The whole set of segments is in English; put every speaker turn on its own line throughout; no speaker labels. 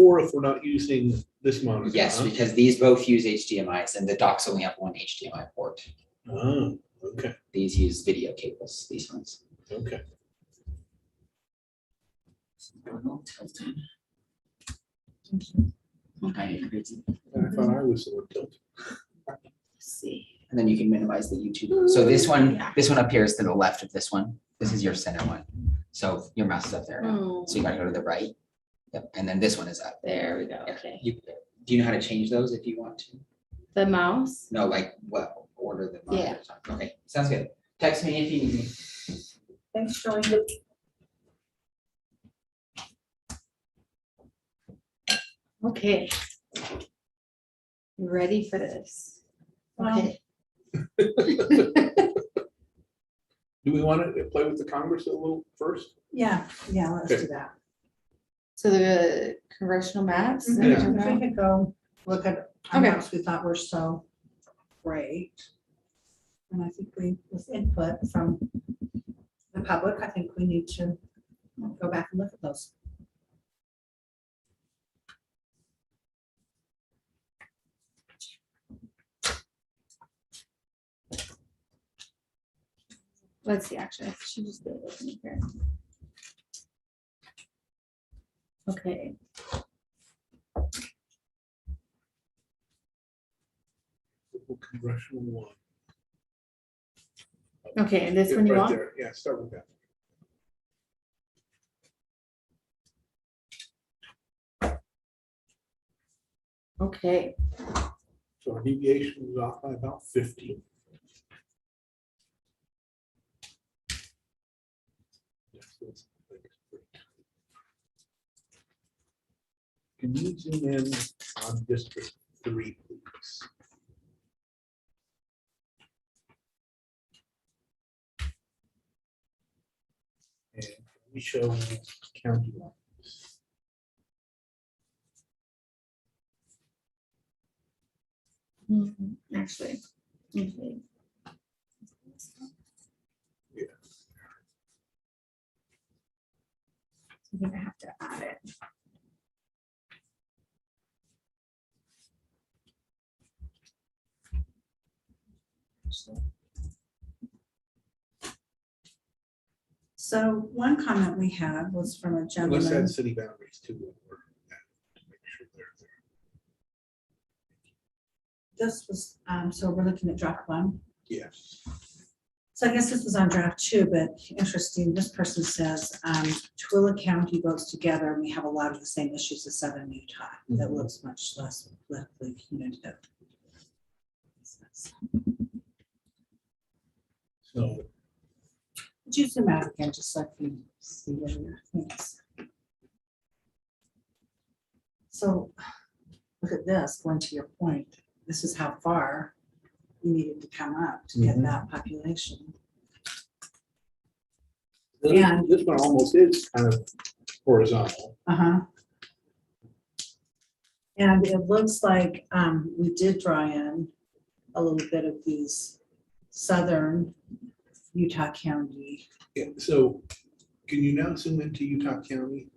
4 if we're not using this monitor?
Yes,
huh?
because these both use HDMIs and the docks only have one HDMI port.
Oh, okay,
These use video cables, these ones.
okay.
Okay, crazy.
I thought I was the one tilted.
See.
And then you can minimize the YouTube. So this one appears to the left of this one. This is your center one. So your mouse is up there now.
Oh,
So you gotta go to the right. Yep, and then this one is up.
there we go.
Yeah.
Okay.
Do you know how to change those if you want to?
The mouse.
No, like what order the
Yeah.
monitors are. Okay, sounds good. Text me if you need me.
Thanks, Shirley.
Okay. You ready for this? Okay.
Do we want to play with the Congress a little first?
Yeah, let's
Okay.
do that.
So the congressional maps.
If
that we're
Yeah.
talking
we
about?
could go look at our
Okay.
maps we thought were so great. And I think with input from the public, I think we need to go back and look at those.
Let's see, actually, I should just do it with me here. Okay.
Congressional one.
Okay, and this
Yeah,
one you
right
want?
there. Yeah, start with that.
Okay,
So our deviation was off by about 50. Yes, that's- Can you zoom in on District 3, please? And we show county lines.
actually. Okay.
Yeah.
I think I have to add it.
So one comment we had was from a
Let's
gentleman.
add city boundaries too. while we're at it, to make sure they're there.
This was, so we're looking at draft 1.
Yes.
So I guess this was on draft 2, but interesting, this person says, Twilla County votes together, and we have a lot of the same issues as Southern Utah, that looks much less politically punitive.
So
Would you zoom out again, just so I can see where your things. So, look at this, going to your point, this is how far you needed to come up to get
Mhm.
that population.
this one almost is kind of horizontal.
Uh-huh. And it looks like we did draw in a little bit of these southern Utah County.
Yeah, so can you now zoom into Utah County?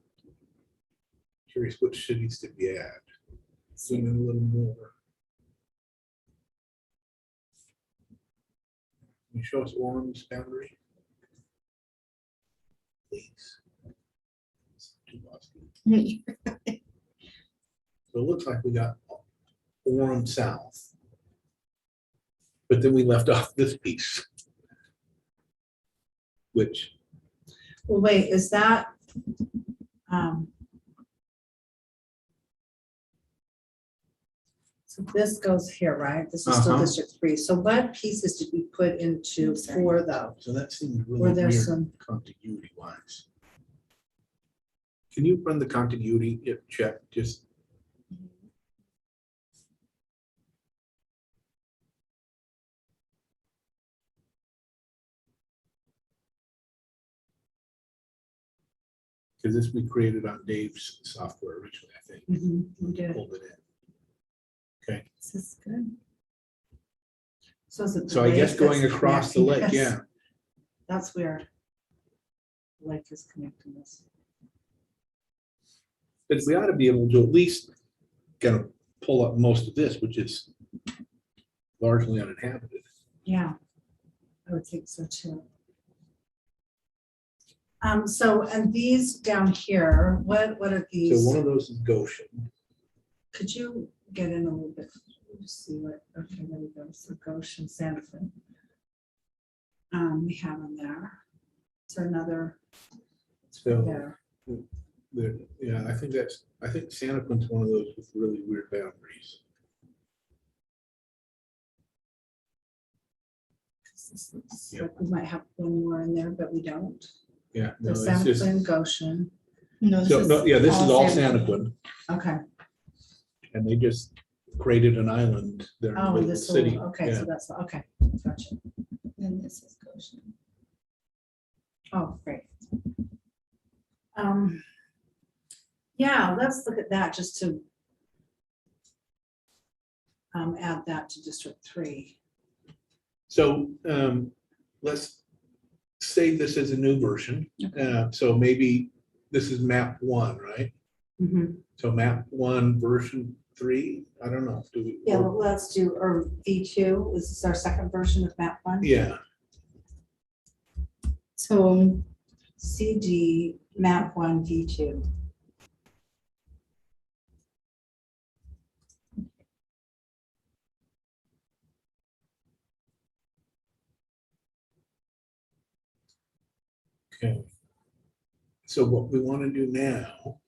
Curious which cities did we add? Zoom in a little more. Can you show us Orem's boundary? Please. It's too busty. So it looks like we got Orem South. But then we left off this piece. Which,
Well, wait, is that? So this goes here, right? This is still
Uh-huh.
District 3. So what pieces did we put into
I'm sorry.
4 though?
so that seems really
Were there
weird
some?
continuity wise. Can you run the continuity check just? Because this we created on Dave's software originally, I think.
We did.
Pulled it in. Okay,
This is good. So is it? the
so I guess
lake
going
that's
across the lake,
connecting
yeah.
us? That's weird. Lake is connecting us.
But we ought to be able to at least kind of pull up most of this, which is largely uninhabited.
Yeah, I would think so too. So, and these down here, what are
So
these?
one of those is Goshen.
Could you get in a little bit, just see what, okay, there we go, so Goshen, Sanford. We have them there. So another, it's right
So
there.
yeah, I think Santaquin's one of those with really weird boundaries.
This looks like we might have one more in there, but we don't.
Yeah. No,
So
it's just,
Sanford, Goshen,
No,
so, no, yeah, this is all
Santaquin.
Santaquin,
okay.
and they just created an island there in the
Oh,
middle of the
this
city.
little, okay,
Yeah.
so that's, okay, gotcha.
And this is Goshen.
Oh, great. Yeah, let's look at that just to add that to District 3.
So let's save this as a new version.
Okay.
So maybe this is map 1, right?
Mhm.
So map 1 version 3, I don't know. Do we?
Yeah, well, let's do, or V2, is this our second version of map 1?
Yeah,
So
CD, map 1, V2.
okay. So what we want to do now,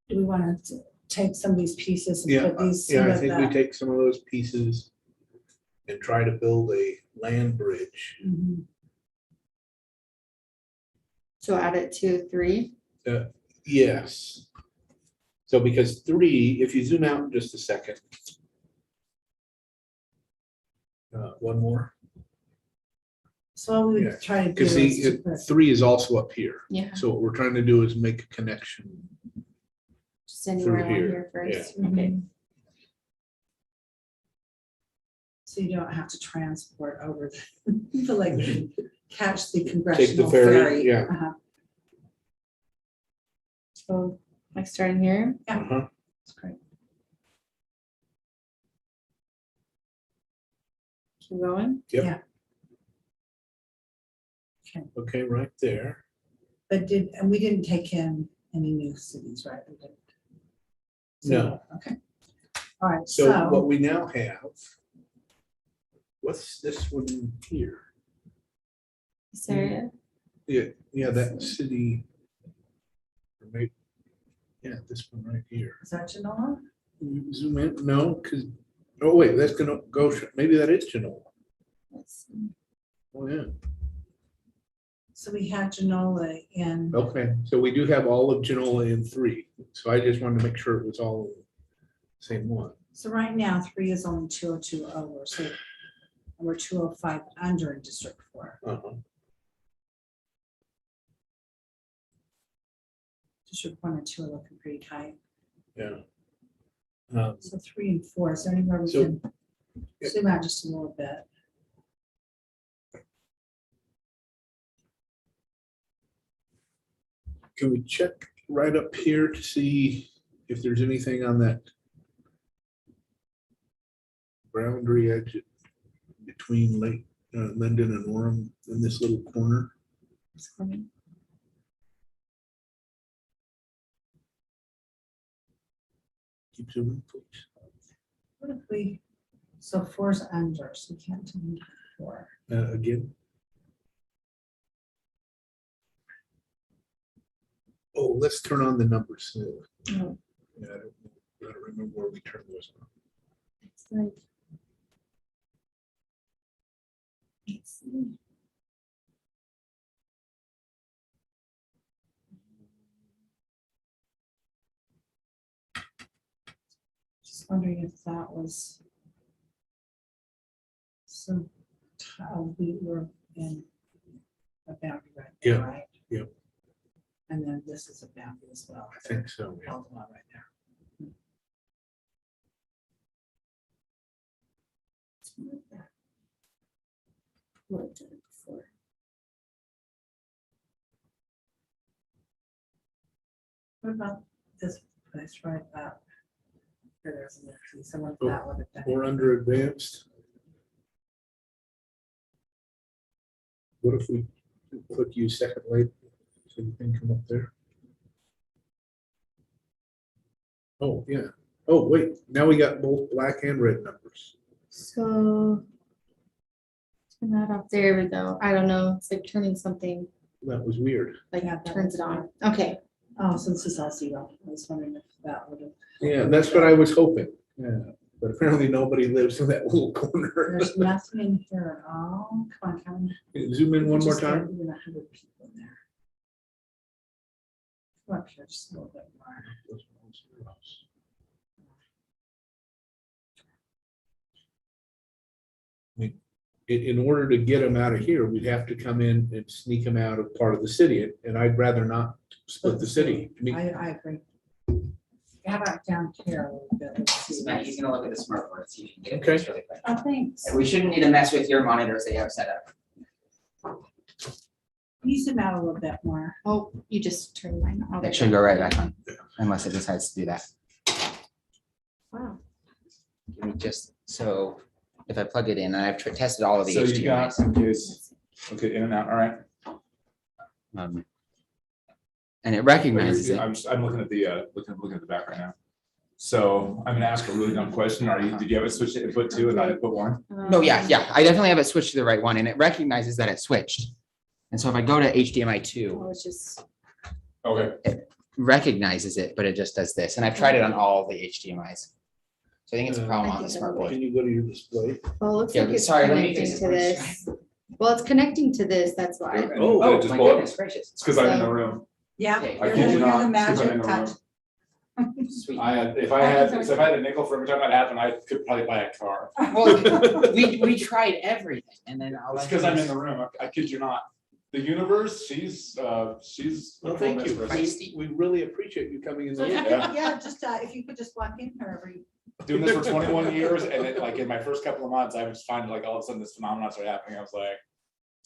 Do we want to take some of these pieces and
yeah,
put these?
yeah, I
with
think we
that?
take some of those pieces and try to build a land bridge.
Mhm.
so add it to 3.
Yes. So because 3, if you zoom out just a second. One more,
So what we
Yeah,
would try to do
because
is
see,
to put,
3 is also up here.
Yeah.
So what we're trying to do is make a connection.
Just anywhere along
here,
here first.
yeah.
Okay.
so you don't have to transport over, but like catch the
Take the
congressional
ferry,
ferry.
yeah.
Uh-huh.
So like starting here.
Uh-huh.
That's great.
Keep going.
Yep.
Yeah.
Okay, right there.
But we didn't take in any new cities, right? We didn't. So,
No.
Okay. All right,
So what
so,
we now have, what's this one here?
This area.
Yeah, that city. Or maybe, yeah, this one right here.
is that Genoa?
Zoom in, no, because, oh wait, that's gonna go, maybe that is Genoa.
Let's see.
Oh, yeah,
So we had Genoa in,
okay, so we do have all of Genoa in 3, so I just wanted to make sure it was all the same one.
so right now 3 is only 2020 over, so we're 205 under in District 4.
Uh-huh.
District 1 and 2 are looking pretty tight.
Yeah.
So 3 and 4, is there anywhere we
So-
can zoom out just a little bit?
Can we check right up here to see if there's anything on that boundary edge between Lake Linden and Orem in this little corner?
It's coming.
Keep zooming, please.
What if we, so 4's under, so we can't do 4.
Again. Oh, let's turn on the numbers.
Oh,
Yeah, I don't remember where we turned those on.
it's like. Let's see.
Just wondering if that was. So we were in a boundary right there,
Yeah,
right?
yeah.
And then this is a boundary as well.
I think so. Yeah.
Held on right there.
It's more of that. What I've done it before.
What about this place right up? Here, there's actually someone
Oh,
that would have.
Or under advanced. What if we click use second light, so you can come up there? Oh, yeah. Oh, wait, now we got both black and red numbers.
So. Turn that off. There we go. I don't know. It's like turning something,
That was weird.
like
Yeah, that
turns
was
it on. Okay.
Oh, so this is all zero. I was wondering if that would have.
Yeah, that's what I was hoping. Yeah, but apparently nobody lives in that little corner.
There's nothing in here at all. Come on, come on.
Zoom in
We
one more
just got
time.
Even 100 people in there. Come up here just a little bit more.
In order to get them out of here, we'd have to come in and sneak them out of part of the city, and I'd rather not split the city. I mean,
I agree. How about down here a little bit? Let's see.
Matt, he's gonna look at the smart board, see if you can get it
Okay.
fixed really quick.
Oh, thanks.
We shouldn't need to mess with your monitors that you have set up.
Can you zoom out a little bit more?
Oh, you just turned mine on.
It should go right back on, unless it decides to do that.
Wow.
Give me just, so if I plug it in, and I've tested all of the
So you got,
HDMIs.
is, okay, in and out, all right.
And it recognizes it.
I'm looking at the, looking at the back right now. So I'm gonna ask a really dumb question. Did you have it switched to input two and not input one?
No, yeah, I definitely have it switched to the right one, and it recognizes that it switched. And so if I go to HDMI two,
Oh, it's just,
Okay,
recognizes it, but it just does this, and I've tried it on all the HDMIs. So I think it's a problem on the smart board.
can you go to your display?
well, it looks
Yeah,
like it's
sorry, let me
connecting
fix
to
it.
this. Well, it's connecting to this, that's why.
And
Oh,
did it just
My
blow up?
goodness gracious.
It's because I'm in the room.
Yeah.
Okay.
I
you're
kid you
the
not. It's 'cause I'm in
magic
the
touch.
room.
Sweet.
If I had a nickel for every time that happened, I could probably buy a car.
Well, we tried everything, and then I'll.
It's because I'm in the room. I kid you not. The universe, she's.
Well, thank you.
Feisty.
We really appreciate you coming in the
So,
room.
Yeah.
just, if you could just walk in wherever you.
Doing this for 21 years, and then like in my first couple of months, I was finding like all of a sudden this phenomenon started happening. I was like,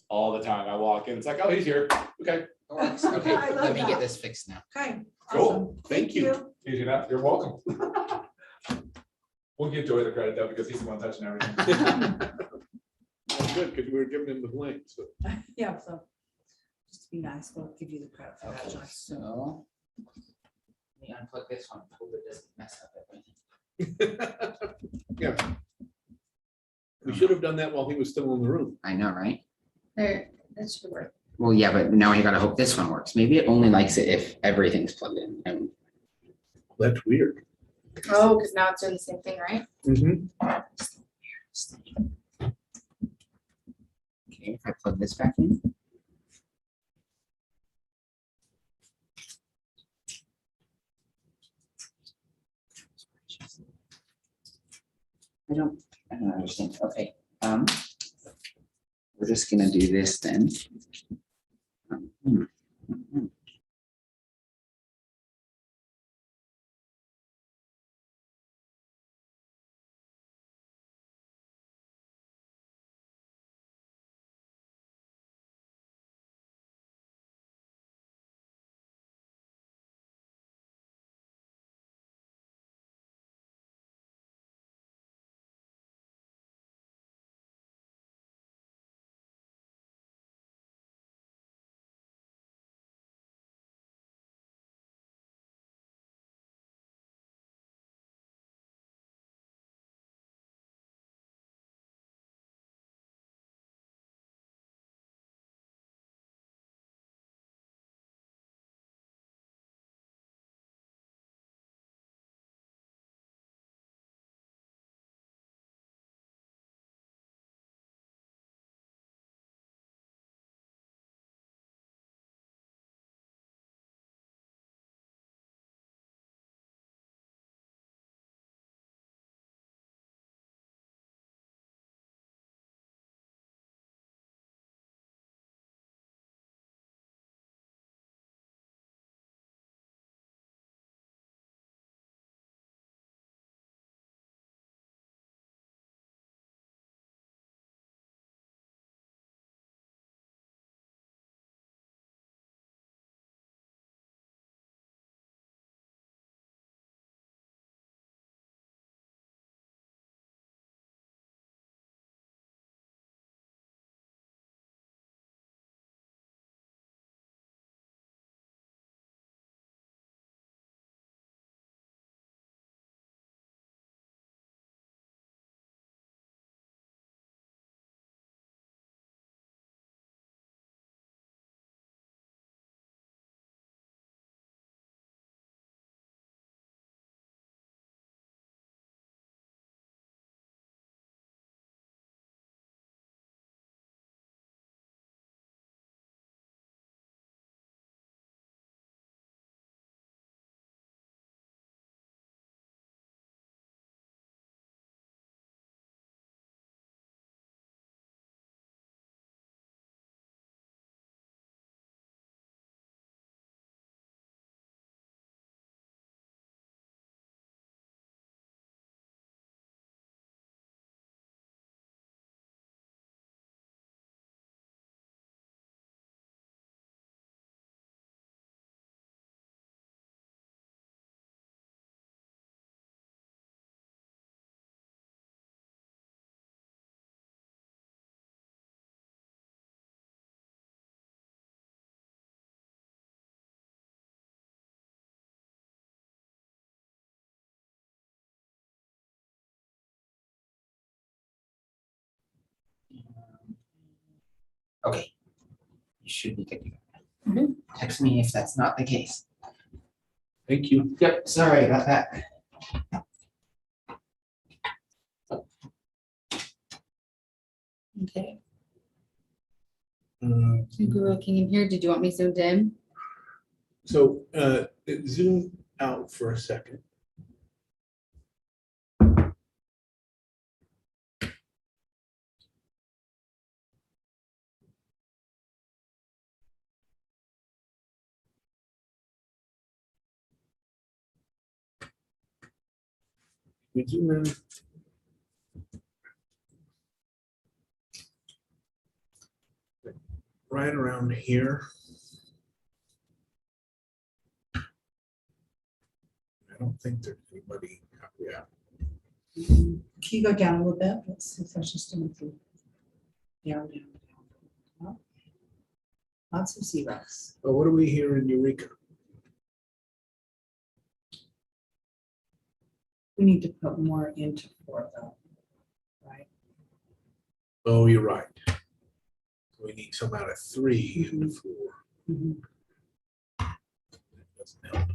all the time I walk in, it's like, oh, he's here. Okay,
Okay,
I love
let me
that.
get this fixed now.
Okay.
Cool.
awesome.
Thank you.
easy enough. You're welcome. We'll give Joey the credit though, because he's the one touching everything.
Well, good, because we were giving him the blame, so.
Yeah, so. Just to be nice, we'll give you the credit for that,
Okay,
Joyce.
so. Let me unplug this one, hope it doesn't mess up everything.
Yeah. We should have done that while he was still in the room.
I know, right?
There, that should work.
Well, yeah, but now I gotta hope this one works. Maybe it only likes it if everything's plugged in. And
That's weird.
Oh, because now it's doing the same thing, right?
Mhm.
okay, if I plug this back in. I don't understand. Okay, we're just gonna do this then. Okay. You should be good to go.
Mhm.
Text me if that's not the case.
Thank you.
Yep, sorry about that.
Okay,
Uh,
you're looking in here. Did you want me zoomed in?
So zoom out for a second. We zoom in. Right around here. I don't think there's anybody. Yeah.
Can you go down a little bit? Let's see if there's just anything. Down, down, down. Lots of zeros.
Well, what do we hear in Eureka?
We need to put more into 4 though, right?
Oh, you're right. We need some out of 3 and 4.
Mhm.
That doesn't help.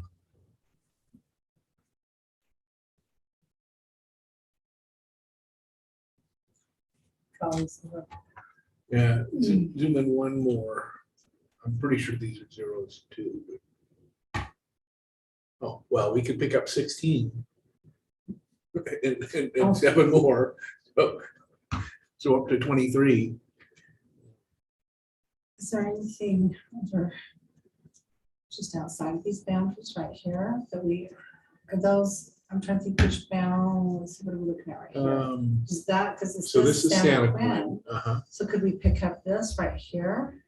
Columns of-
Yeah, zoom in one more. I'm pretty sure these are zeros too. But... Oh, well, we could pick up 16. And
Oh.
7 more. So up to 23.
Is there anything over just outside of these boundaries right here that are those, I'm trying to think which bounds, what are we looking at right here? Is that, because it's
So this is Santa
Quinn.
Quinn. Uh-huh.
So could we pick up this right here?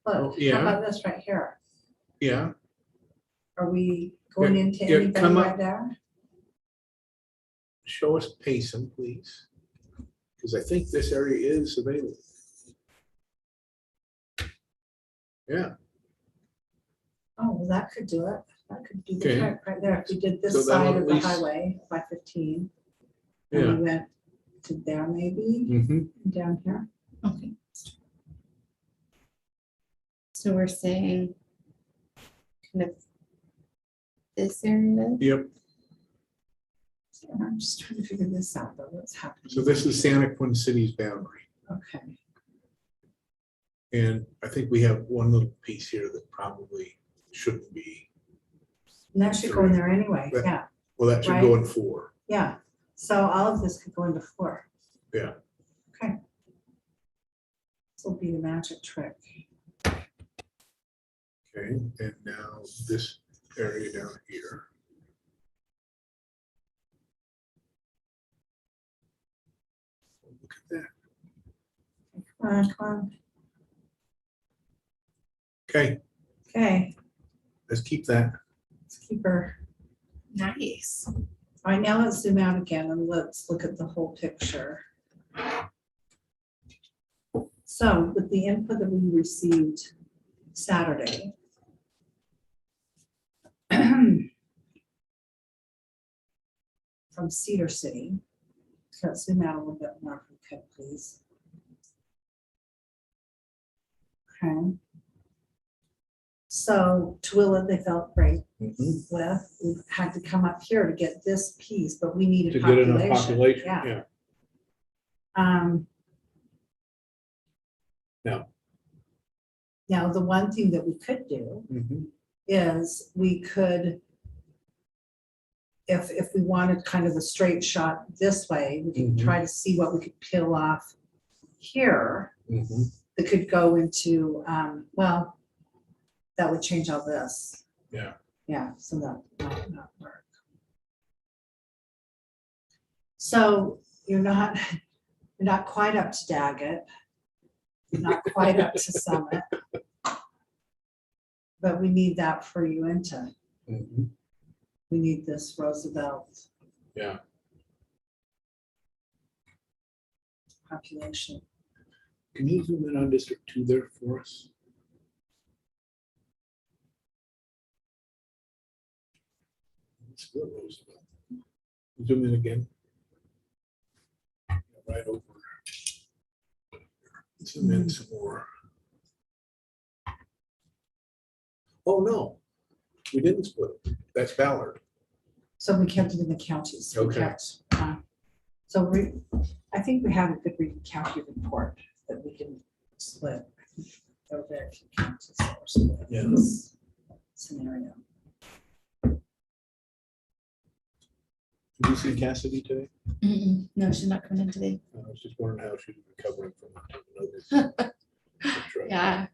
Oh,
Look,
yeah.
how about this right here?
Yeah,
Are we going
Yeah,
into
yeah,
anybody
come up.
right there?
show us Payson, please. Because I think this area is available. Yeah,
Oh, well, that could do it. That could do
Okay.
the trick right there. If we did
So
this
that'll
side
at
of the
least-
highway by 15. And
yeah.
we went to there maybe,
Mm-hmm.
down here.
Okay. So we're saying kind of this area.
Yep.
I'm just trying to figure this out, though, what's happening.
So this is Santa Quinn City's boundary.
Okay,
And I think we have one little piece here that probably shouldn't be.
and that should go in there anyway,
That-
yeah,
Well, that should
Right.
go in 4.
yeah. So all of this could go into 4.
Yeah.
Okay. This will be the magic trick.
Okay, and now this area down here. Look at that.
Come on, come on.
Okay,
Okay,
let's keep that.
let's keep her.
Nice.
All right, now let's zoom out again and let's look at the whole picture. So with the input that we received Saturday. From Cedar City. So let's zoom out a little bit more if we could, please. Okay. So Twilla, they felt great
Mhm.
with. We had to come up here to get this piece, but we needed
To get enough
population.
population,
Yeah.
yeah. No.
Now, the one thing that we could do
Mhm.
is we could, if we wanted kind of a straight shot this way, we could
Mhm.
try to see what we could peel off here
Mhm.
that could go into, well, that would change all this.
Yeah.
Yeah, so that might not work. So you're not quite up to Daggett. You're not quite up to Summit. But we need that for you into,
Mhm.
we need this Roosevelt
Yeah.
population.
Can you zoom in on District 2 there for us? Split Roosevelt. Zoom in again. Right over. Zoom in some more. Oh, no, we didn't split. That's Ballard.
So we kept it in the counties. We
Okay.
kept, So I think we have a good county report that we can split. I think there are very few counties that were split
Yeah.
in this scenario.
Did you see Cassidy today?
No, she's not coming in today.
I was just wondering how she's recovering from the notice.
Yeah.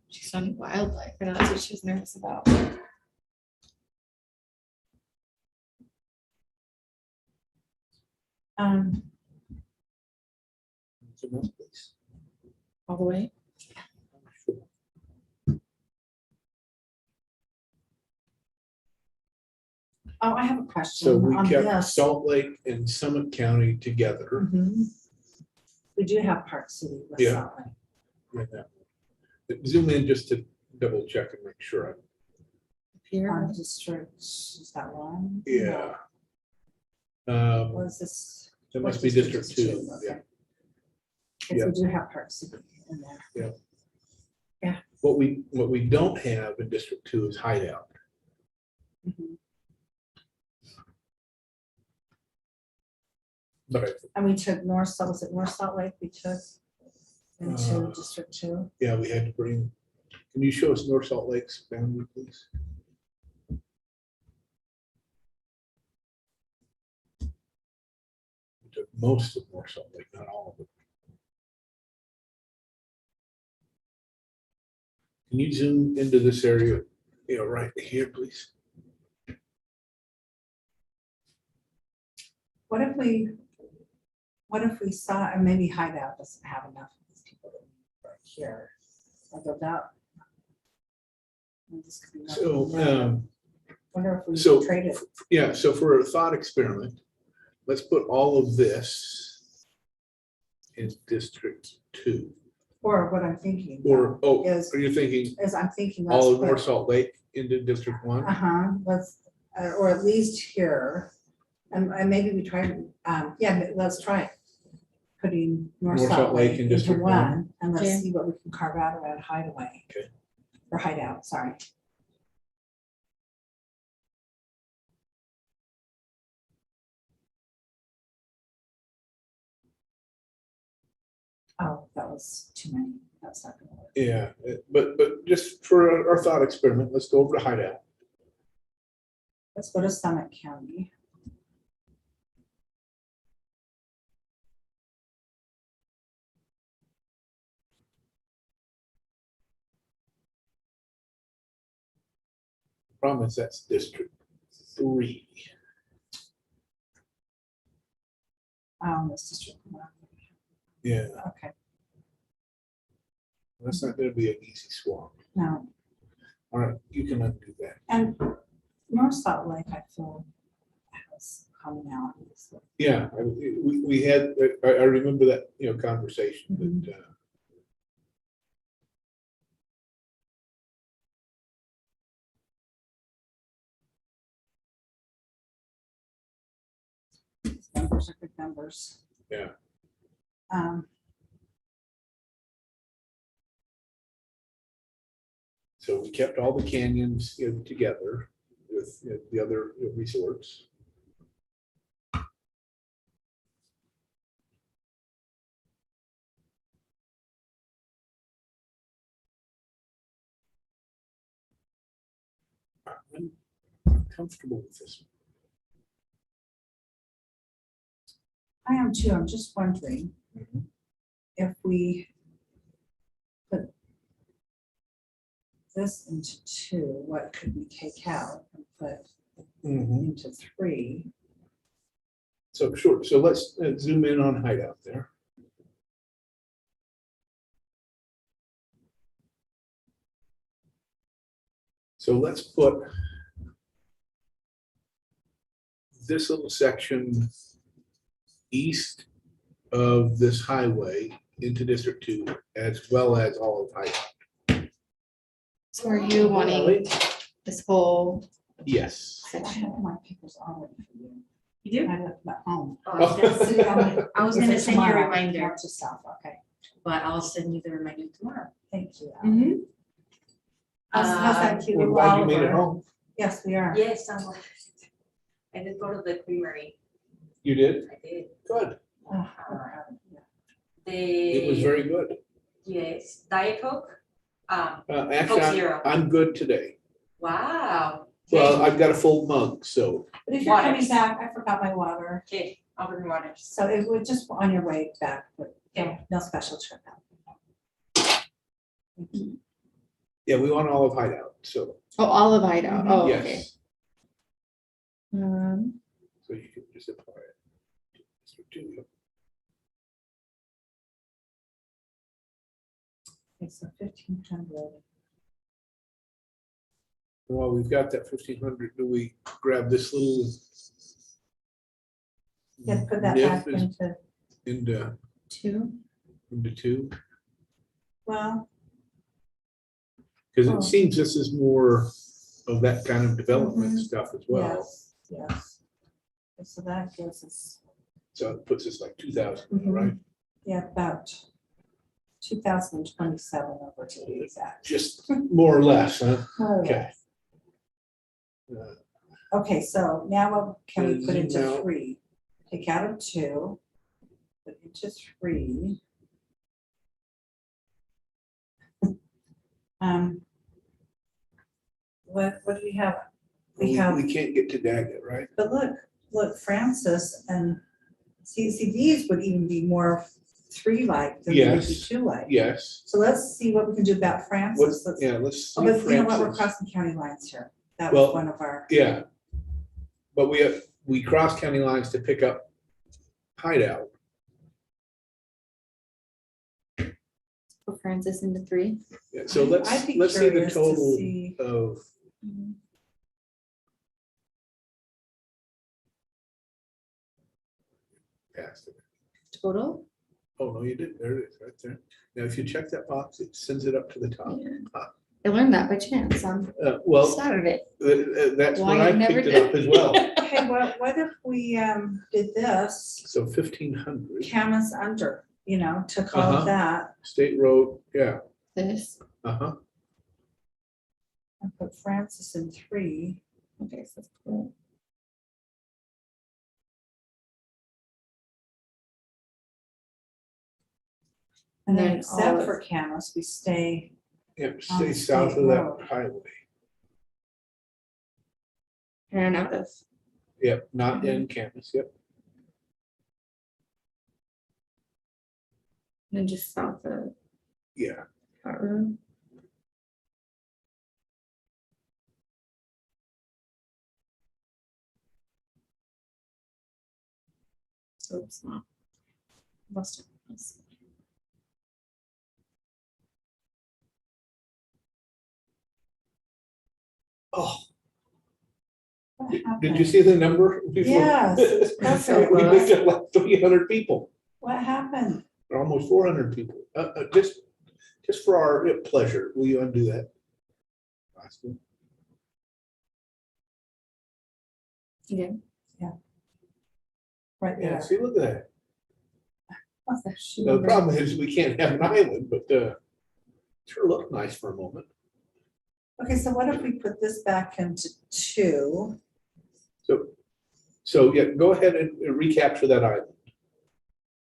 She's on wildlife. I know that's what she was nervous about.
Zoom up, please.
All the way.
Oh, I have a question.
So we
on
kept
this.
Salt Lake and Summit County together.
Mhm. We do have Park City with
Yeah.
Salt Lake.
in that one. Zoom in just to double check and make sure.
Here.
Our district, is that one?
Yeah.
No. What is this?
That
What
must be
district
District
is it?
2.
Okay.
Yeah.
Because
Yeah.
we do have Park City in there.
What we don't have in District 2 is Hideout.
Mhm.
But
And we took North Salt, was it North Salt Lake we took into
Uh,
District 2?
yeah, we had to bring, can you show us North Salt Lake's boundary, please? We took most of North Salt Lake, not all of it. Can you zoom into this area, right here, please?
What if we saw, and maybe Hideout doesn't have enough of these people that are here, like about. This could be
So,
nothing. Wonder if
so-
we traded,
yeah, so for a thought experiment, let's put all of this in District 2.
or what I'm thinking.
Or, oh,
Is-
are you thinking
Is I'm thinking.
all
let's
of North
put-
Salt Lake into District 1?
Let's, or at least here, and maybe we try, let's try it. Putting North Salt Lake
in
into
District
one, and
Okay.
let's see what we can carve out around Hideaway.
Okay.
Or Hideout, sorry. Oh, that was too many, that's not gonna work.
Yeah, but just for our thought experiment, let's go over to Hideout.
Let's go to Summit County.
Problem is that's District 3.
This district.
Yeah,
Okay,
that's not gonna be an easy swap.
now,
All right, you can undo that.
and North Salt Lake, I feel has commonalities.
Yeah, we had, I remember that, conversation,
Mhm.
but,
Numbers are good numbers.
Yeah. So we kept all the canyons together with the other resorts. I'm comfortable with this.
I am too, I'm just wondering
Mhm.
if we put this into 2, what could we take out and put into 3?
So sure, so let's zoom in on Hideout there. So let's put this little section east of this highway into District 2, as well as all of Hideout.
So are you wanting this whole
Yes.
I have my papers all ready for you.
You
I left them at home.
I was gonna send you a reminder.
Note to self, okay.
but I'll send you the reminder tomorrow.
Thank you.
Mm-hmm.
How's that to
We're
you,
glad you made it
Oliver?
home.
Yes, we are.
Yes, I did go to the creamery.
You did?
I did.
Good.
Oh,
It was
The,
very good.
yes, Diet Coke.
Actually,
Coke Zero.
I'm good today.
Wow.
Well, I've got a full mug, so
But if you're coming
Waters.
back, I forgot my water.
Okay, I'll bring water.
So it was just on your way back, but
Okay.
no special trip out.
yeah, we want Olive Hideout, so
Oh, Olive Hideout. Oh, okay.
yes. So you can just apply it. Mr. Tulio.
Okay, so 1,500.
Well, we've got that 1,500. Do we grab this little?
Yeah, put that
nif
back
is
into,
into two,
well,
because
Oh.
it seems this is more of that kind of development
Mhm.
stuff as well.
yes, yes. Okay, so that gives us,
So it puts us like 2,000,
Mhm.
right?
yeah, about 2027 over to be exact.
Just more or less, huh?
Oh,
Okay.
yes. Okay, so now what can we
And
put
zoom
into
out.
3? Take out of 2, put into 3. What do we have? We have,
We can't get to Daggett, right?
but look, Francis and see, these would even be more 3-like than they would be
Yes.
2-like.
Yes.
So let's see what we can do about Francis.
What's,
Let's,
yeah, let's.
oh,
see
but you know what, we're
Francis.
crossing county lines here. That was
Well,
one of our,
Yeah. But we cross county lines to pick up Hideout.
Put Francis into 3.
Yeah, so
I'd be
let's see the
curious to
total
see-
of, past it.
Total?
Oh, no, you didn't. There it is, right there. Now, if you check that box, it sends it up to the top.
I learned that by chance on
Well,
Saturday.
that's
Why
when I
you never
picked it
did.
up as well.
hey, well, what if we did this,
So 1,500,
Camas under, took all
Uh-huh.
of that
State Road, yeah,
This.
uh-huh.
and put Francis in 3.
Okay, so that's cool.
And then
then
except
all
for Camas, we stay,
Yeah,
On
stay
the
south
state
of that
road.
highway.
And out of.
Yep, not in campus, yep.
And just south of
Yeah,
that road. Oops, no. Lost it.
oh,
what
did you
happened?
see the number? before?
Yes, it's perfect.
We picked up like 300 people,
What happened?
or almost 400 people, just for our pleasure, will you undo that? Austin?
Yeah.
Right
Yeah,
there.
see, look at that.
What's that shoe
The
number?
problem is we can't have an island, but sure looked nice for a moment.
Okay, so what if we put this back into 2?
So yeah, go ahead and recapture that island.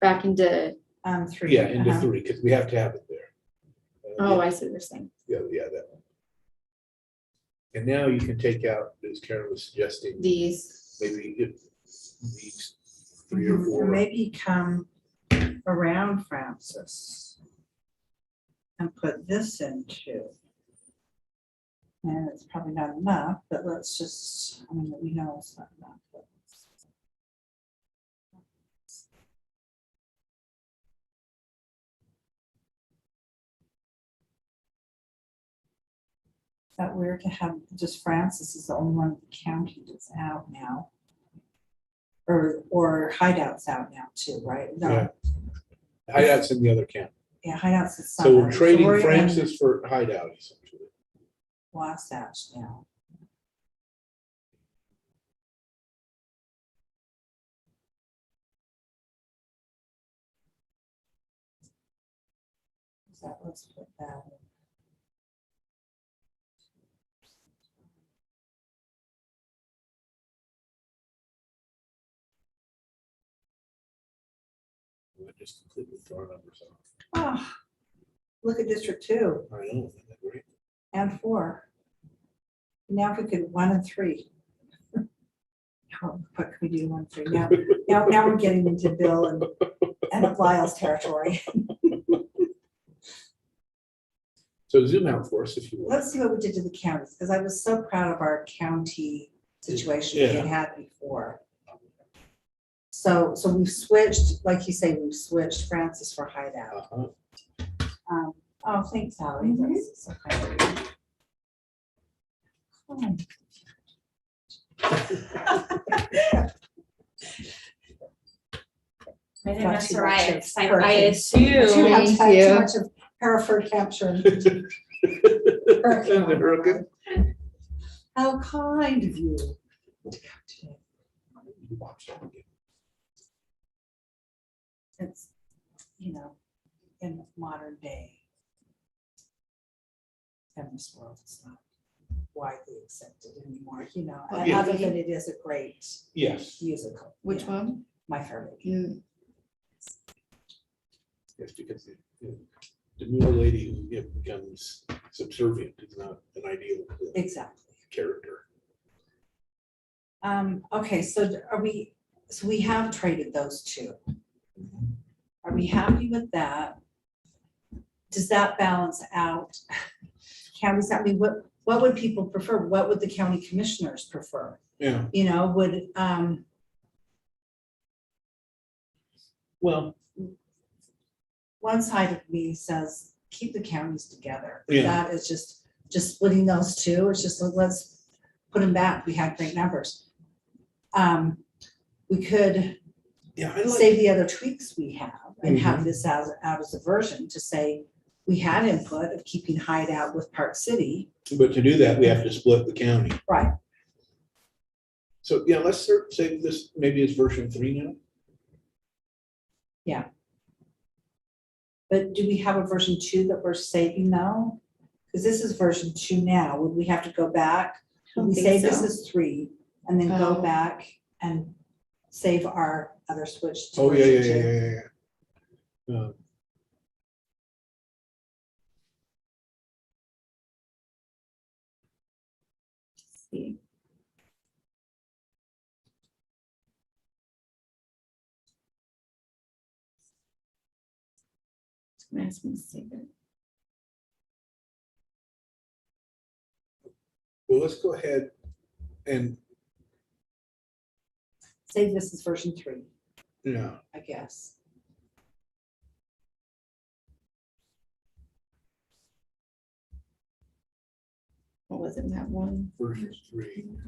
Back into,
3.
Yeah, into
uh-huh.
3, because we have to have it there.
oh, I see what you're saying.
Yeah, that one. And now you can take out, as Karen was suggesting,
These.
maybe these 3 or
Mhm,
4.
Maybe come around Francis and put this in 2. And it's probably not enough, but let's just, I mean, we know it's not enough. But is that weird to have just Francis is the only one in the county that's out now? Or Hideout's out now too, right? No,
Yeah. Hideout's in the other camp.
yeah, Hideout's the
So we're
summer.
trading
we're in
Francis for Hideout essentially.
Wasatch now. So let's put that. In.
We just completely throw our numbers off.
Oh, look at District 2
I know, isn't that great?
and 4. Now if we could 1 and 3. What can we do 1 and 3 now? Now we're getting into Bill and Lyle's territory.
So zoom out for us if you will.
Let's see what we did to the counties, because I was so proud of our county situation we had had before. So we've switched, like you say, we've switched Francis for hideout. Oh, thanks, Sally. That's so kind of you. Oh.
I didn't
Not
mess
too
around.
much of
I
hurricane.
assume.
You have
Thank
had
you.
too much of Hereford capture. and
The hurricane.
How kind of you. to come today.
You watch that again.
It's, in modern day. Feminist world, it's not widely accepted anymore, and
Yeah.
other than it is a great
Yes,
musical.
Which one?
My Fair Lady.
yes, because the new lady who becomes subservient is not an ideal
Exactly.
character.
Okay, so we have traded those two. Are we happy with that? Does that balance out? Counties, what would people prefer? What would the county commissioners prefer?
Yeah,
Would,
well,
one side of me says, keep the counties together.
Yeah.
That is just splitting those two. It's just, let's put them back. We had great numbers. We could
yeah, I like,
save the other tweaks we have and
Mm-hmm.
have this out as a version to say, we had input of keeping hideout with Park City.
but to do that, we have to split the county.
Right.
So, yeah, let's say this maybe is version 3 now.
But do we have a version 2 that we're saving now? Because this is version 2 now. Would we have to go back? Would we say this is 3 and then go
Oh.
back and save our other switch? to
Oh, yeah,
version
yeah,
2?
yeah.
See. It's gonna ask me to save it.
Well, let's go ahead and,
Say this is version 3,
yeah,
I guess.
What was it, that one?
version 3.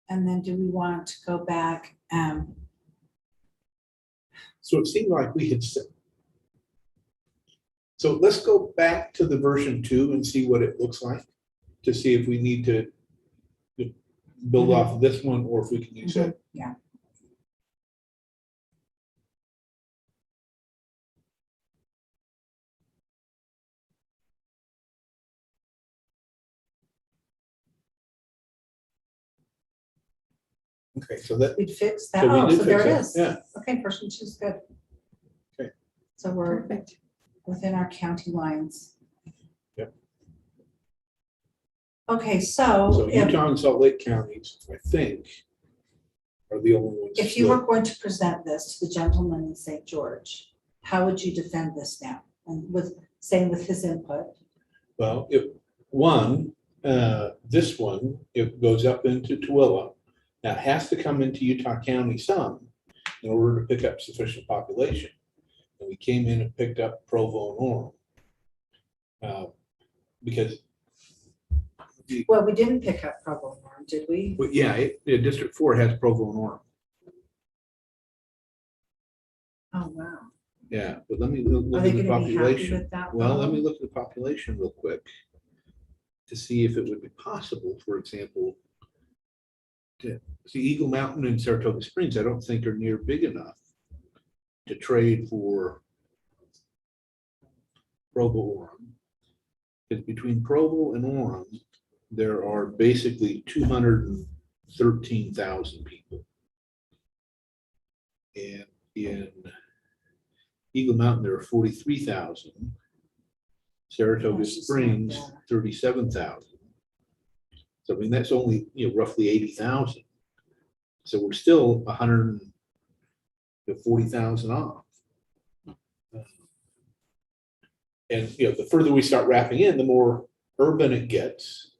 And then do we want to go back?
So it seemed like we had said. So let's go back to the version 2 and see what it looks like, to see if we need to build off of this one or if we can use it.
Yeah.
Okay, so that,
We'd fix that.
so we
Oh,
did
so there
fix
it
that,
is.
yeah.
Okay, version 2 is good.
Okay.
So we're
Perfect.
within our county lines.
Yep.
Okay,
So
so
Utah and Salt Lake counties, I think, are the only ones.
if you were
split.
going to present this to the gentleman in St. George, how would you defend this now? And same with his input.
Well, this one, it goes up into Tooele. Now, it has to come into Utah County some in order to pick up sufficient population. And we came in and picked up Provo and Orem. Because,
Well, we didn't pick up Provo and Orem, did we?
District 4 has Provo and Orem.
Oh, wow.
Yeah, but let me
Are
look
they
at the
gonna be happy
population.
with that?
Well, let
though?
me look at the population real quick to see if it would be possible, for example, see, Eagle Mountain and Saratoga Springs, I don't think are near big enough to trade for Provo Orem. Because between Provo and Orem, there are basically 213,000 people. And in Eagle Mountain, there are 43,000. Saratoga
Gosh, it's not
Springs,
bad.
37,000. So I mean, that's only, roughly 80,000. So we're still 140,000 off. And, the further we start wrapping in, the more urban it gets.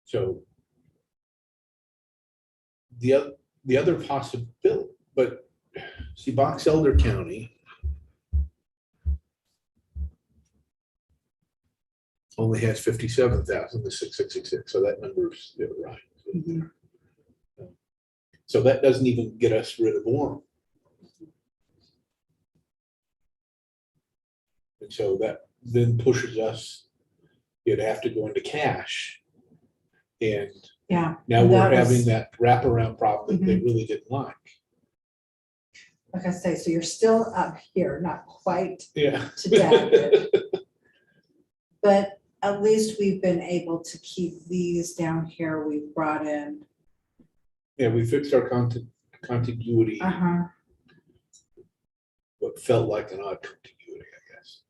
So the other possibility, but see, Box Elder County only has 57,000, the 6666, so that number's right.
Mhm.
So that doesn't even get us rid of Orem. And so that then pushes us, you'd have to go into cash. And
Yeah.
now
and
we're
that was-
having that wraparound problem that they really didn't like.
Like I say, so you're still up here, not quite
Yeah.
to death, but at least we've been able to keep these down here. We've brought in.
Yeah, we fixed our contiguity, what felt like an odd contiguity, I guess.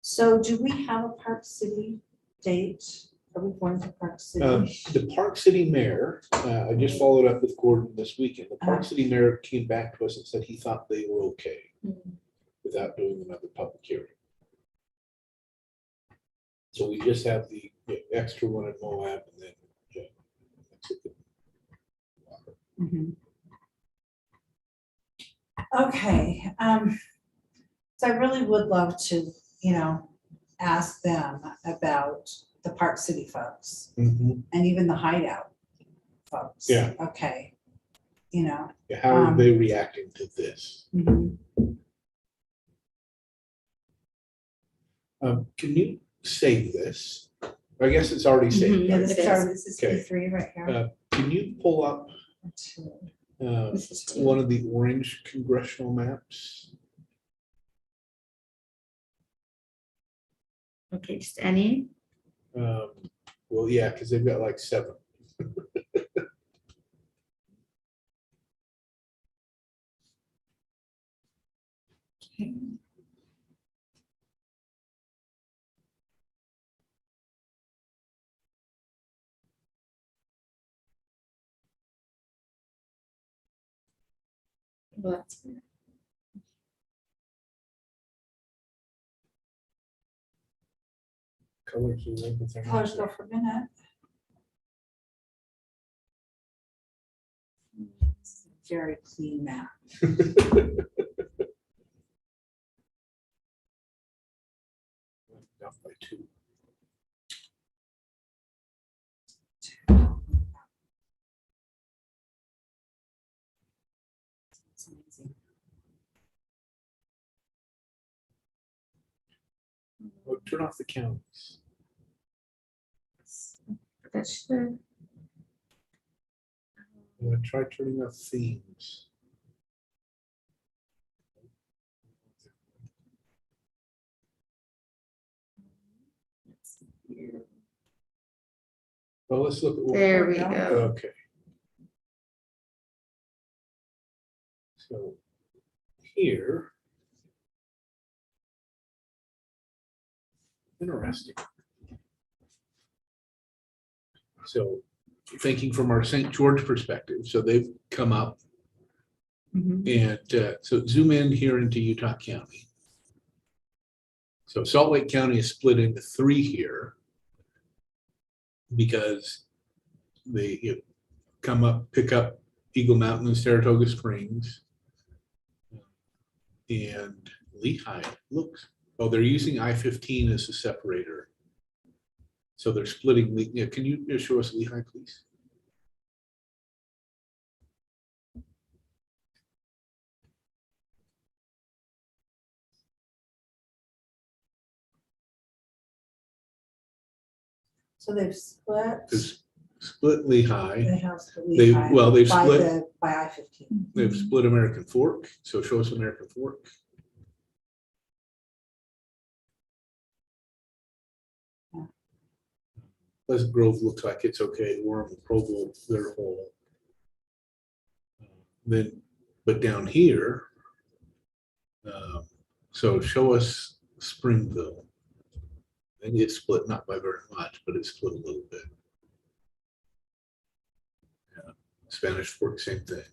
So do we have a Park City date? Are we going to Park City?
The Park City mayor, I just followed up with Gordon this weekend. The Park City mayor came back to us and said he thought they were okay without doing another public hearing. So we just have the extra one in Moab and then, that's it.
Mhm. Okay, so I really would love to, ask them about the Park City folks
Mhm.
and even the Hideout folks.
Yeah.
Okay,
Yeah, how are they reacting to this?
mhm.
Can you save this? I guess it's already saved.
Yeah,
right?
this
It
is,
is.
this is
Okay.
E3 right here.
Can you pull up
This is two.
one of the orange congressional maps?
Okay, just any.
Well, yeah, because they've got like 7.
Well, that's good.
Colors are red, but they're not
Colors go for a minute. Very clean map.
off by 2.
It's amazing.
Oh, turn off the counties.
That should.
Try turning off themes. Well, let's look at what.
There we
go.
go.
Okay. So here. Interesting. So thinking from our St. George perspective, so they've come up
Mhm.
and so zoom in here into Utah County. So Salt Lake County is split into 3 here because they come up, pick up Eagle Mountain and Saratoga Springs. And Lehigh looks, oh, they're using I-15 as a separator. So they're splitting, can you just show us Lehigh, please?
So they've split,
Because split Lehigh,
they have split
they,
Lehigh
well, they've
by
split,
the, by I-15.
they've split American Fork, so show us American Fork.
Yeah.
Pleasant Grove looks like it's okay, Warren and Provo, they're whole. Then, but down here, so show us Springville. And it's split, not by very much, but it's split a little bit. Yeah. Spanish Fork, same thing.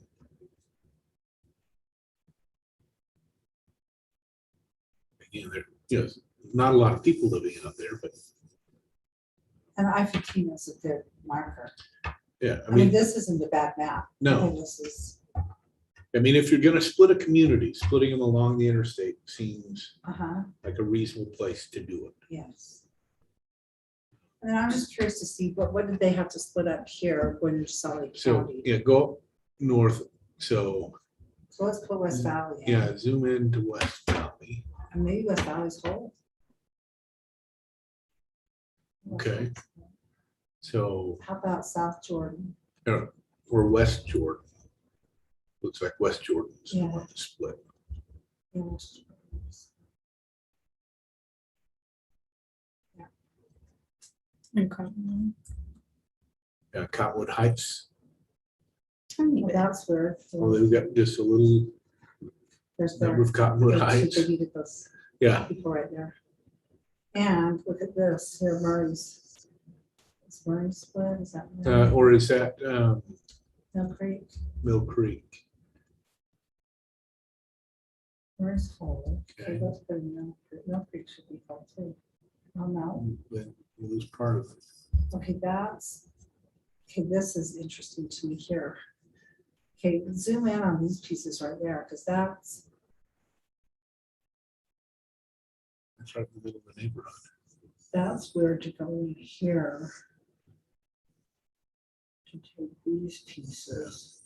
Again, there, you know, not a lot of people living out there, but
And I-15 is a good marker.
yeah,
I mean, this isn't a bad map. I
no.
think this is,
I mean, if you're gonna split a community, splitting them along the interstate seems
uh-huh,
like a reasonable place to do it.
yes. And then I'm just curious to see, what did they have to split up here when you're Salt
So,
County?
yeah, go up north, so,
So let's put West Valley. in.
yeah, zoom into West Valley,
And maybe West Valley's whole.
okay? So,
How about South Jordan?
or West Jordan. Looks like West Jordan's the
Yeah.
one to split.
Yeah, West Jordan.
Yeah, Cottonwood Heights,
Tiny
Well,
bit.
that's where.
well, they've got just a little
There's
number
their.
of Cottonwood Heights,
They needed those
yeah.
people right there. And look at this, here Murray's. Is Murray split, is that? Murray?
Or is that
Mill Creek,
Mill Creek?
Murray's whole.
Okay.
Okay, that's good. Mill Creek should be full too. Oh, no,
Then we'll lose part of it.
okay, that's, okay, this is interesting to me here. Okay, zoom in on these pieces right there, because that's,
That's right in the middle of the neighborhood.
that's where to go in here. To take these pieces,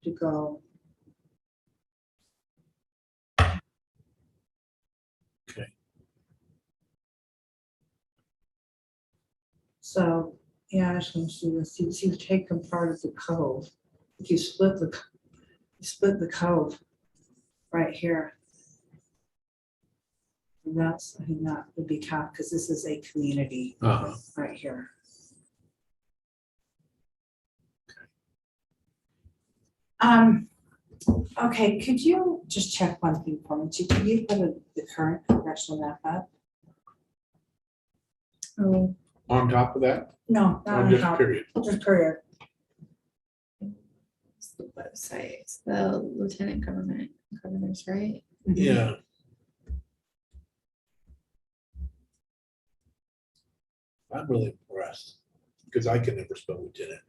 to go.
Okay.
So, yeah, I just want to see this, you take them part of the cove, if you split the cove right here. And that's, I think that would be tough, because this is a community
Uh-huh.
right here. Okay, could you just check one thing for me? Can you put the current congressional map up?
Oh,
On top of that,
No, not
or
on
just
top,
period?
just period.
it's the website, it's the lieutenant governors, right?
Yeah. I'm really impressed, because I can never spell lieutenant.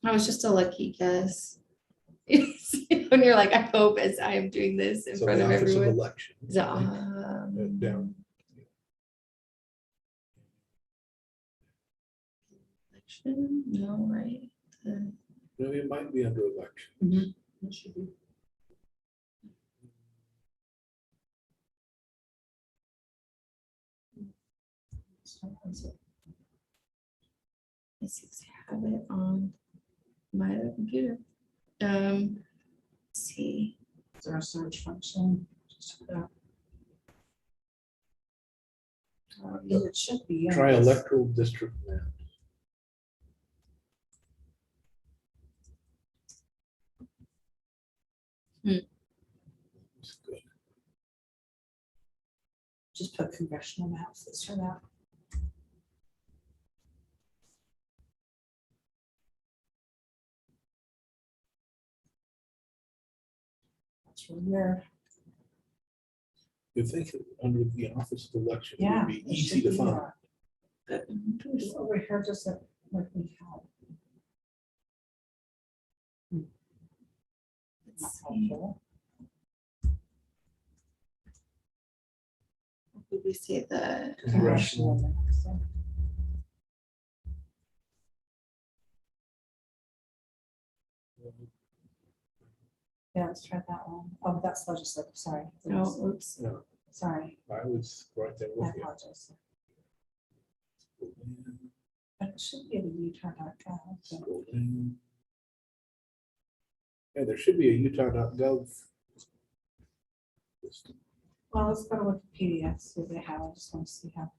I was just a lucky guess. When you're like, I hope as I am doing this in
So
front
the
of
office of
everyone.
election.
So,
down.
election? No, right?
No, it might be under election.
Mhm. It should be.
I see if I have it on my other computer. Let's see.
Is there a search function? Just put that. It should be. in
Try
this.
electoral district map. That's good.
Just put congressional maps, this or that. That's really weird.
You think under the office of election, it
Yeah.
would be
it
easy
should
to
be
find.
there. It's over here, just let me help.
Let's
Not
see.
helpful.
Would we say the
Congressional.
maps. Yeah, let's try that one. Oh, that's legislative, sorry.
oh, oops.
No,
Sorry,
I was right there
I
with you.
apologize. But it should be at utah.gov. so-
Scroll down. Yeah, there should be a utah.gov.
Well, let's go to Wikipedia, see what they have. I just want to see how.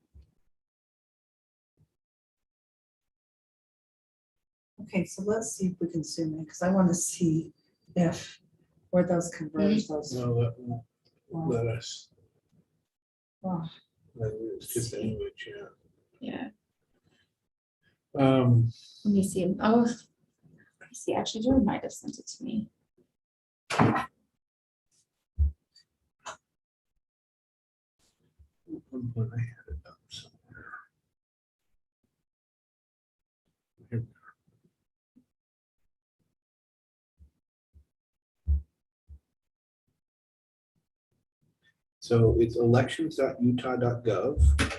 Okay, so let's see if we can zoom in, because I want to see if, where those converge, those.
No, that won't
well,
let us.
well,
It's just an image,
Yeah,
yeah.
let me see. Oh, let me see, actually, Jordan might have sent it to me.
When I had it up somewhere. Here we are. So it's elections.utah.gov.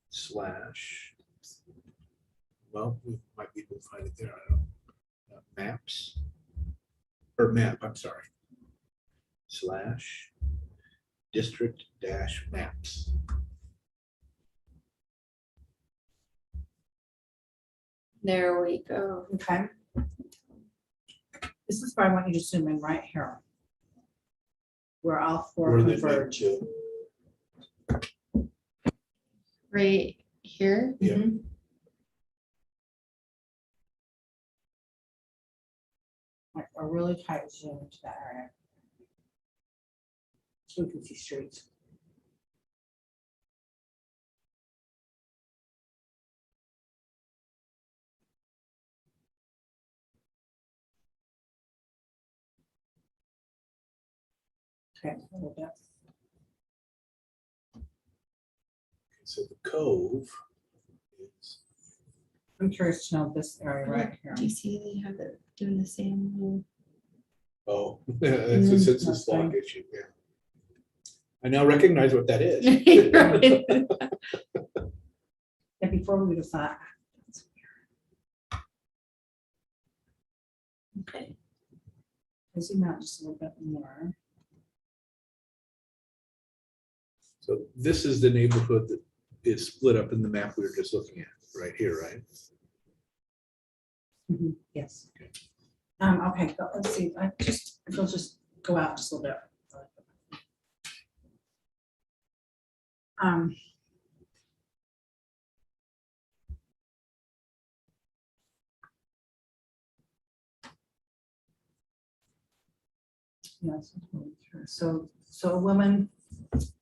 Slash. Well, we might be able to find it there. I don't know. Maps. Or map, I'm sorry. Slash. District dash maps.
There we go.
okay. This is where I want you to zoom in right here. Where all four
Where they
converge.
meant to.
Right here.
Yeah.
Mhm. Like a really tight zoom into that area. So we can see streets. Okay, a little bit.
So the cove is,
I'm curious to know this area right here.
Do you see they have it doing the same? little-
oh, it's a census
Okay.
block issue, yeah. I now recognize what that is.
And before we would have thought. That's weird. Okay. I zoom out just a little bit more.
So this is the neighborhood that is split up in the map we were just looking at, right here, right?
Mhm, yes.
Okay.
Okay, but let's see, if we'll just go out just a little bit. Yes. So a woman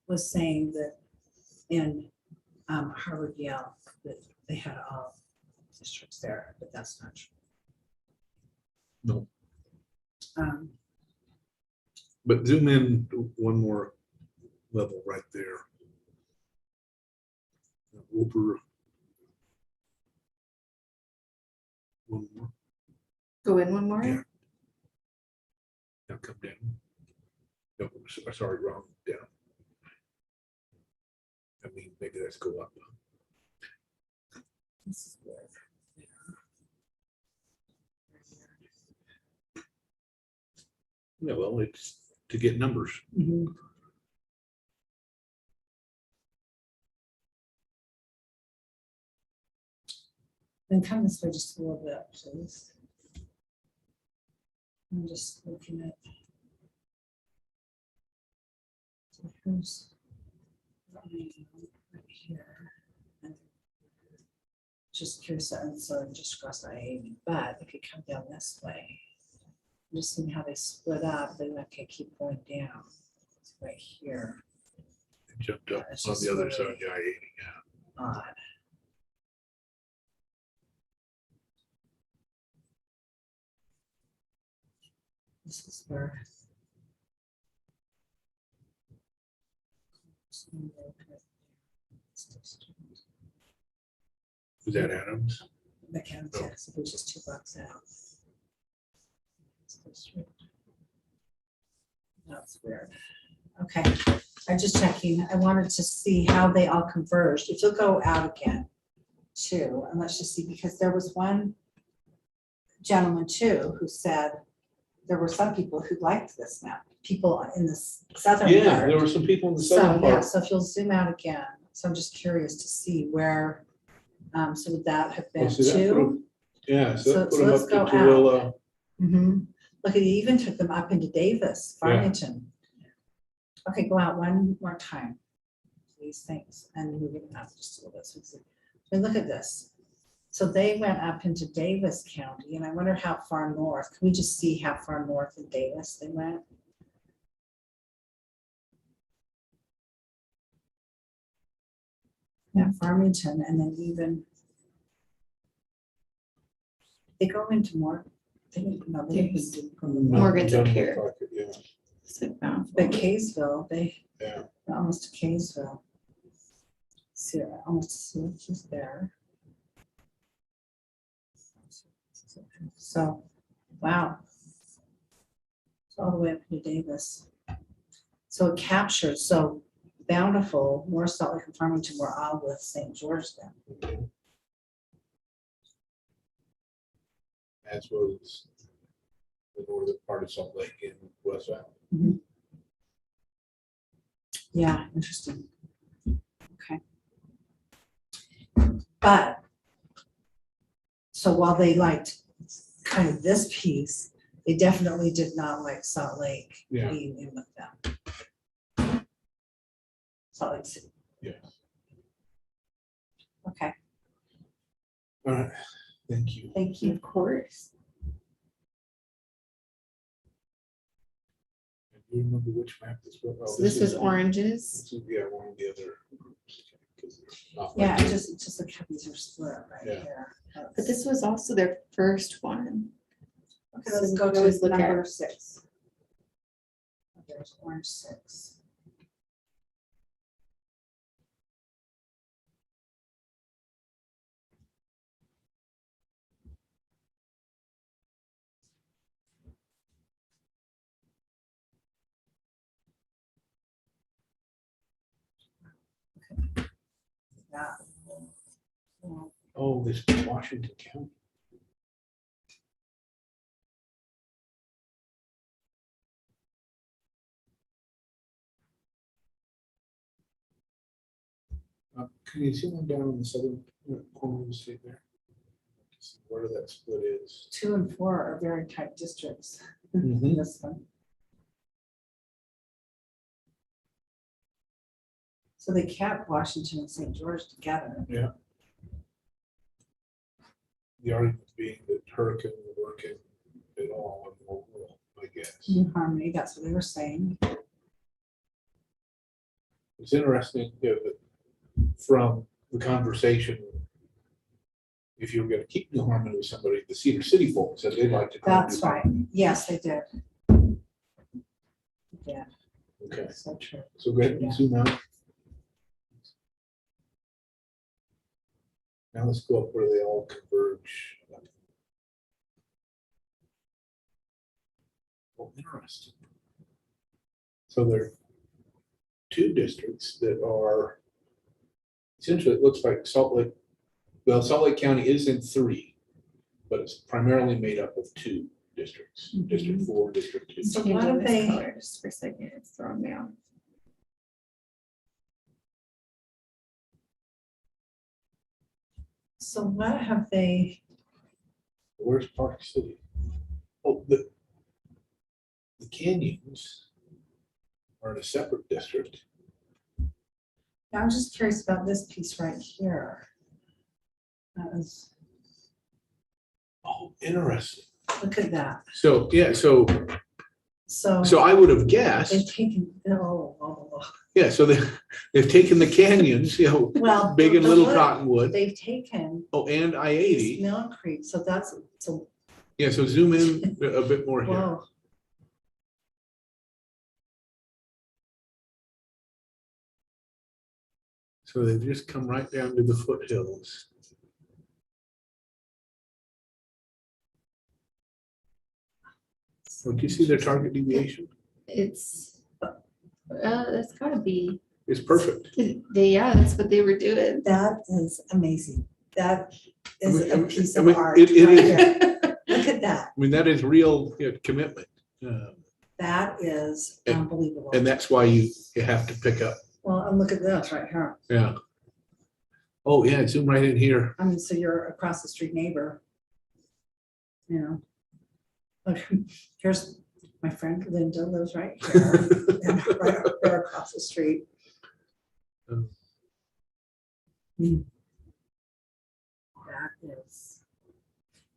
was saying that in Harvard Yale, that they had all districts there, but that's not true.
No.
Um,
But zoom in one more level right there. Over. One more.
Go in one more.
Yeah. Now come down. No, sorry, wrong, down. I mean, maybe let's go up.
this is weird.
Yeah, well, it's to get numbers.
Mhm. Then come this way just a little bit, please. I'm just looking at. So here's right here. And just curious, and so just cross I-80, but if you come down this way, just seeing how they split up, then okay, keep going down. It's right here.
It jumped up
It's
on
just
the other
really-
side of the I-80, yeah.
Odd. This is where.
Was that Adams?
The county tax, it was just 2 bucks out. That's weird. Okay, I'm just checking. I wanted to see how they all converged. If you'll go out again too, and let's just see, because there was one gentleman too who said there were some people who liked this map, people in the southern
Yeah,
part.
there were some people in the
So,
southern
yeah,
part.
so if you'll zoom out again, so I'm just curious to see where, so would that have
Oh,
been
so that put
two?
'em- Yeah, so
So-
that put
so
them
let's
up
go
to
out.
Tooele.
Mhm. Look, it even took them up into Davis,
Yeah.
Farmington. Okay, go out one more time. These things, and move it up just a little bit. So we see. And look at this. So they went up into Davis County, and I wonder how far north. Can we just see how far north in Davis they went? Yeah, Farmington, and then even they go into more. They didn't, no, they didn't go to
No,
Morgan's up
Dunn
here.
Pocket, Yeah,
It's like bound.
But Kaysville, they
yeah.
almost to Kaysville. See, almost see she's there. So, wow. It's all the way up to Davis. So it captures, so Bountiful, North Salt Lake and Farmington were all with St. George then.
As was the northern part of Salt Lake and West Valley.
Yeah, interesting. Okay. But, so while they liked kind of this piece, they definitely did not like Salt Lake
Yeah.
being in with them. Salt Lake City,
Yeah.
okay,
All right, thank you.
thank you.
Of course.
Do you remember which map this was? Oh,
So this was
is-
oranges.
This is, yeah, one of the other groups. 'Cause they're not
Yeah,
like-
it's just like how these are split right
Yeah.
here.
But this was also their first one.
Okay, let's
so
go
we can always
to
look at-
number 6. There's orange 6. Yeah.
Oh, this is Washington County. Can you see one down in the southern corner of the state there? See where that split is.
2 and 4 are very tight districts.
Mhm.
This one. So they kept Washington and St. George together.
The argument being that hurricane will work at all in the world, I guess.
New Harmony, that's what they were saying.
It's interesting, that from the conversation, if you were gonna keep New Harmony with somebody, the Cedar City folks said they'd like to. come to
That's
New
right.
Harmony.
Yes, they did. Yeah,
Okay,
so true.
so go ahead and zoom out. Now let's go up where they all converge. Oh, interesting. So there are 2 districts that are, essentially, it looks like Salt Lake, well, Salt Lake County is in 3, but it's primarily made up of 2 districts, District 4, District 2.
So
Changing
why don't
this
they-
color just for a second, it's throwing me off.
So what have they,
Where's Park City? Oh, the canyons are in a separate district.
I'm just curious about this piece right here. That was,
Oh, interesting.
look at that.
So, yeah, so
So
I would have guessed,
they've taken,
yeah, so they've taken the canyons,
well.
Big and
the
Little
wood,
Cottonwood,
They've taken
oh, and
East
I-80.
Mill Creek, so that's, so,
Yeah, so zoom in a bit more here.
whoa.
So they've just come right down to the foothills. So do you see their target deviation?
It's, that's gotta be,
It's perfect.
yeah, that's what they were doing.
That is amazing. That is
I
a
mean,
piece
I
of
mean,
art.
it
right
is.
there. Look at that.
I mean, that is real commitment.
That is
And-
unbelievable.
And that's why you have to pick up.
Well, and look at this right here.
Yeah. Oh, yeah, zoom right in here.
I mean, so you're across the street neighbor. You know. Look, here's my friend Linda lives right here. And right up there across the street.
Um.
That is.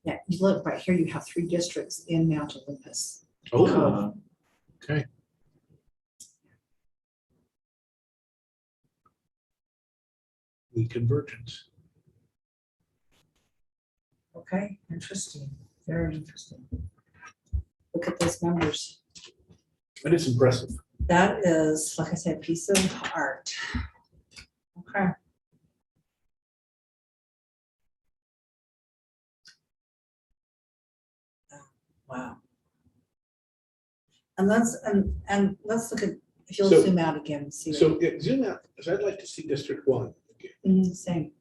Yeah, you look right here, you have 3 districts in Mount Olympus.
Oh, okay. The convergence.
Okay, interesting, very interesting. Look at those numbers.
That is impressive.
That is, like I said, a piece of art. Okay. Wow. And let's look at, if you'll
So-
zoom out again and see.
So yeah, zoom out, because I'd like to see District 1 again.
Same.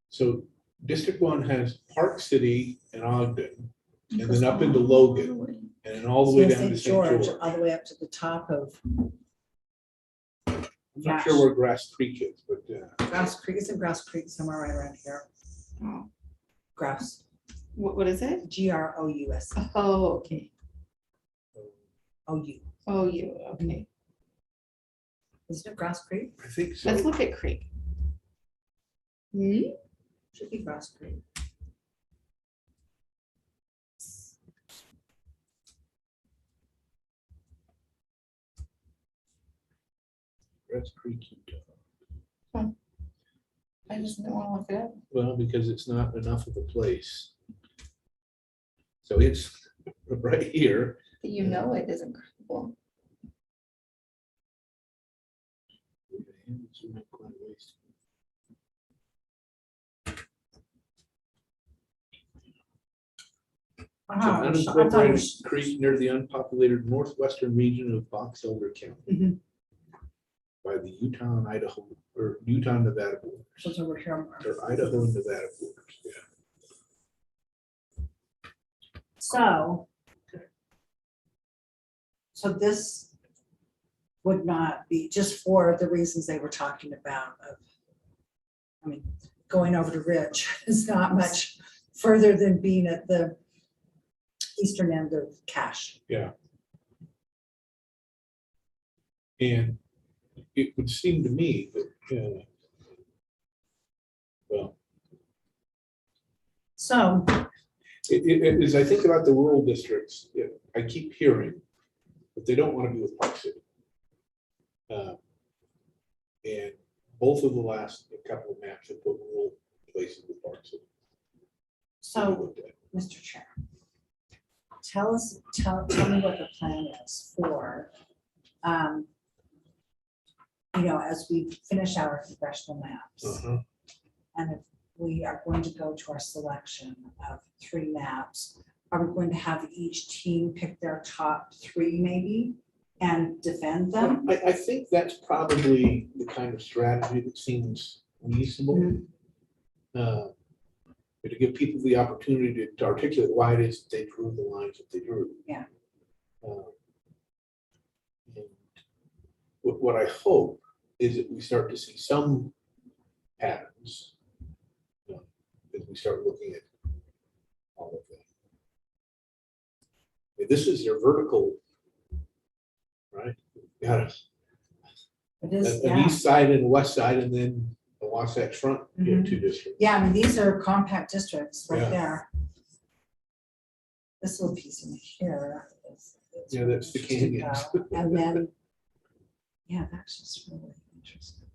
So District 1 has Park City and Ogden, and then up into Logan, and then all the way down to St. George.
All the way up to the top of
I'm not sure where Grass Creek is, but
Grouse Creek. It's in Grouse Creek, somewhere right around here.
Oh,
Grouse,
what is it?
Grouse,
Oh, okay.
O-U.
Oh, you, okay.
Isn't it Grouse Creek?
I think so.
Let's look at Creek. Hmm?
Should be Grouse Creek.
Grass Creek, Utah.
I just don't want to look it up.
Well, because it's not enough of a place. So it's right here.
You know it is incredible.
I thought it
Unincorporated
was-
creek near the unpopulated northwestern region of Box Elder County.
Mhm.
By the Utah and Idaho, or Utah and Nevada borders,
It's over here.
or Idaho and Nevada borders, yeah.
So this would not be, just for the reasons they were talking about of, I mean, going over to Ridge is not much further than being at the eastern end of Cache.
And it would seem to me that, well,
So,
as I think about the rural districts, I keep hearing that they don't want to be with Park City. And both of the last couple of maps have put rural places with Park City. that we
so,
looked at.
Mr. Chair, tell me what the plan is for, as we finish our congressional maps.
Uh-huh.
And if we are going to go to our selection of 3 maps, are we going to have each team pick their top 3 maybe and defend them?
I think that's probably the kind of strategy that seems reasonable. To give people the opportunity to articulate why it is that they drew the lines that they drew.
Yeah.
And what I hope is that we start to see some patterns as we start looking at all of that. This is your vertical, right? You got
It is,
an
yeah.
east side and west side, and then the Wasatch Front, you have 2 districts.
Yeah, I mean, these are compact districts right
Yeah.
there. This little piece in here. is
Yeah, that's the canyons.
And then, yeah, that's just really interesting.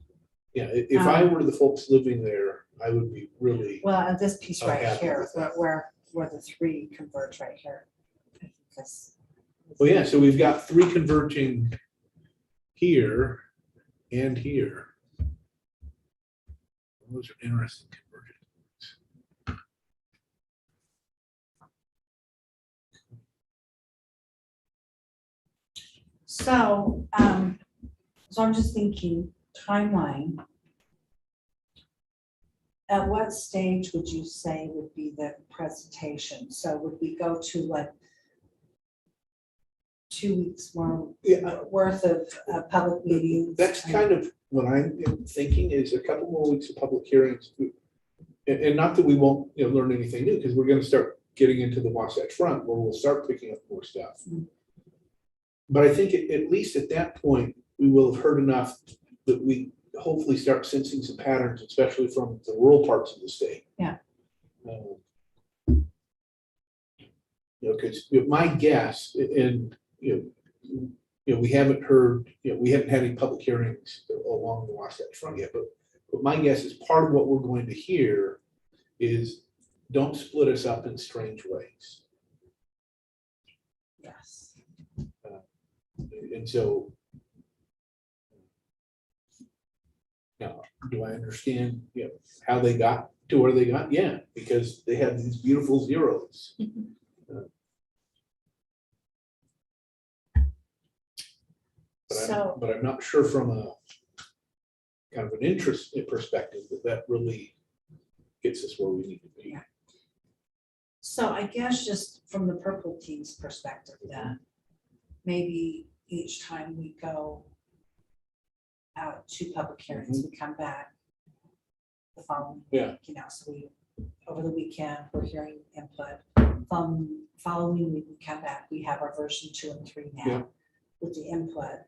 Yeah, if I were the folks living there, I would be really,
Well, and this piece
I'm
right
happy
here,
with that.
where the 3 converge right here. Because-
well, yeah, so we've got 3 converging here and here. Those are interesting convergence.
So I'm just thinking timeline. At what stage would you say would be the presentation? So would we go to like 2 weeks more
Yeah,
worth of public meetings.
that's kind of what I'm thinking is a couple more weeks of public hearings. And not that we won't, learn anything new, because we're gonna start getting into the Wasatch Front where we'll start picking up more stuff. But I think at least at that point, we will have heard enough that we hopefully start sensing some patterns, especially from the rural parts of the state.
Yeah.
Because my guess, and, we haven't heard, we haven't had any public hearings along the Wasatch Front yet, but my guess is part of what we're going to hear is don't split us up in strange ways.
Yes.
And so now, do I understand, how they got to where they got? Yeah, because they have these beautiful zeros. But I'm not sure from a kind of an interest perspective that really gets us where we need to be.
Yeah. So I guess just from the purple team's perspective, then maybe each time we go out to public hearings, we come back the following
Yeah.
week, so over the weekend, we're hearing input. Following week, we come back, we have our version 2 and 3 now
Yeah.
with the input.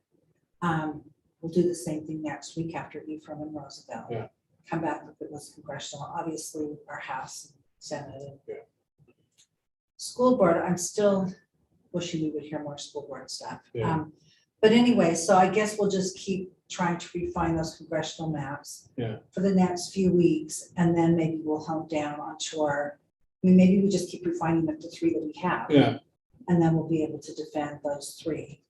We'll do the same thing next week after Ephraim and Roosevelt.
Yeah.
Come back with it was congressional, obviously our House, Senate.
Yeah.
School board, I'm still wishing we would hear more school board stuff.
Yeah.
But anyway, so I guess we'll just keep trying to refine those congressional maps.
Yeah.
For the next few weeks, and then maybe we'll hone down onto maybe we just keep refining the 3 that we have.
Yeah.
And then we'll be able to defend those 3.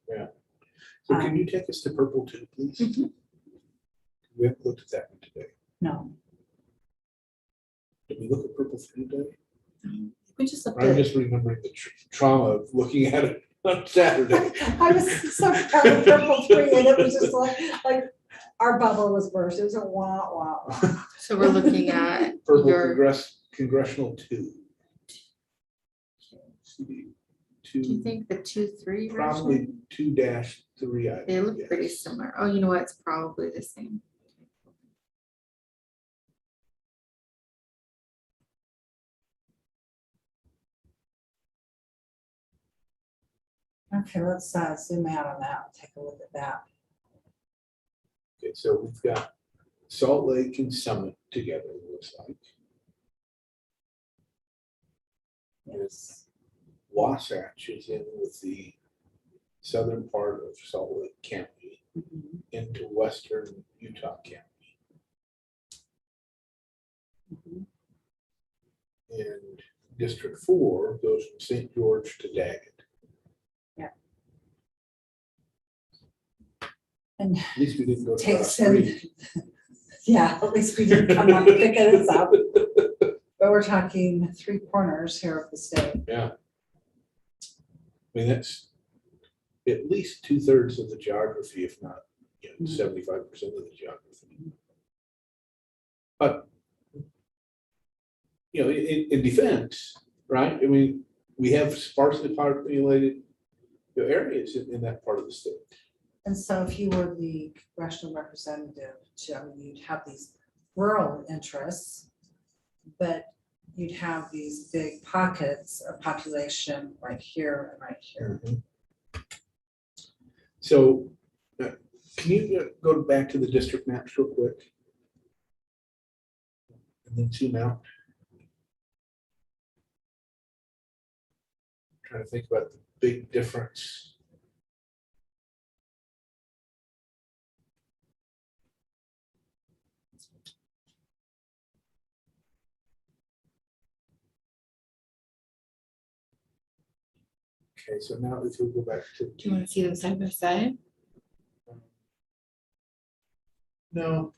So can you take us to purple too, please?
Mhm.
We haven't looked at that one today.
No,
Did we look at purple today?
We just looked
I'm
at,
just remembering the trauma of looking at it on Saturday.
I was so proud of purple 3, and it was just like our bubble was burst. It was a wah, wah, wah.
so we're looking at
Purple
your,
congressional 2.
do you think the 2-3
Probably
version?
2-3. I
They
would
look pretty
guess.
similar. Oh, you know what? It's probably the same.
Okay, let's zoom out on that and take a look at that.
Okay, so we've got Salt Lake and Summit together, it looks like.
Yes.
Wasatch is in with the southern part of Salt Lake County
Mhm,
into western Utah County.
mhm.
And District 4 goes from St. George to Daggett.
And
At least we didn't go to
takes
Rock
in,
Creek.
yeah, at least we didn't come up picking us up. But we're talking 3 corners here of the state.
Yeah. I mean, that's at least 2/3 of the geography, if not 75% of the geography. But, in defense, right? I mean, we have sparsely populated areas in that part of the state.
And so if you were the congressional representative, you'd have these rural interests, but you'd have these big pockets of population right here and right here.
So, can you go back to the district maps real quick? And then zoom out. Trying to think about the big difference. Okay, so now if we go back to.
Do you want to see them side by side?
No.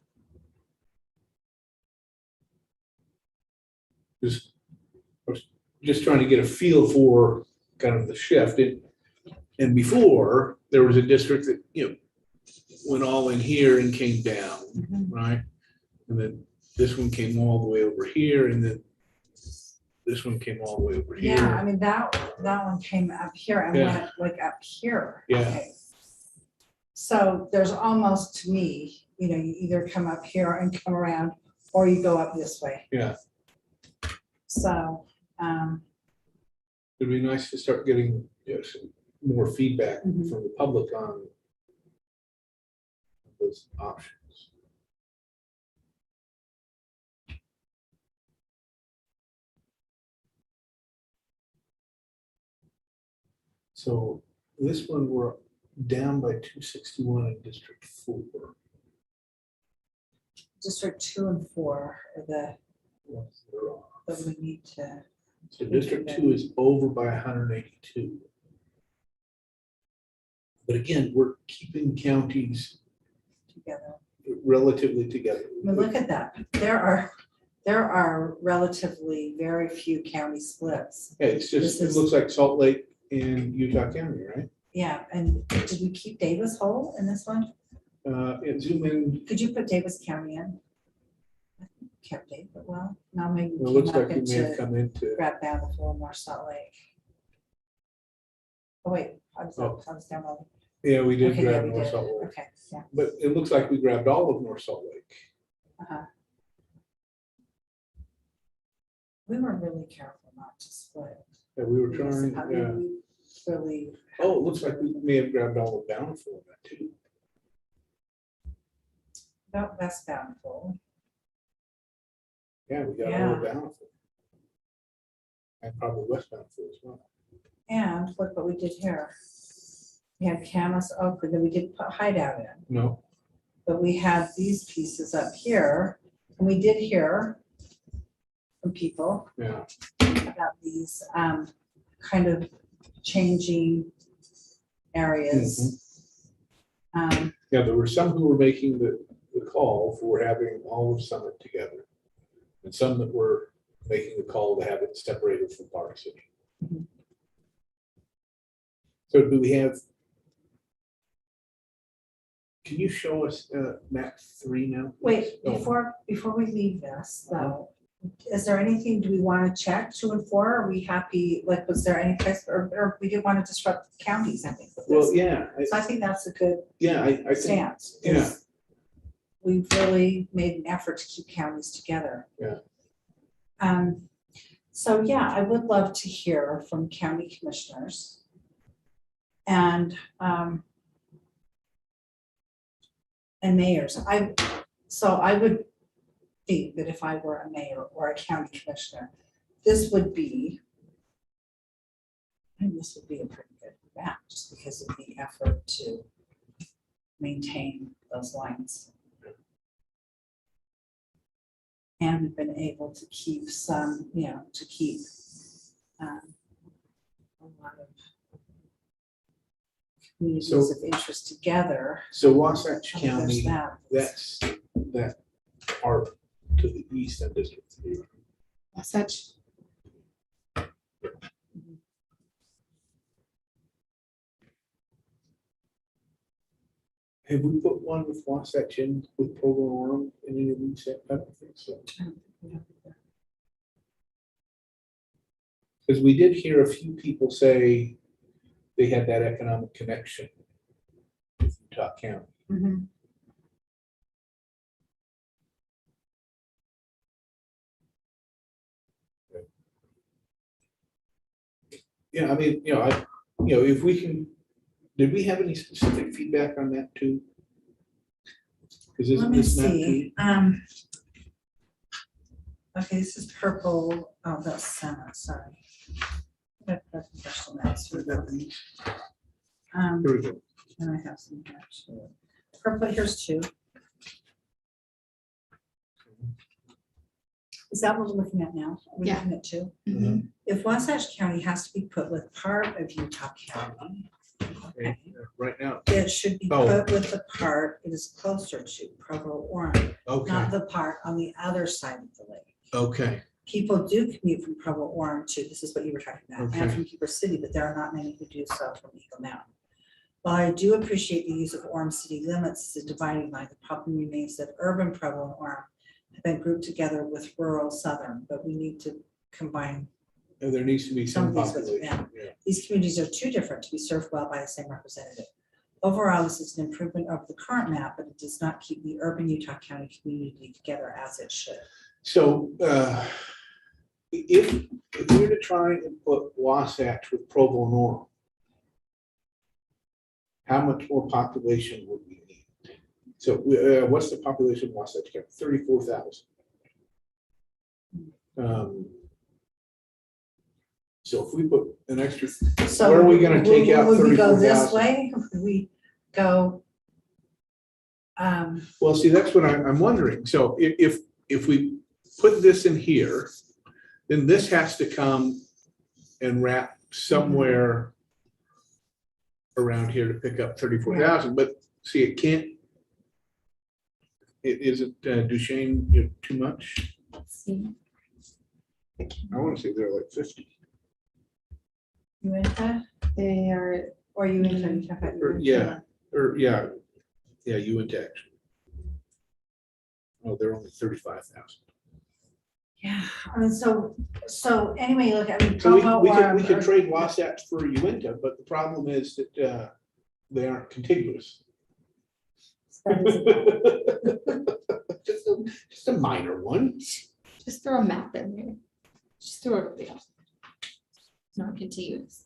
Just trying to get a feel for kind of the shift. And before, there was a district that, went all in here and came down,
Mhm.
right? And then this one came all the way over here, and then this one came all the way over
Yeah, I
here.
mean, that one came up here and
Yeah.
went like up here.
Yeah.
Okay. So there's almost, to me, you know, you either come up here and come around, or you go up this way.
Yeah,
So,
it'd be nice to start getting, you know, some more feedback
Mhm.
from the public on those options. So this one, we're down by 261 in District 4.
District 2 and 4 are the,
What's the wrong?
that we need to,
So District 2 is over by 182. But again, we're keeping counties
together.
relatively together.
I mean, look at that. There are relatively very few county splits.
Yeah, it's just,
This
it
is-
looks like Salt Lake and Utah County, right?
Yeah, and did we keep Davis whole in this one?
And zoom in,
Could you put Davis County in? I think we kept Davis, well, now maybe
it
we
looks
came
like
up
we may have
into
come into,
grab Bountiful and North Salt Lake. Oh, wait, I was
Oh.
down low.
yeah, we did
Okay, yeah,
grab
we
North
did.
Salt Lake.
Okay, yeah.
But it looks like we grabbed all of North Salt Lake.
Uh-huh. We were really careful not to split.
Yeah, we were
Because,
trying,
I mean,
yeah.
we really.
Oh, it looks like we may have grabbed all of Bountiful in that too.
About West Bountiful.
Yeah, we got all of Bountiful. And probably West Bountiful as well.
And look what we did here. We had Camas, Oakland, then we did put Hideout in,
No,
but we had these pieces up here. And we did hear from people
yeah,
about these kind of changing areas.
yeah, there were some who were making the call for having all of Summit together. And some that were making the call to have it separated from Park City.
Mhm.
So do we have? Can you show us map 3 now?
Wait,
Oh,
before we leave this, though, is there anything, do we want to check 2 and 4? Are we happy, like, was there any place, or we didn't want to disrupt counties, I think, with
Well,
this?
yeah,
So I think that's a good
I think,
stance.
yeah.
is We've really made an effort to keep counties together.
Yeah.
So, yeah, I would love to hear from county commissioners. And mayors. So I would think that if I were a mayor or a county commissioner, this would be a pretty good map, just because of the effort to maintain those lines. And we've been able to keep some, to keep a lot of communities
So-
of interest together.
So Wasatch
Oh, there's
County,
that.
that's that part to the east of District 3.
Such.
Have we put one with Wasatch in with Provo and Orem in any of these? I don't think so. Because we did hear a few people say they had that economic connection with Utah County.
Mhm.
Yeah, I mean, if we can, did we have any specific feedback on that too? Because
Let
isn't
me
this map
see.
too?
Okay, this is purple. Oh, that's Senate, sorry. That's professional maps. Here we go. And I have some here too. Purple, here's 2. Is that what we're looking at now? We're
Yeah.
looking at 2.
Mhm.
If Wasatch County has to be put with part of Utah County, okay,
Right now,
it should be
Oh.
put with the part it is closer to Provo, Orem, not
okay,
the part on the other side of the lake.
okay,
People do commute from Provo, Orem to, this is what you were talking about, and
Okay.
from Heber City, but there are not many who do so from Eagle Mountain. While I do appreciate the use of Orem city limits as a dividing line, the problem remains that urban Provo and Orem have been grouped together with rural Southern, but we need to combine.
And there needs to be some
Some of these with-
population, yeah.
These communities are too different to be served well by the same representative. Overall, this is an improvement over the current map, but it does not keep the urban Utah County community together as it should.
So, if we were to try and put Wasatch with Provo and Orem, how much more population would we need? So, what's the population of Wasatch County? 34,000. So if we put an extra,
So
where are we gonna take out
would we go this
34,000?
way? Would we go?
well, see, that's what I'm wondering. So if we put this in here, then this has to come and wrap somewhere around here to pick up 34,000, but see, it can't. It isn't Duchesne, too much?
Let's see.
I want to say they're like 50.
You in that?
They are,
Or you in that?
Or, yeah. Or, yeah, you went to actually. Oh, they're only 35,000.
Yeah, I mean, so anyway, you look at, I mean,
So we
Provo
we could
or-
trade Wasatch for Uinta, but the problem is that they aren't contiguous. Just a minor one.
just throw a map in there. Just throw it over there. Not contiguous.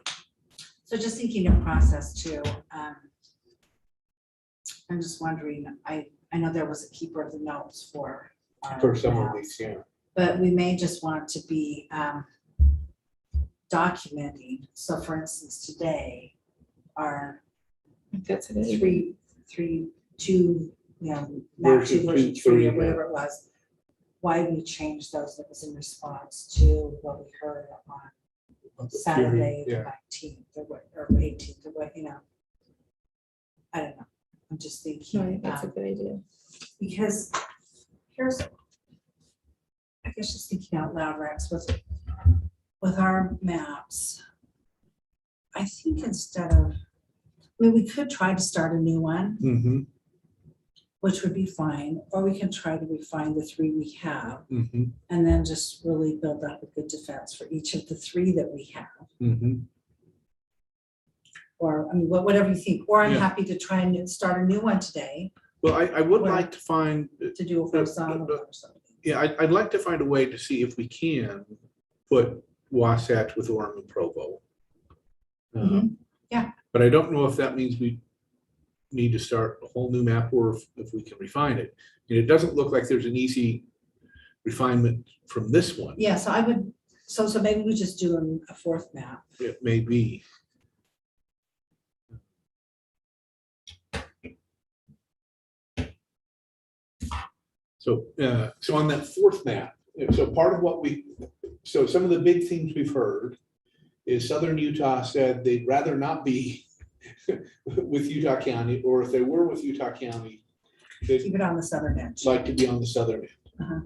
So just thinking of process too, I'm just wondering, I know there was a keeper of the notes for. our
For some of
maps,
these, yeah.
but we may just want to be documenting. So for instance, today, our
That's a good idea.
two, map two,
Version
version
2,
three, or
yeah.
whatever it was. Why we changed those, that was in response to what we heard on Saturday, the
Yeah.
19th or 18th, or what, I don't know. I'm just thinking,
Right, that's a good idea.
because here's, I guess just thinking out loud, Rex, with our maps, I think instead of, we could try to start a new one,
Mm-hmm,
which would be fine, or we can try to refine the three we have,
mm-hmm,
and then just really build up a good defense for each of the three that we have.
mm-hmm.
Or, I mean, whatever you think, or I'm
Yeah.
happy to try and start a new one today
Well, I would
Well-
like to find,
to do a first song or something.
yeah, I'd like to find a way to see if we can put Wasatch with Orem and Provo.
Yeah.
But I don't know if that means we need to start a whole new map or if we can refine it. And it doesn't look like there's an easy refinement from this one.
Yeah, so I would, so maybe we just do a fourth map.
It may be. So, so on that fourth map, so part of what so some of the big things we've heard is Southern Utah said they'd rather not be with Utah County, or if they were with Utah County, they'd
Keep it on the southern edge.
like to be on the southern
Uh-huh.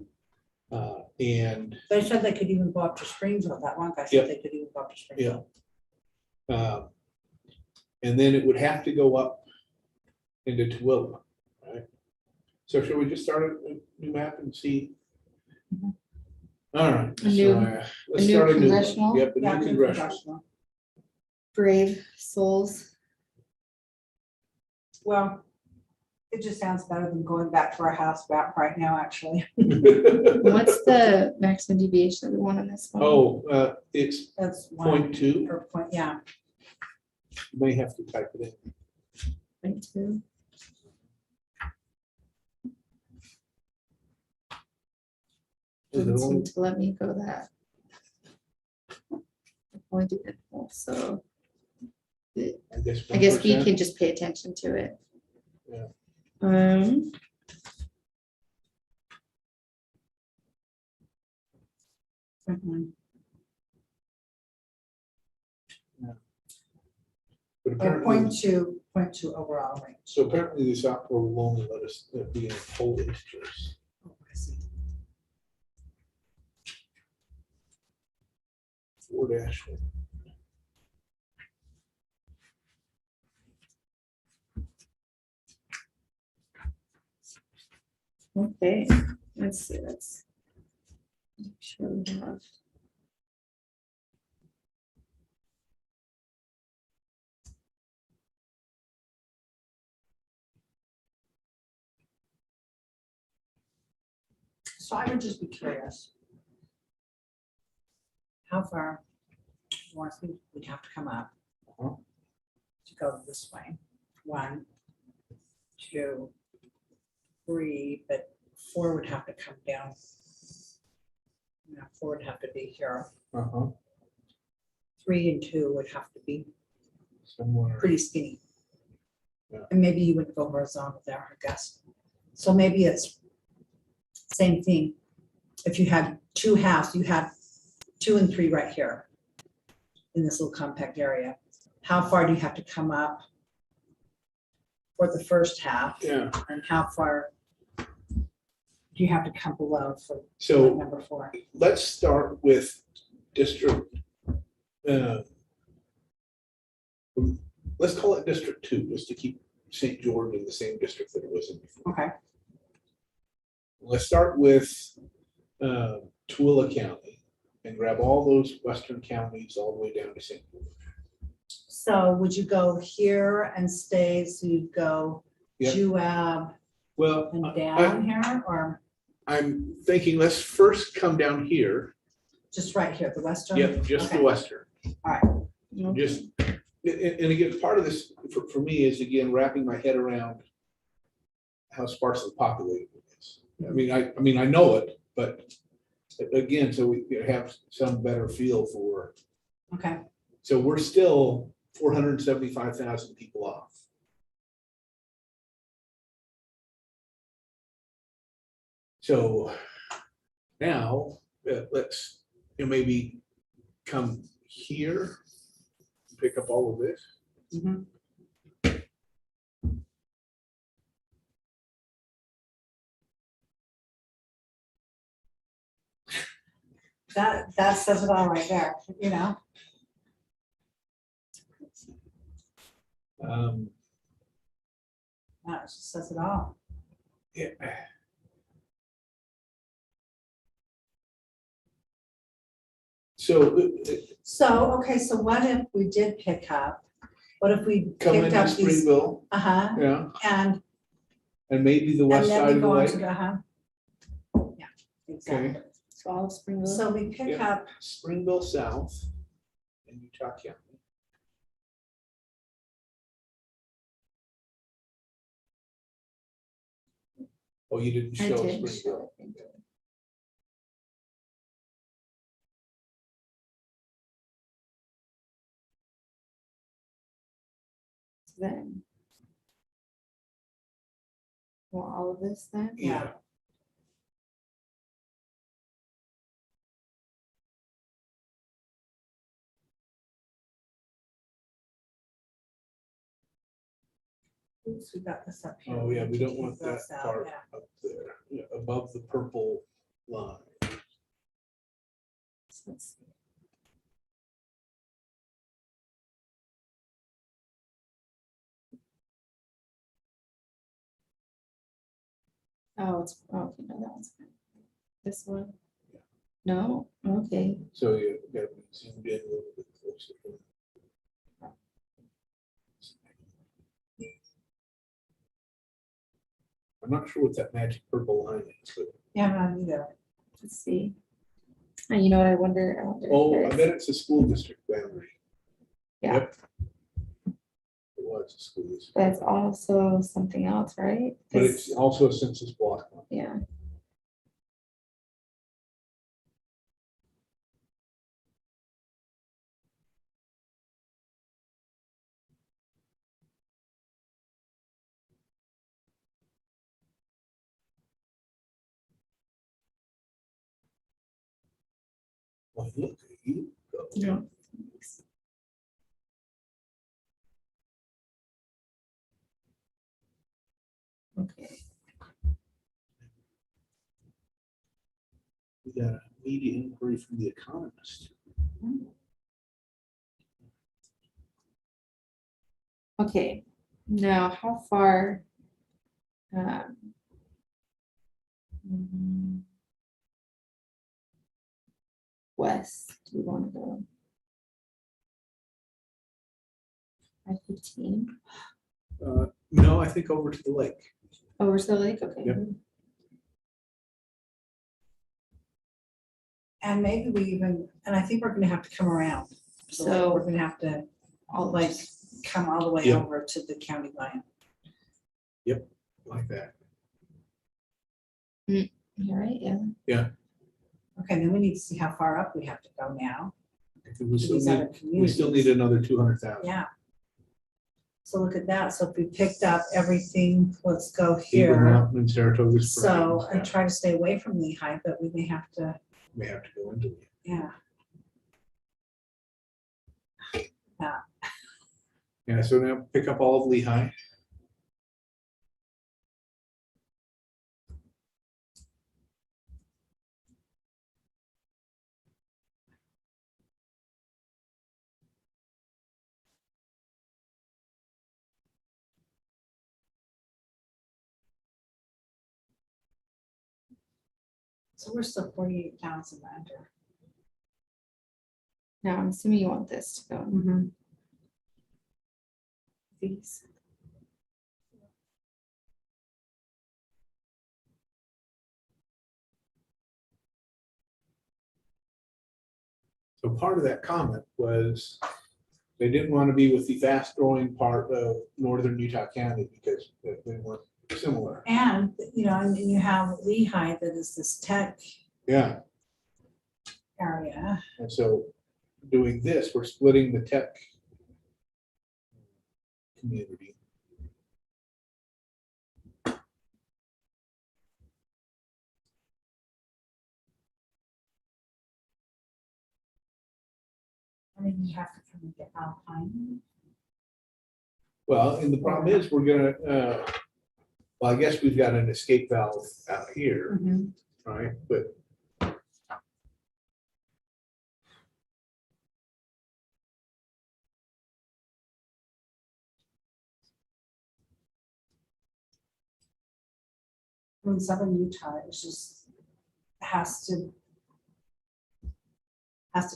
end. And
They said they could even go up to Springfield. That one guy
Yep.
said they could even go up to Springfield.
and then it would have to go up into Tooele, right? So should we just start a new map and see?
Mhm.
All right.
A
so,
new-
let's
new
start a new one.
congressional?
Yep, a
Yeah,
new
good
congressional.
Brave souls.
Well, it just sounds better than going back to our house map right now, actually.
What's the maximum deviation that we want on this one?
Oh, it's
That's one.
0.2.
Or point, yeah.
You may have to type it in.
0.2.
Is it
Doesn't
only-
seem to let me go that. Only do it full, so I guess we
1%.
can just pay attention to it.
Yeah.
Mhm.
But
Or
apparently,
point two overall range.
so apparently the software will only let us be in whole integers.
Oh, I see.
4-1.
Okay, let's see, let's. Make sure we have.
So I would just be curious. How far north we'd have to come up
Uh-huh.
to go this way? 1, 2, 3, but 4 would have to come down. Yeah, 4 would have to be here.
Uh-huh,
3 and 2 would have to be
somewhere.
pretty skinny.
Yeah.
And maybe you would go horizontal there, I guess. So maybe it's same thing. If you had 2 halves, you have 2 and 3 right here in this little compact area. How far do you have to come up for the first half?
Yeah,
And how far do you have to come below for
so
number 4?
let's start with district. Let's call it District 2, just to keep St. George in the same district that it was in before.
Okay,
Let's start with Tooele County and grab all those western counties all the way down to St. George.
so would you go here and stay, so you'd go
Yep.
Juab
Well,
and down here, or
I'm thinking let's first come down here.
just right here, the western?
Yep, just the
Okay.
western.
All right.
Just, and again, part of this for me is again, wrapping my head around how sparsely populated it is. I mean, I know it, but again, so we have some better feel for,
Okay,
so we're still 475,000 people off. So now, let's, maybe come here, pick up all of this.
mhm. That says it all right there, you know? That just says it all.
Yeah. So
So, okay, so what if we did pick up, what if we
come
picked
into
up these?
Springville,
Uh-huh,
yeah,
and
and maybe the
and
west
then
side
we
of the
go on to
lake.
the, uh-huh. Yeah, exactly.
So all of Springville.
So we pick
Yeah.
up,
Springville South in Utah County. Oh, you didn't
I
show
did
Springville.
show it. Then. Want all of this then?
Yeah,
oops, we got this up here.
oh yeah, we
need to
don't want
keep
that
those out,
part
yeah.
up there, yeah, above the purple line.
So let's see. Oh, it's, okay, no, that one's fine. This one? No, okay.
So you gotta be zoomed in a little bit closer. I'm not sure what that magic purple line is, but,
Yeah, not either.
Let's see. You know what, I wonder if
oh, I
there's-
bet it's a school district boundary.
Yeah.
Yep. It was a school district.
But it's also something else, right?
But
'Cause-
it's also a census block.
Yeah.
Well, look, you go.
Yeah. Okay.
We got a media inquiry from The Economist.
Okay, now how far? Mm, West, do you want to go? 515,
No, I think over to the lake.
over to the lake, okay.
Yep.
And maybe we even, and I think we're gonna have to come around. So like,
So-
we're gonna have to
All
like come all the way
Yeah.
over to the county line.
Like that.
You're right, yeah.
Okay, then we need to see how far up we have to go now.
We
to
still
these other
need, we still need
communities.
another 200,000.
Yeah. So look at that. So if we picked up everything, let's go
Beaver
here.
Mountain and Saratoga
So
Springs.
I try to stay away from Lehigh, but we may have to,
We have to go into it.
yeah.
Yeah, so now pick up all of Lehigh.
So we're still 48,000 under.
Now, I'm assuming you want this to go in these.
So part of that comment was they didn't want to be with the fast growing part of northern Utah County because they weren't similar.
And, you know, and you have Lehigh that is this tech
Yeah,
area.
and so doing this, we're splitting the tech community.
I mean, you have to come and get Alpine.
Well, and the problem is we're gonna, well, I guess we've got an escape valve out here, right? But
I mean, southern Utah is just has to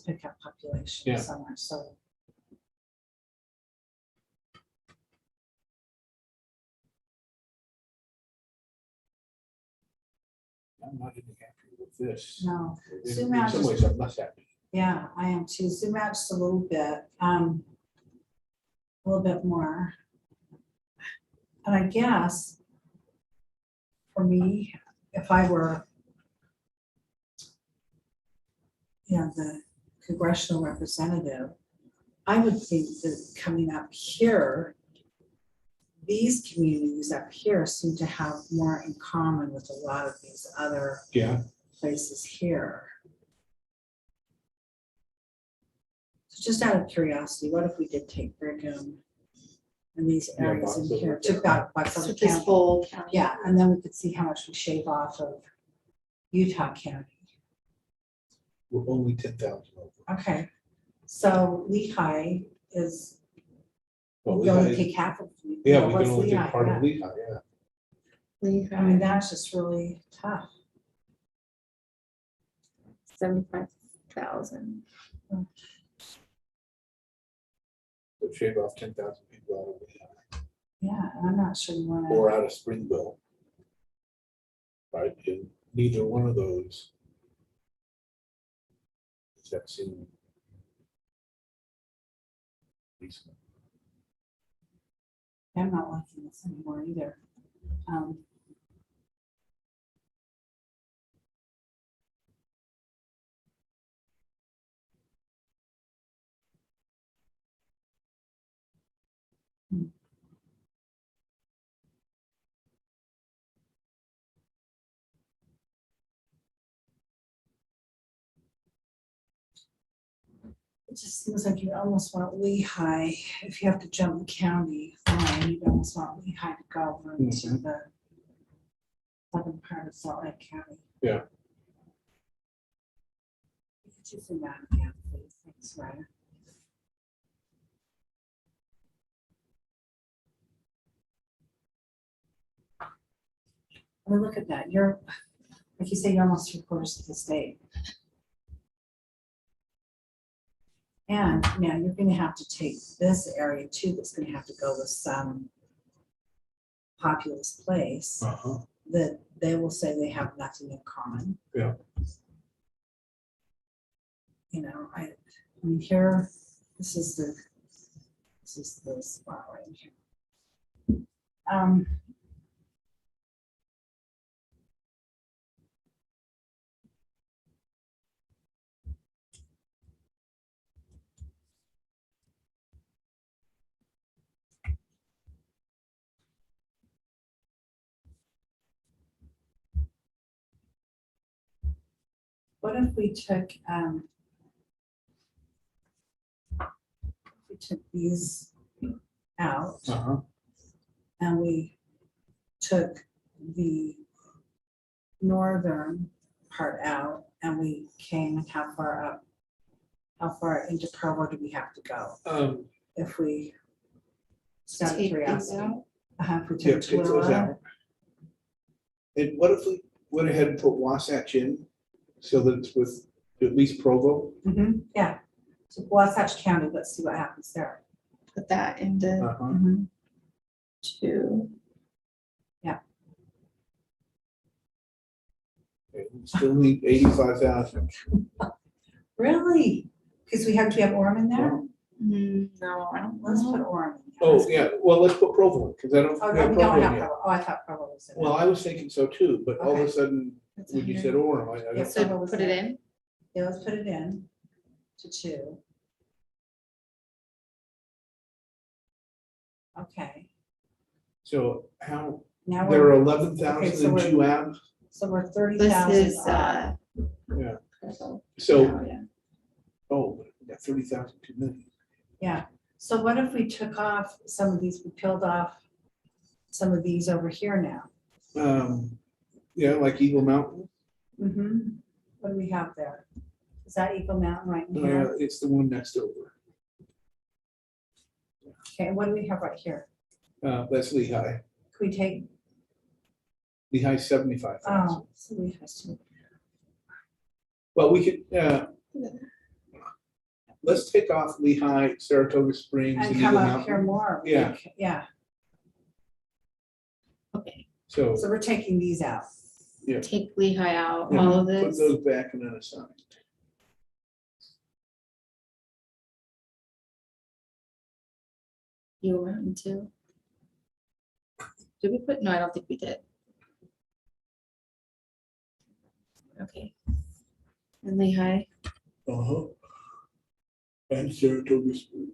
pick up population
Yeah.
somewhere, so.
I'm not even happy with this.
No,
In
zoom out
some
just-
ways, I'm less happy.
yeah, I am too. Zoom out just a little bit, a little bit more. And I guess for me, if I were, you know, the congressional representative, I would think that coming up here, these communities up here seem to have more in common with a lot of these other
Yeah,
places here. So just out of curiosity, what if we did take Brigham and these
Yeah,
areas in
Boxer,
here,
yeah.
took out by
So
Suffolk
this
County?
whole county.
Yeah, and then we could see how much we shave off of Utah County.
we're only 10,000 over.
Okay, so Lehigh is,
Well,
we only
Lehigh-
take half of.
Yeah,
no,
we
what's
can only
Lehigh?
take part
Yeah.
of Lehigh, yeah.
I mean, that's just really tough.
75,000.
So shave off 10,000 people out of Lehigh
Yeah, and I'm not sure you wanna,
or out of Springville. Right, and neither one of those. Does that seem reasonable?
I'm not liking this anymore either. It just seems like you almost want Lehigh, if you have to jump the county line, you'd almost want Lehigh to go over into the southern part of Salt Lake County.
Yeah.
Could you zoom out again, please? Thanks, Ryder. I mean, look at that. You're, like you say, you're almost 3/4 of the state. And now you're gonna have to take this area too, that's gonna have to go with some populous place
Uh-huh.
that they will say they have nothing in common.
Yeah.
I mean, here, this is the spot right here. What if we took, these out
Uh-huh.
and we took the northern part out and we came how far up? How far into Provo do we have to go if we? Just out of
Take these
curiosity.
out.
If we
Yeah,
took
take those
Twilla,
out. And what if we went ahead and put Wasatch in, so that it's with at least Provo?
yeah. So Wasatch County, let's see what happens there.
Put that into
Uh-huh.
2.
Okay, we still need 85,000.
Really? Because we have Orem in there?
No, I don't
Let's put
know.
Orem in.
Oh, yeah, well, let's put Provo in, because I don't.
Oh,
we
no,
have
we don't
Provo
have
yet.
Provo. Oh, I thought Provo was in.
Well, I was thinking so too, but all of a
Okay.
sudden,
That's
when you said
100.
Orem, I
Yes.
don't.
So put it in.
Yeah, let's put it in to 2. Okay,
So how,
now
there are
we're,
11,000
Okay, so
in
we're-
GWAB,
so we're 30,000.
This is,
off.
yeah,
Purple.
so,
Oh, yeah.
oh, we got 30,000 too many.
Yeah, so what if we took off some of these, we peeled off some of these over here now?
Yeah, like Eagle Mountain,
What do we have there? Is that Eagle Mountain right in here?
it's the one next over,
Okay, and what do we have right here?
that's Lehigh,
Could we take,
Lehigh 75,000.
oh, so we have to,
Well, we could, let's take off Lehigh, Saratoga Springs, and
and
Eagle
come up here
Mountain.
more.
Yeah.
Yeah,
Okay,
So,
so we're taking these out.
take Lehigh out,
yeah,
all of
put
this.
those back and then aside.
You were in 2. Did we put, no, I don't think we did. Okay. And Lehigh,
Uh-huh. And Saratoga Springs.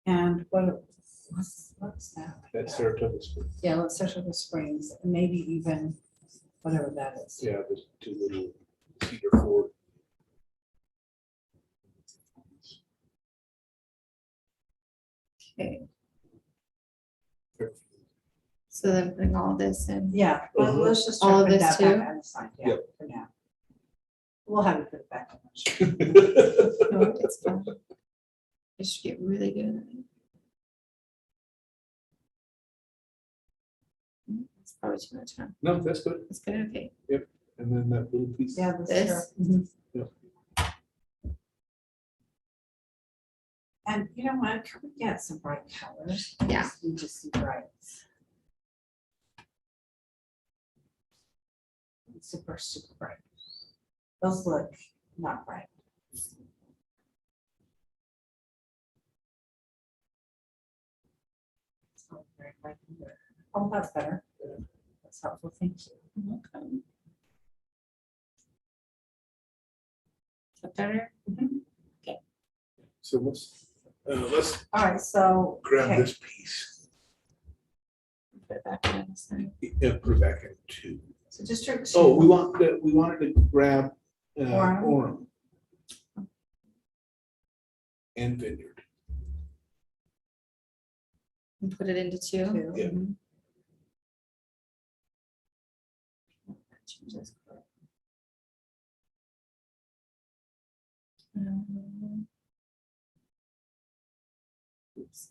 And what's that?
That's Saratoga Springs.
Yeah, let's search the springs, and maybe even whatever that is.
Yeah, there's 2 little Cedar Ford.
okay. So then putting all this in.
Yeah, well,
Uh-huh.
let's just
All
try
of
to put
this
that back
too?
on the side, yeah,
Yep.
for now. We'll have it put back on.
No, it's fine. I should get really good at it. It's probably too much, huh?
No, that's good.
It's good, okay.
And then that little piece.
Yeah,
This?
Yep.
And you know what, can we get some bright colors?
Yeah.
We just see brights. Super, super bright. Those look not bright. It's not very bright either. Oh, that's better. That's helpful, thank you.
Okay. Is that better?
So let's
All right, so.
grab
okay,
this piece
Put it back on the side.
and put it back in 2.
So district.
Oh,
two.
we wanted to grab
Orem.
Orem. And Vineyard.
And put it into 2.
Two.
Yeah.
Change this color. Oops.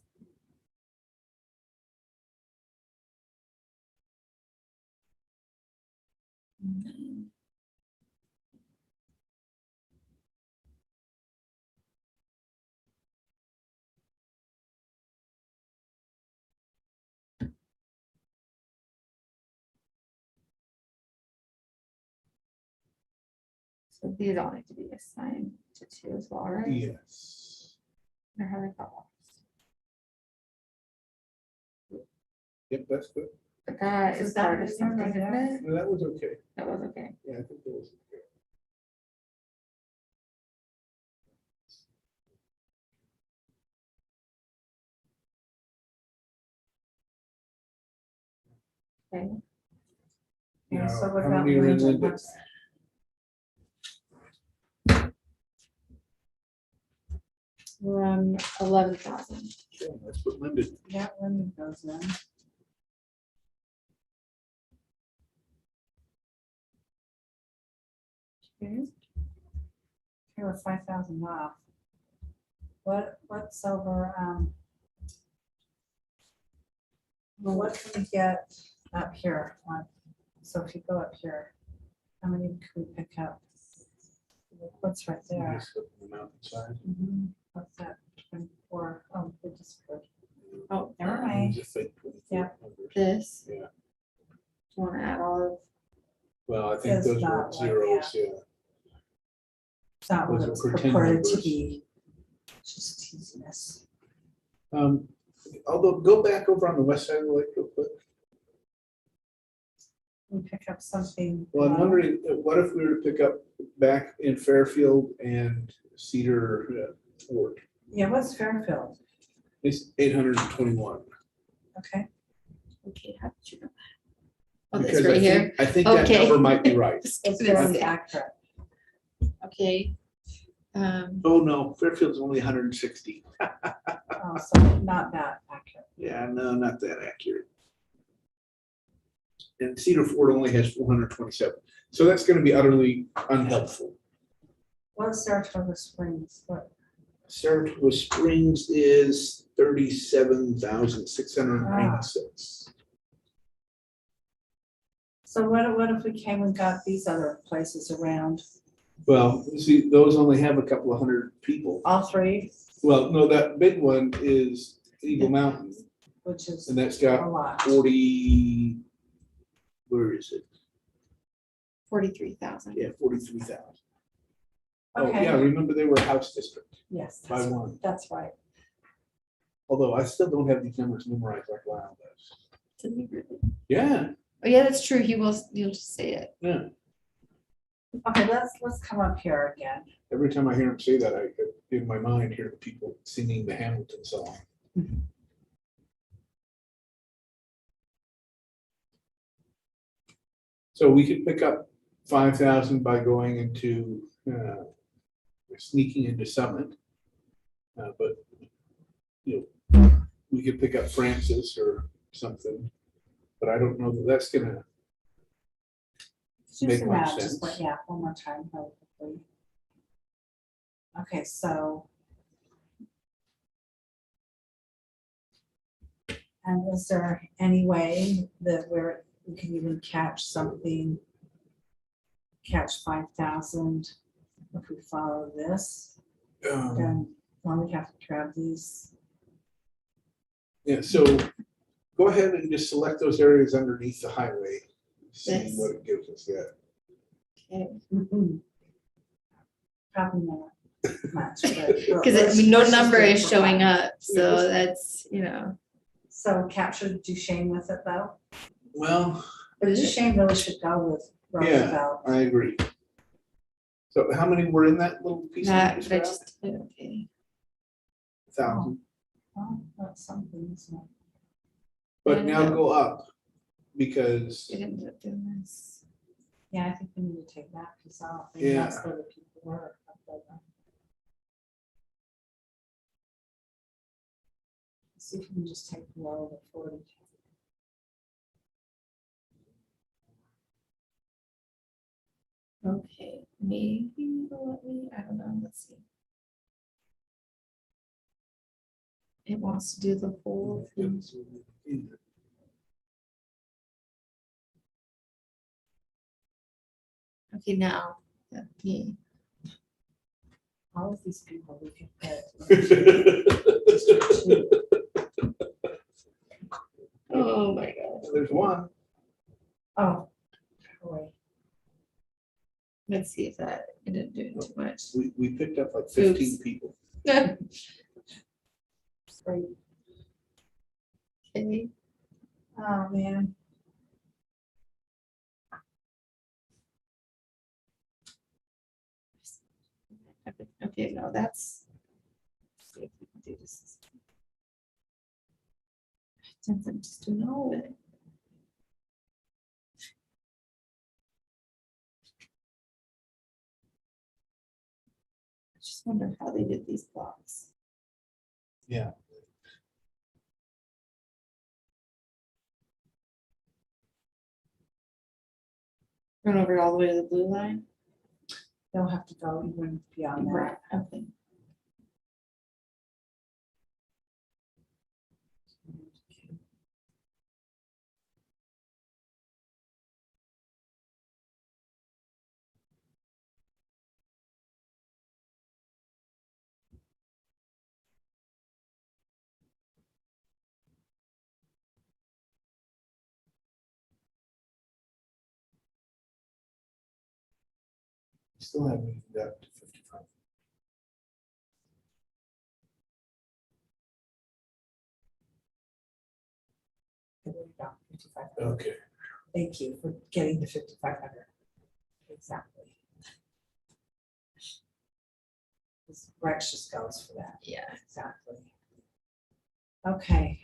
So these all need to be assigned to 2 as well, right?
Yes.
Or how they fall.
Yep, that's good.
But that
So
is
that
part of
is there
something,
right
isn't
there?
it?
No, that was okay.
That was okay.
Yeah, I think that was okay.
Okay.
Yeah, so
Now,
what
how
about
many are in
Linda?
Linda?
We're 11,000.
Yeah, that's what Linda did.
Yeah, Linda goes in.
Okay.
Here we're 5,000 off. What's over, well, what can we get up here? So if you go up here, how many can we pick up? What's right there?
Just up the mountainside.
Mhm. What's that? 24. Oh, we just put.
Oh,
Never mind.
Just like 24
Yeah.
numbers.
this.
Yeah.
Do you want to add all of?
Well, I think
It's
those were
not like
zeros, yeah.
It's not what
Those
it
are
was
pretend
purported to
numbers.
be. Just teasing us.
Although, go back over on the west side of the lake real quick.
We pick up something.
Well, I'm wondering, what if we were to pick up back in Fairfield and Cedar Ford?
Yeah, what's Fairfield?
It's 821.
Okay.
Okay, how did you know that? Oh,
Because
that's right here.
I think that
Okay.
number might be right.
Just
It's
gonna
very
say.
accurate.
Okay.
Oh, no, Fairfield's only 160.
Oh, so not that accurate.
Yeah, no, not that accurate. And Cedar Ford only has 427. So that's gonna be utterly unhelpful.
What's Saratoga Springs? What?
Saratoga Springs is 37,696.
So what if we came and got these other places around?
Well, see, those only have a couple of hundred people.
All three,
Well, no, that big one is Eagle Mountain,
which is
and that's
a
got
lot.
40, where is it?
43,000.
Yeah, 43,000. Oh,
Okay.
yeah, remember they were a house district
Yes,
by
that's,
one.
that's right.
Although I still don't have these numbers memorized like Lyle does.
Didn't he really?
Yeah,
Oh, yeah, that's true. He will, you'll just say it.
yeah.
Okay, let's come up here again.
Every time I hear him say that, I in my mind hear the people singing the Hamilton song. So we could pick up 5,000 by going into sneaking into Summit, but you know we could pick up Francis or something. But I don't know that that's gonna.
Just
Make
zoom
much
out, just
sense.
yeah, one more time, really quickly. Okay, so. And is there any way that we can even catch something? Catch 5,000 if we follow this, then we have to grab these.
Yeah, so go ahead and just select those areas underneath the highway. See
This.
what it gives us, yeah.
Okay.
Probably not much, but.
Because I mean, no number is showing up. So that's, you know.
So capture Duchesne with it though,
Well,
but Duchesne really should go with Roosevelt.
I agree. So how many were in that little piece?
That,
of
I just, okay.
1,000.
Oh, that's something, isn't it?
But
Yeah,
now
yeah.
go up because
We ended up doing this.
Yeah, I think we need to take that piece off. and
Yeah.
That's where the people were. See if we can just take below the 40.
Okay, maybe it'll let me, I don't know, let's see. It wants to do the whole thing. Okay, now, okay.
All of these people we could put. District 2.
Oh my God.
There's one.
Oh, boy.
Let's see if that I didn't do too much.
We picked up like 15
Oops.
people.
Okay.
Oh, man.
Okay, no, that's. let's see if we can do this. Since I'm just doing all of it. I just wonder how they did these blocks.
Yeah.
Run over all the way to the blue line.
They'll have to go even beyond that.
Right, okay.
Still haven't even got to 55.
There we go, 5,500.
Okay.
Thank you for getting to 5,500. Exactly. This Rex just goes for that.
Yeah.
Exactly. Okay.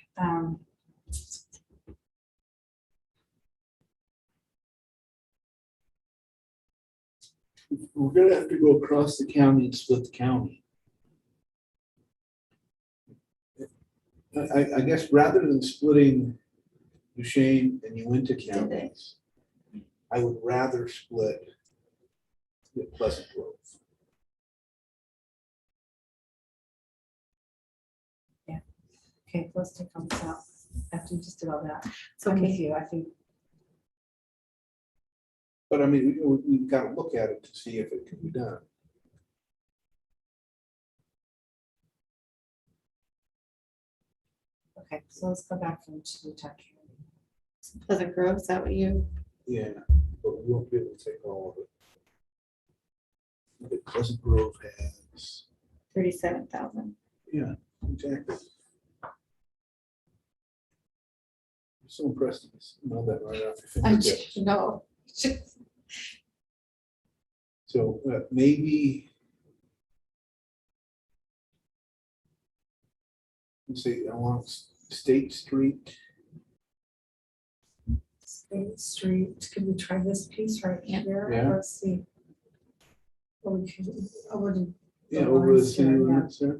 We're gonna have to go across the county and split the county. I guess rather than splitting Duchesne and Uinta counties, I would rather split Pleasant Grove.
Okay, let's take on this out after you just did all that.
It's
I'm with
okay.
you. I think
But I mean, we've got to look at it to see if it can be done.
okay, so let's go back into the tech.
Pleasant Grove, is that what you?
Yeah, but we won't be able to take all of it. But Pleasant Grove has,
37,000.
yeah, exactly. I'm so impressed with this. Know that right off your
I
fingertips.
know.
So maybe. Let's see, along State Street.
State Street, could we try this piece right
Yeah.
here?
Yeah.
Let's see. Or we could, over to.
Yeah, over the
lines
city
here, yeah.
limits there.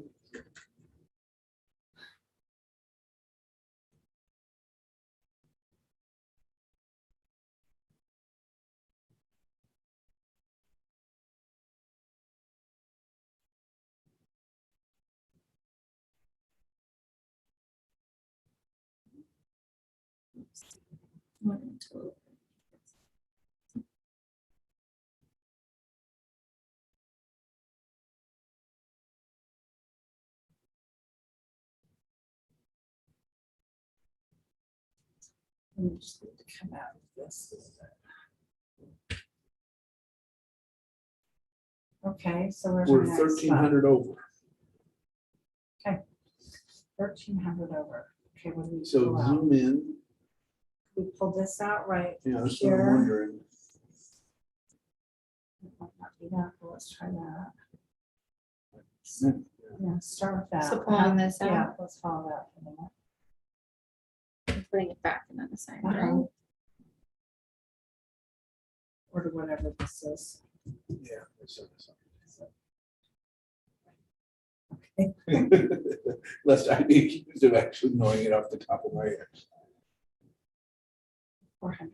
We just need to come out of this. a little bit. Okay, so where's our
We're
next
1,300 over.
1,300 over. Okay, what do we
So
pull out?
zoom in.
We pull this out right
Yeah, that's what I'm
here.
wondering.
Might not be that, but let's try that.
Yeah.
Yeah, start with that.
So pulling this out?
Yeah, let's follow that for a minute.
I'm putting it back in on the side.
Uh-huh. Or to whatever this is.
Yeah. that's it.
Okay.
Lest I be accused of actually knowing it off the top of my head.
400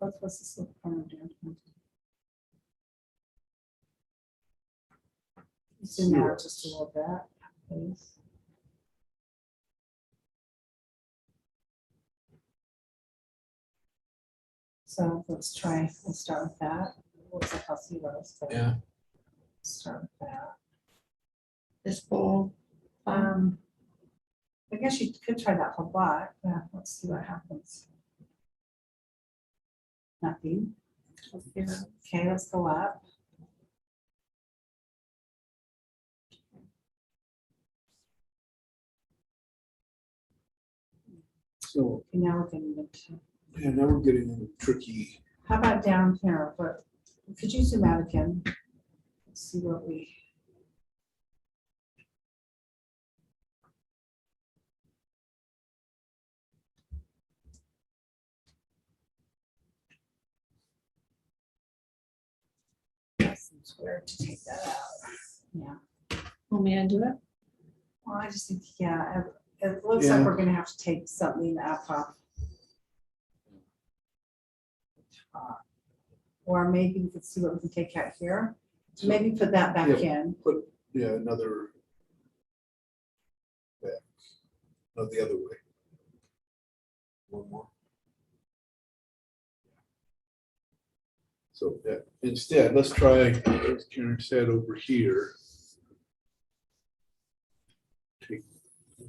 over. What's this little corner doing? Zoom out just a little bit, please. So let's try, we'll start with that. Looks like I'll see what else.
Yeah.
Start with that.
This whole.
I guess you could try that whole block. Yeah, let's see what happens. Nothing.
Yeah.
Okay, let's go up.
So,
Okay, now we're getting into,
yeah, now we're getting into tricky.
how about down here? What, could you zoom out again? Let's see what we. Seems weird to take that out. Yeah.
Want me to do it?
Well, I just think, yeah, it looks like
Yeah.
we're gonna have to take something up off. top. Or maybe we could see what we can take out here.
So,
Maybe put that back in.
yeah, another. Back. No, the other way. One more. So, yeah, instead, let's try, as Karen said, over here. Take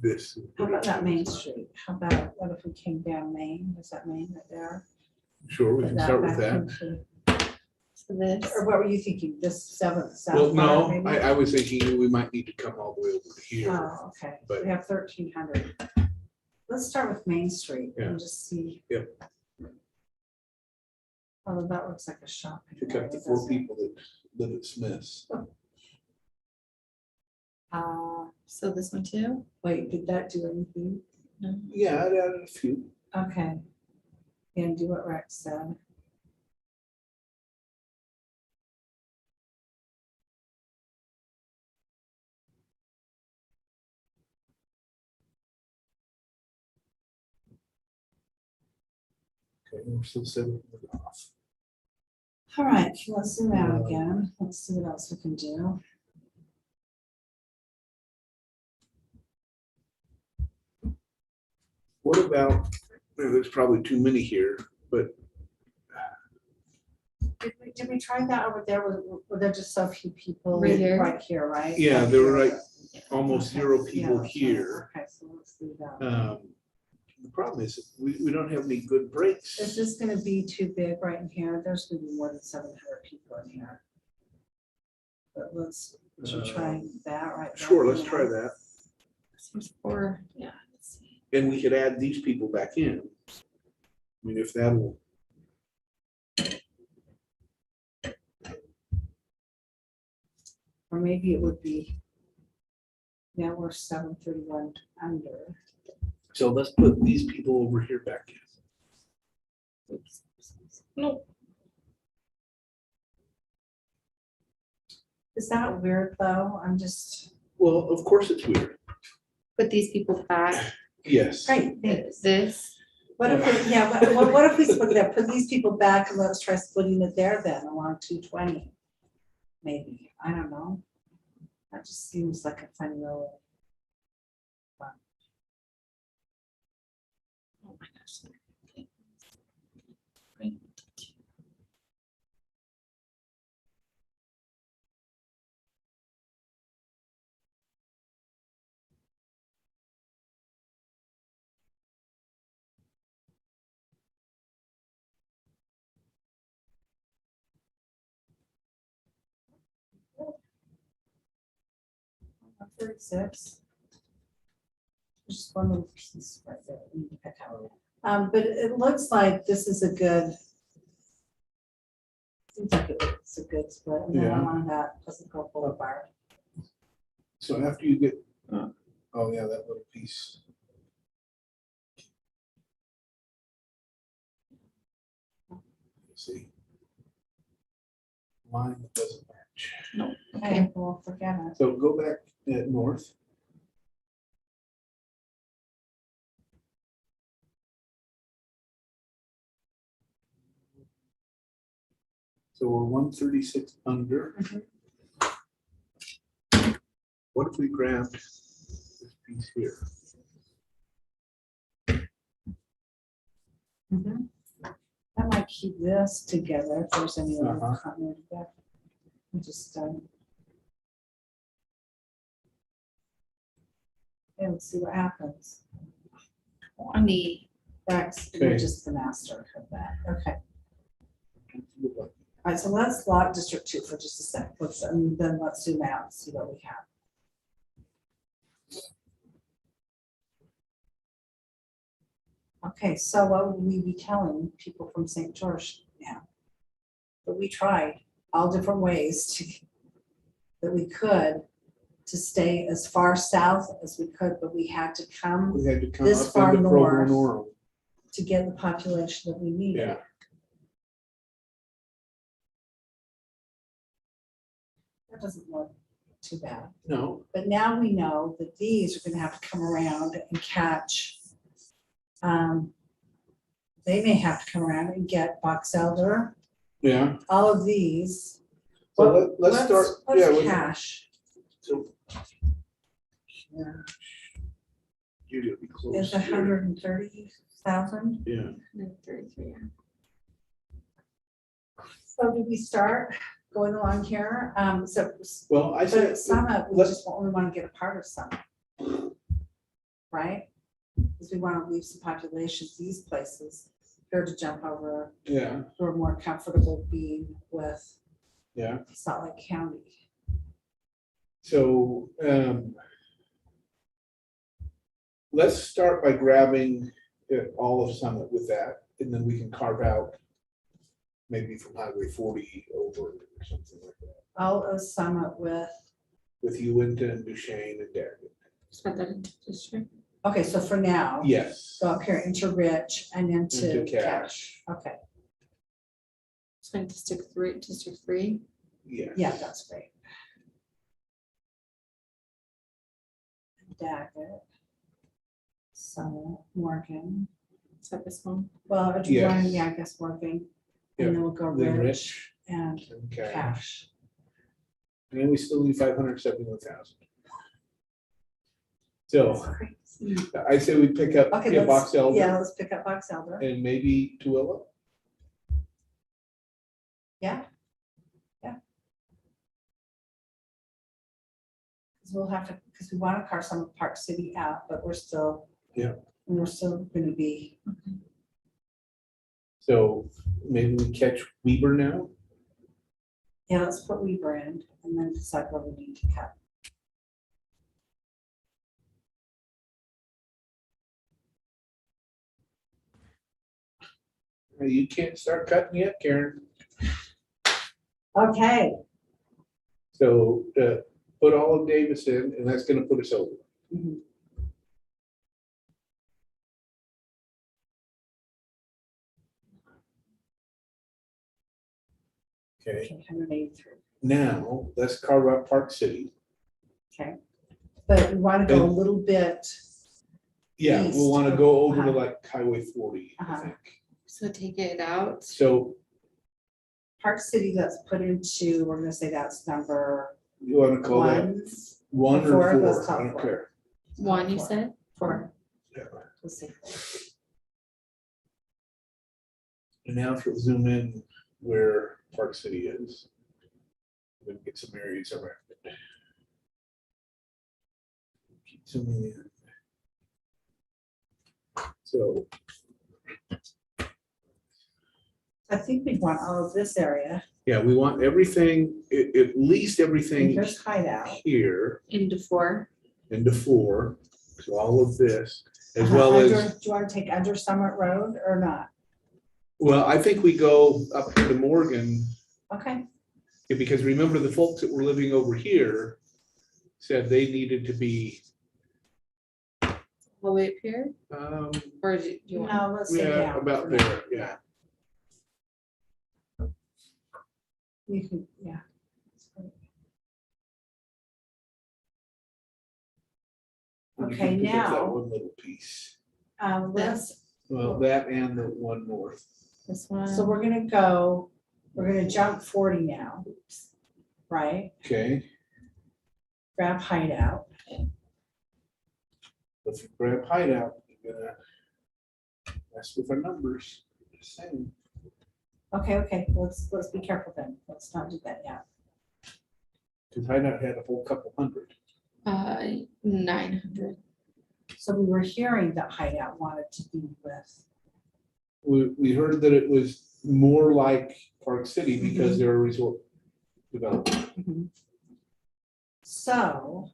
this. and
How
put
about
it-
that Main Street? How about, what if we came down Main? Is that Main right there?
Sure, we
Put
can start with
back
that.
into-
So this.
Or what were you thinking? This seventh south?
Well, no,
part, maybe?
I was thinking we might need to come all the way over here.
Oh, okay. So
but-
we have 1,300. Let's start with Main Street
Yeah.
and just see.
Yep.
Oh, that looks like a shopping.
Pick up
area,
the 4
doesn't it?
people that live at Smith's.
So this one too?
Wait, did that do anything?
No.
Yeah, I added a few.
Okay. And do what Rex said.
Okay, we're still 7 off.
All right, let's zoom out again. Let's see what else we can do.
What about, there's probably too many here, but
Did we try that over there? Were there just so few people?
Right here?
Right here, right?
yeah,
Right
there were
here.
like almost
Okay,
0
yeah,
people
that's
here.
right. Okay, so let's do that.
The problem is, we don't have any good breaks.
Is this gonna be too big right in here? There's gonna be more than 700 people in here. But let's, should we try that right? there
Sure,
for
let's
now?
try that.
Seems 4, yeah. Let's see.
And we could add these people back in. I mean, if that'll.
Or maybe it would be, now we're 731 under.
So let's put these people over here back in.
Oops. No.
Is that weird though? I'm just,
Well, of course it's weird.
Put these people back.
Yes.
great, thanks.
This.
What if, we yeah, what if we split it up, put these people back and let's try splitting it there then along 220? Maybe, I don't know. That just seems like a fun little.
Oh my gosh. Okay. Right.
About 36. There's just one little piece right there that we need to pick out. But it looks like this is a good. Seems like it's a good split, and then
Yeah.
along that Pleasant Boulevard.
So after you get, oh yeah, that little piece. Let's see. Line that doesn't match.
Okay, well, forget it.
So go back at north. So we're 136 under. What if we grabbed this piece here?
Mhm. That might keep this together if there's any other
Uh-huh.
continuity there. We just, and let's see what happens.
20.
That's,
Okay.
you're just the master of that, okay.
look like?
All right, so let's log District 2 for just a sec. And then let's zoom out and see what we have. Okay, so what would we be telling people from St. George now? But we tried all different ways that we could to stay as far south as we could, but we had to come
We had to come
This
up
far
into Provo
north.
North.
to get the population that we needed.
Yeah,
That doesn't look too bad.
no,
But now we know that these are gonna have to come around and catch. They may have to come around and get Box Elder,
yeah.
all of these.
So
What-
let's start, yeah.
What's
with-
cash?
So. You're gonna be close.
Is
here.
130,000.
Yeah,
33, yeah.
So did we start going along here?
well, I
But
said,
at Summit, we
let's-
just want to get a part of Summit. Right? Because we want to leave some populations, these places, here to jump over,
yeah,
who are more comfortable being with
yeah,
Salt Lake County.
so, let's start by grabbing all of Summit with that, and then we can carve out maybe from Highway 40 over or something like that,
All of Summit with,
with Uinta and Duchesne and Daggett.
Just put that into district.
okay, so for now,
Yes,
go up here into Rich and into
into
Cash.
cash,
Okay,
Just went district 3.
yeah.
yeah, that's great. Daggett. Summit, Morgan.
Is that this one?
Well, or do you want,
Yes.
yeah, I guess Morgan.
Yeah,
And then we'll go
Then
Rich
Rich
and
and cash,
Cash.
and then we still need 571,000.
That's
So
crazy.
I say we pick up,
Okay,
get Box
let's, yeah,
Elder
let's pick up Box Elder.
and maybe Tooele.
Yeah. Because we'll have to, because we want to carve some of Park City out, but we're still.
Yeah.
We're still gonna be,
So maybe we catch Weber now.
yeah, let's put Weaver in and then decide what we need to cut.
You can't start cutting yet, Karen.
Okay.
So put all of Davis in, and that's gonna put us over.
Mhm.
Okay,
Okay, 183,
now let's carve out Park City.
okay. But we want to go a
And-
little bit,
Yeah,
East
we'll wanna
of-
go over to
uh-huh.
like Highway 40, I
Uh-huh.
think.
So take it out.
So
Park City, let's put into, we're gonna say that's number
you wanna call that
one.
1 or
Four,
4?
let's call
I
it
don't
4.
care.
1, you said?
4.
Yeah.
Let's say 4.
And now if you'll zoom in where Park City is. Then get some areas around it. Keep zooming in. So,
I think we want all of this area,
yeah, we want everything, at least
and
everything
here's hideout.
here
Into 4.
into 4, so all of this, as
Uh-huh,
well
under-
as,
Do you want to take under Summit Road or not?
well, I think we go up to Morgan,
Okay,
because remember the folks that were living over here said they needed to be,
All the way up here?
um,
Or do you want?
no, let's say
yeah,
down.
about
for
there,
now.
yeah.
You can, yeah.
You
Okay,
can pick up that
now-
one little piece,
Let's,
well, that and the one north.
This one?
so we're gonna jump 40 now, right?
Okay,
Grab hideout.
if you grab hideout, you're gonna mess with our numbers. Just saying.
Okay, let's be careful then. Let's not do that yet.
Cause hideout had a whole couple hundred.
900.
So we were hearing that hideout wanted to be with,
We heard that it was more like Park City because they're a resort developer.
Mhm. So,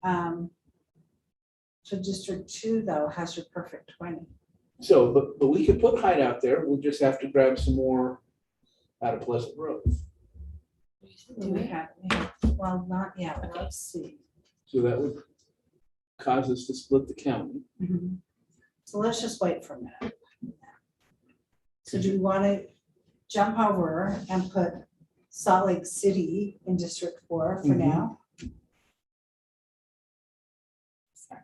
so District 2 though has your perfect 20.
So, but we could put Hyde out there, we'll just have to grab some more out of Pleasant Grove.
Do we have, well, not yet, let's see.
So that would cause us to split the county.
Mhm. So let's just wait for a minute. So do we want to jump over and put Salt Lake City in District 4 for
Mhm.
now? Sorry,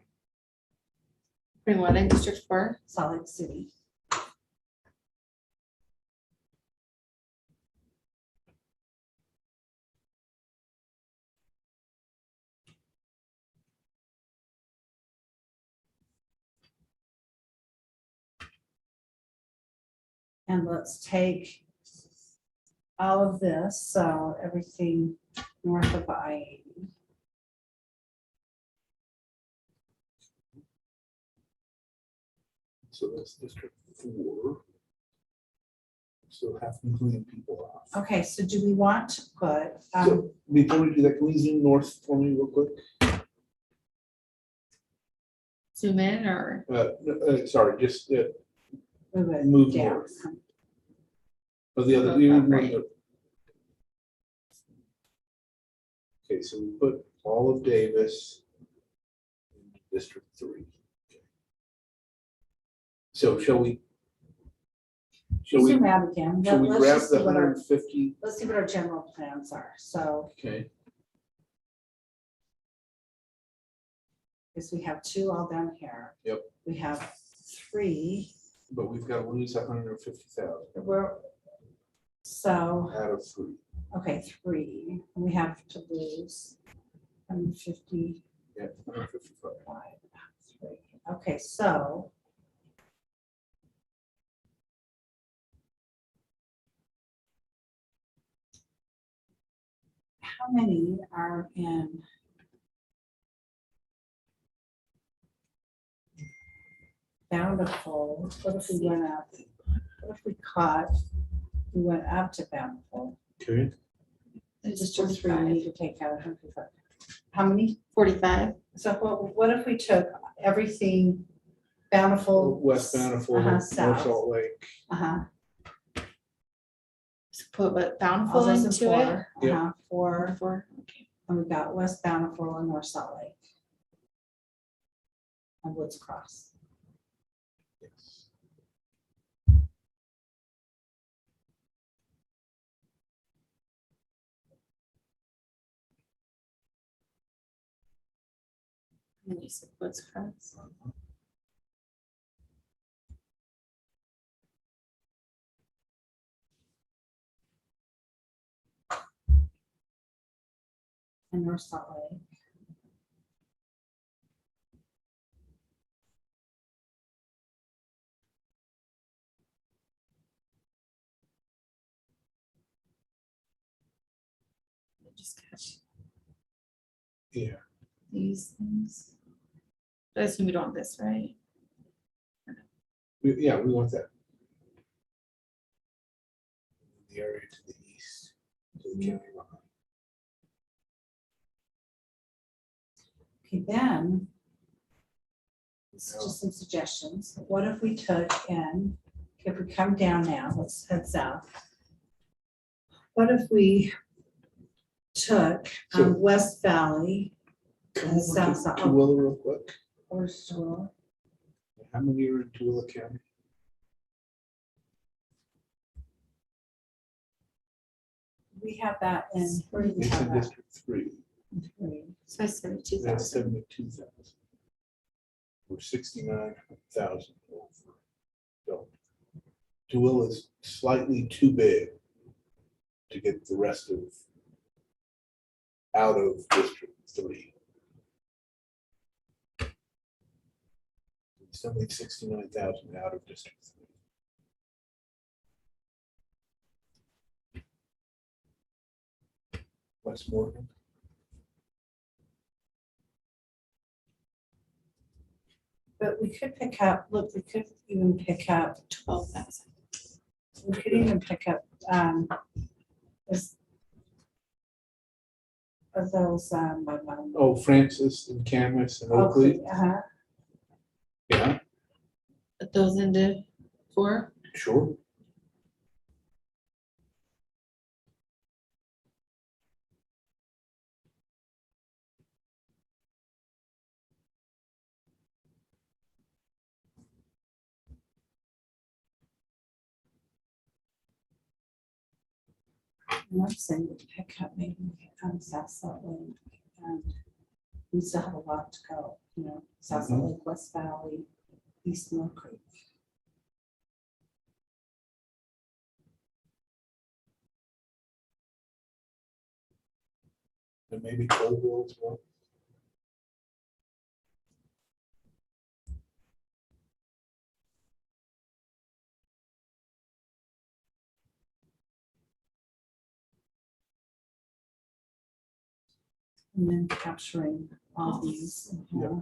Bring what in District 4?
Salt Lake City. And let's take all of this, so everything north of I-80.
So that's District 4. So have to clean people off.
Okay, so do we want to put,
So before we do that, can we zoom north for me real quick?
Zoom in or?
Sorry, just
move it
move
down?
north. the other.
Move
you
up,
move
right.
the- Okay, so we put all of Davis in District 3. Okay. So shall we? Shall we?
Zoom out again.
Shall we
Let's
grab
just
the
see what our-
150?
Let's see what our general plans are. So,
Okay.
because we have 2 all down here.
Yep.
We have 3.
But we've got to lose 150,000
So,
out of 3.
okay, 3. And we have to lose 155.
Yeah, 155.
3. Okay, so. How many are in? Bountiful? What if we went up? What if we went up to Bountiful?
Okay.
District 3, we need to take out 155. How many?
45.
So what if we took everything Bountiful?
West Bountiful,
Uh-huh,
North
south.
Salt Lake.
Uh-huh.
So put what
All
Bountiful
those in
into
4.
it?
Yep.
Uh-huh, 4.
4. Okay.
And we've got West Bountiful and North Salt Lake. And Woods Cross.
Yes.
And you said Woods Cross.
And North Salt Lake.
Just catch
Yeah.
these things. I assume we don't want this, right?
Yeah, we want that. The area to the east, to the county line.
Okay, then. This is just some suggestions. What if we took in, if we come down now, let's head south. What if we took
So-
West Valley
Come
And
over
south
to
side.
Tooele real quick.
or Stoll?
How many are in Tooele County?
We have that in, where do we
It's
have
in
that?
District 3.
Three.
So I said
That's
2,000.
72,000. We're 69,000 over. So Tooele is slightly too big to get the rest of out of District 3. We still need 69,000 out of District 3. West Morgan.
But we could pick up, look, we could even pick up
12,000.
We could even pick up, is- of those,
Oh, Francis and Camus and Oakley,
uh-huh.
yeah,
Put those into 4.
sure.
And I'm saying we pick up maybe South Salt Lake, and we still have a lot to go, you know, South Salt Lake, West Valley, East Mill Creek.
And maybe Colville as well.
And then capturing all these.
Yeah.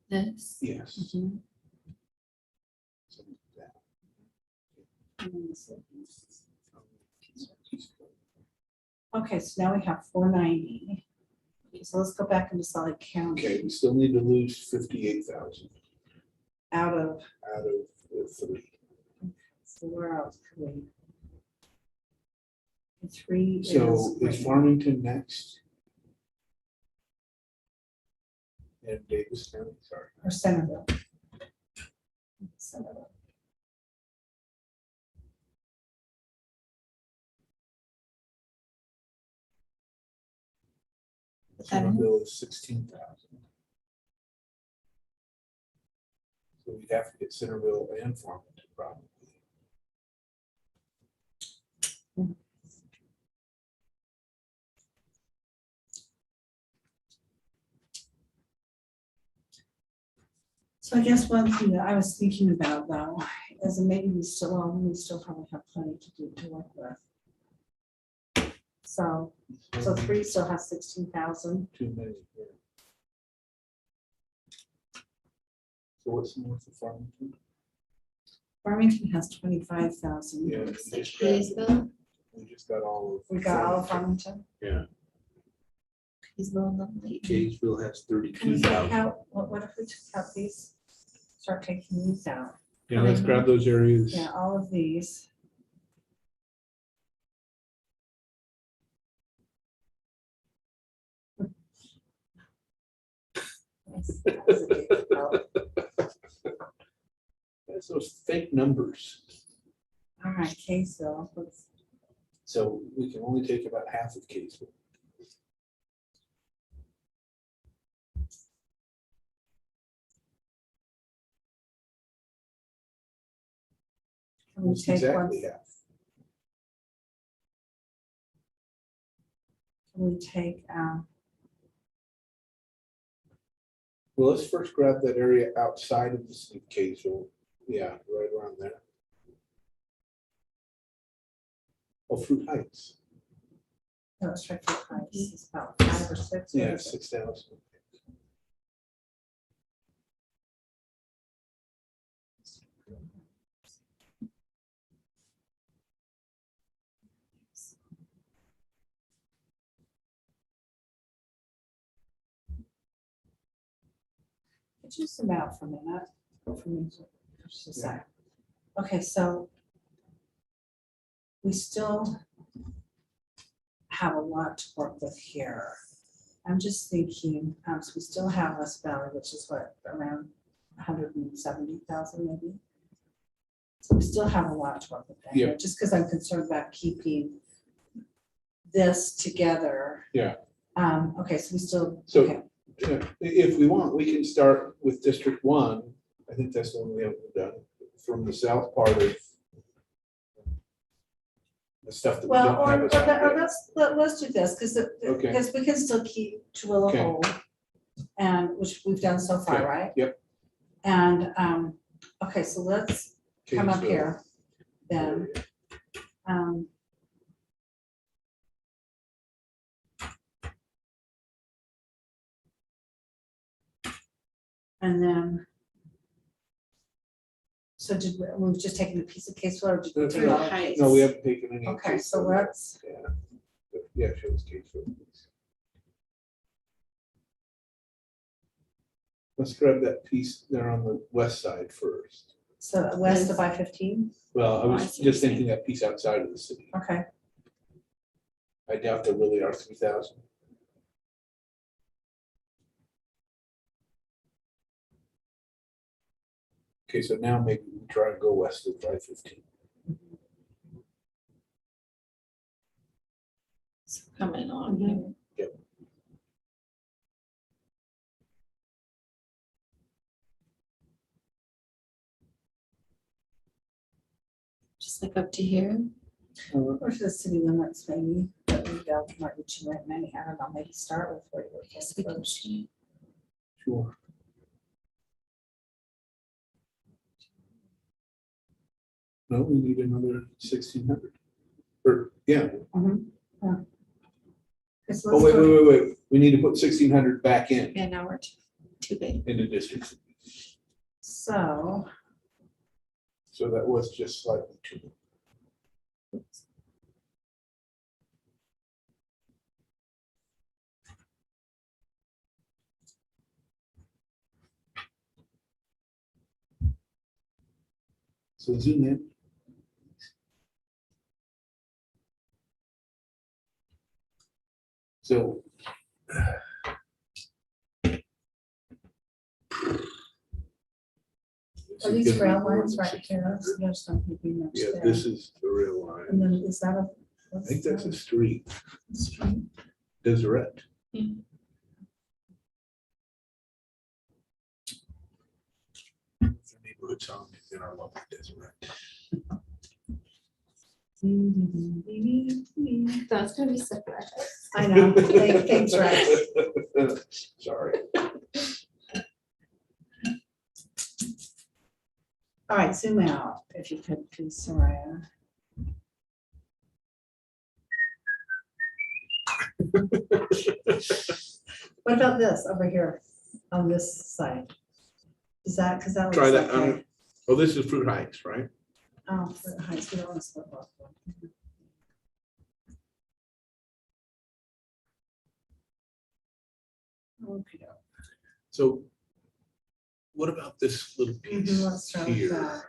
This.
Yes.
Mhm. Okay, so now we have 490. Okay, so let's go back into Salt Lake County
Okay, we still need to lose 58,000
out of,
out of the 3.
so where else could we? The 3
So is
is.
Farmington next? And Davis County, sorry.
Or Centerville. Centerville.
Centerville is 16,000. So we'd have to get Centerville and Farmington probably.
So I guess one thing that I was thinking about though, is that maybe we still probably have plenty to do to work with. So 3 still has 16,000.
Too many. Yeah. So what's north of Farmington?
Farmington has 25,000.
Yeah, we just grabbed-
Kaysville.
we just got all of.
We got all of Farmington.
Yeah,
Kaysville and Lovely.
Kaysville has
Can we
32,000.
take out, what if we took out these? Start taking these out.
Yeah, let's grab those areas.
Yeah, all of these.
That's those fake numbers.
All right, Kaysville, let's-
So we can only take about half of Kaysville.
can we
Almost
take one,
exactly half.
can we take,
Well, let's first grab that area outside of the city of Kaysville. Yeah, right around there. Oh, Fruit Heights.
no, Stratford Heights is about 5 or 6. what
Yeah,
is it?
6,000.
Could you zoom out for a minute? For me to- for just a sec. Okay, so we still have a lot to work with here. I'm just thinking, so we still have West Valley, which is what, around 170,000 maybe? So we still have a lot to work with there,
Yeah.
just because I'm concerned about keeping this together.
Yeah.
Okay, so we still,
So-
okay,
If we want, we can start with District 1. I think that's the one we haven't done, from the south part of the stuff that we
well,
don't have.
or
assigned yet.
let's do this, because
Okay.
because we can still keep Tooele
Okay.
whole, and which we've done so far,
Okay,
right?
yep.
And, okay, so let's come up
Kaysville
here then.
area.
Um, And then. So we've just taken a piece of case law, or did we take all?
Heights.
No, we haven't taken any.
Okay,
case
so
photos.
let's,
Yeah, show us case photos. Let's grab that piece there on the west side first.
so west of I-15,
Well, I
Oh, I
was
see what
just
you're
thinking that piece outside of the city.
okay.
I doubt there really are 3,000. Okay, so now maybe we try to go west of 515.
Coming on
Mhm.
here. Just like up to here.
Or to the city limits maybe, but we don't, might be too many, I don't know, maybe start with what you
Yes, we can
were.
see.
Sure. No, we need another 1,600. Or, yeah. Oh, wait. We need to put 1,600 back in,
Yeah, now we're too big.
in the district.
So,
So that was just slightly too. So zoom in. So.
are these rail lines right here? There's something pretty much
Yeah,
there.
this is the real line.
And then is that a?
I think that's a street. Deseret.
Yeah.
The neighborhood song in our local Deseret.
That's gonna be separate.
I know, thanks, right.
Sorry.
All right, zoom out if you could, please, Soraya. What about this over here on this side? Is that, because that looks
Try that.
okay.
Oh, this is Fruit Heights, right?
Oh, for the heights, we don't want to split off. Okay.
So what about this little piece
Let's start with
here?
that.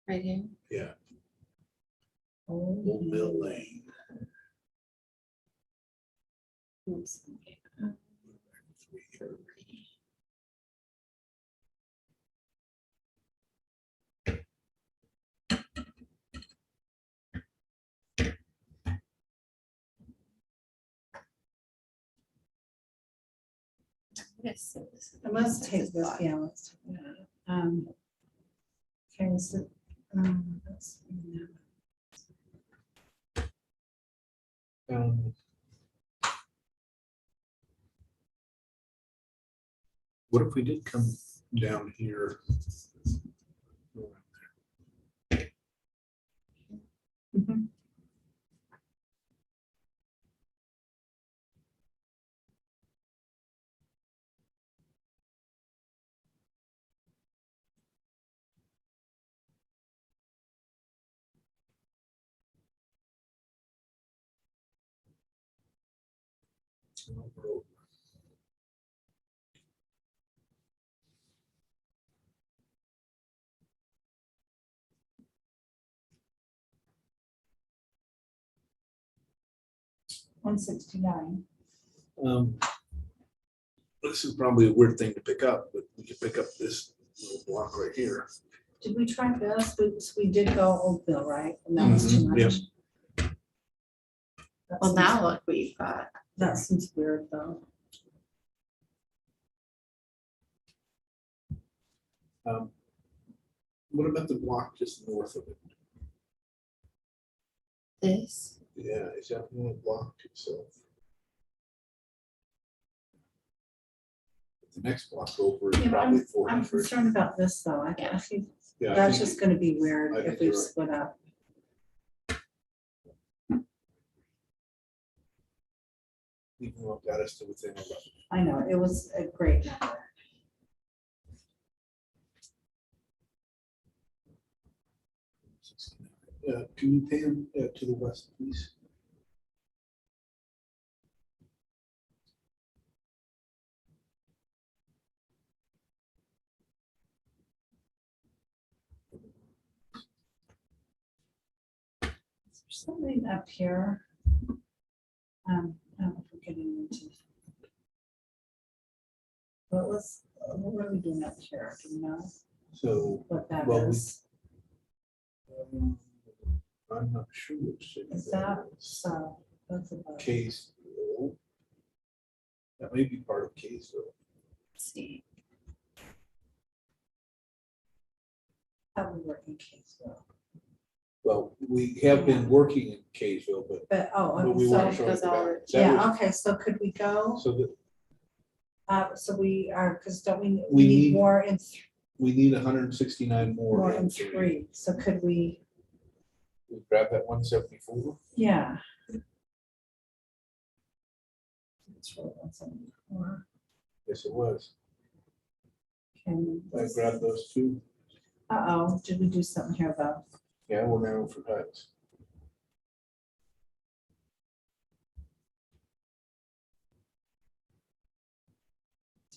Right here.
Yeah,
Oh,
Old Mill Lane.
Oops. Yes.
And let's take this, yeah, let's take that. Okay, so, let's,
What if we did come down here?
mhm. $169.
This is probably a weird thing to pick up, but we can pick up this little block right here.
Did we try this? We did go Oakville, right? And that was too
Mhm, yep.
much. That
Well,
seems-
now look what you've got.
That seems weird, though.
What about the block just north of it?
This.
Yeah, is that one block itself? The next block over is
Yeah, but
probably
I'm
400.
concerned about this, though. I think
Yeah, I
that's
think-
just gonna be weird
I
if
think
we
you're right.
split up.
even though it got us to within 11.
I know, it was a great number.
Can you pan to the west, please?
Is there something up here? I don't know if we're getting into. What were we doing up here? Do you know
So
what that
Well, we-
is?
I'm not sure which city
Is
that
that,
is.
so, that's about.
Kaysville. That may be part of Kaysville.
Let's see.
How we work in Kaysville.
Well, we have been working in Kaysville, but
But,
but we weren't
so,
sure.
Goes all-
That
yeah,
was-
okay, so could we go?
So that
So we are, because don't we,
We
we need
need-
more in,
we need 169 more.
more in
in
3, so could we,
We grab that 174.
yeah. It's really 174.
Yes, it was.
Can.
I grabbed those two.
Uh-oh, did we do something here though?
Yeah, we're now for Heights.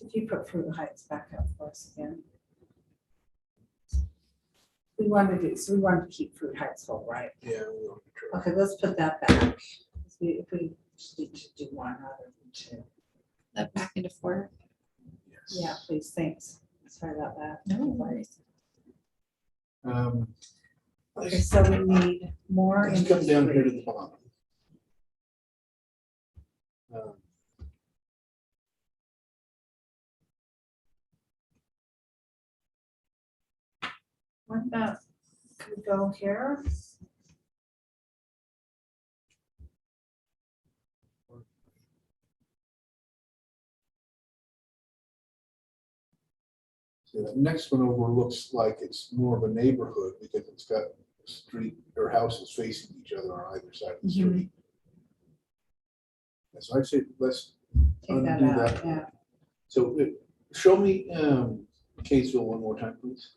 If you put Fruit Heights back up for us again. We wanted to, so we wanted to keep Fruit Heights whole, right?
Yeah. we want to try.
Okay, let's put that back. If we just need to do one rather than 2.
That back into 4.
Yes.
Yeah, please, thanks. Sorry about that.
No worries.
Okay, so we need more.
Let's
in
come down here to
3.
the bottom. Um,
What about, could we go here?
So the next one over looks like it's more of a neighborhood because it's got street or houses facing each other on either side of the
Mhm.
street. And so I'd say let's
Take that
undo
out,
that.
yeah.
So show me Kaysville one more time, please.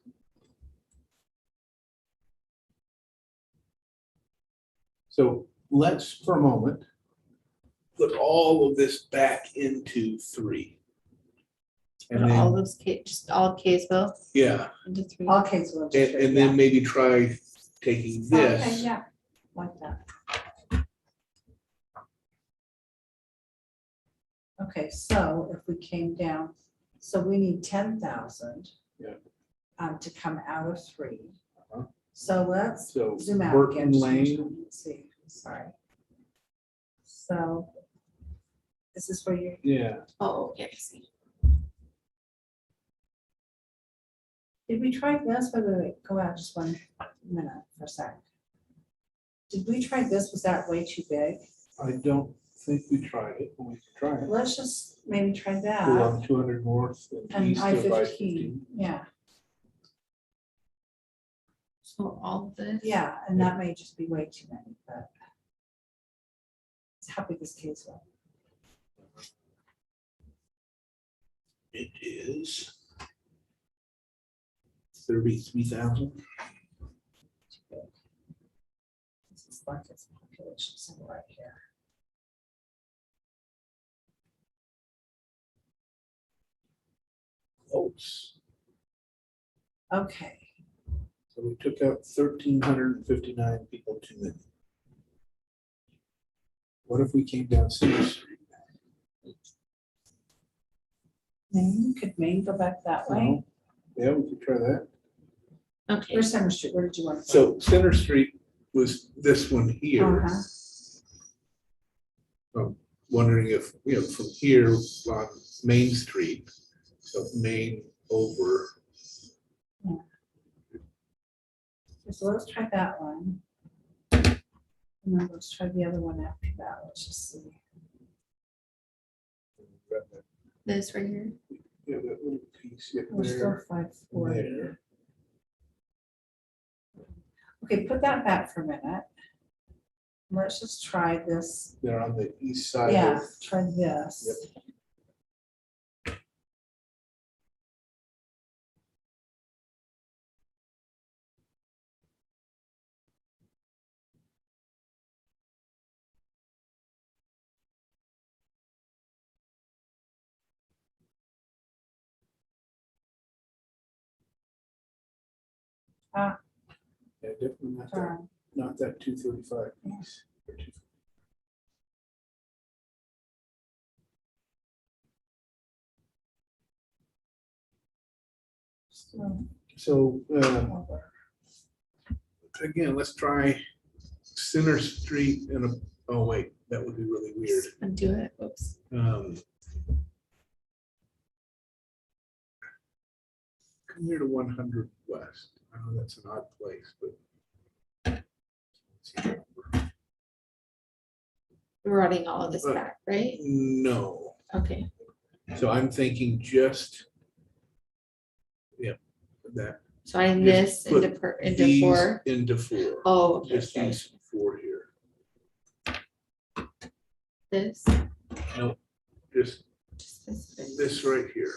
So let's for a moment put all of this back into 3.
Put
And
all
then,
those, just all Kaysville
yeah,
into 3.
Okay, so. we'll just-
and
yeah.
then maybe try taking
Okay,
this.
yeah, like that. Okay, so if we came down, so we need 10,000.
Yeah.
To come out of 3.
Uh-huh.
So let's
So
zoom out
Burton
again. just one
Lane.
time. Let's see, sorry. So this is where you're,
Yeah,
Oh, yeah, I see.
did we try this? Wait, go out just 1 minute for a sec. Did we try this? Was that way too big?
I don't think we tried it, but we can try it.
Let's just maybe try
Go
that.
on 200 north and
And
east of
I-15,
I-15.
yeah,
So all this.
yeah, and that may just be way too many, but. How big is Kaysville?
It is 33,000.
Too big. This is like its population somewhere right here.
Close.
Okay,
So we took out 1,359 people too many. What if we came down Center Street?
Could Maine go back that way?
Yeah, we could try that.
Okay.
Where's Center Street? Where did you want to go?
So Center Street was this one here.
Uh-huh.
I'm wondering if, from here on Main Street, so Main over,
So let's try that one. And then let's try the other one after that. Let's just see.
This right here.
yeah, that little piece up
We're still
there.
540.
There.
Okay, put that back for a minute. let's just try this.
They're on the east side
Yeah,
of,
try this.
yeah, definitely
Turn.
not that 235 piece. or 235. So,
Over.
again, let's try Center Street and a, oh wait, that would be really weird.
Undo it, oops.
Come here to 100 West. I know that's an odd place, but.
We're running all of this
But-
back, right?
No,
Okay,
so I'm thinking just. Yeah, that.
so
Just
this into
put
into
these
4.
Into 4.
Oh, okay,
Just
okay.
these 4 here.
This,
No, just
just this bit.
this right here.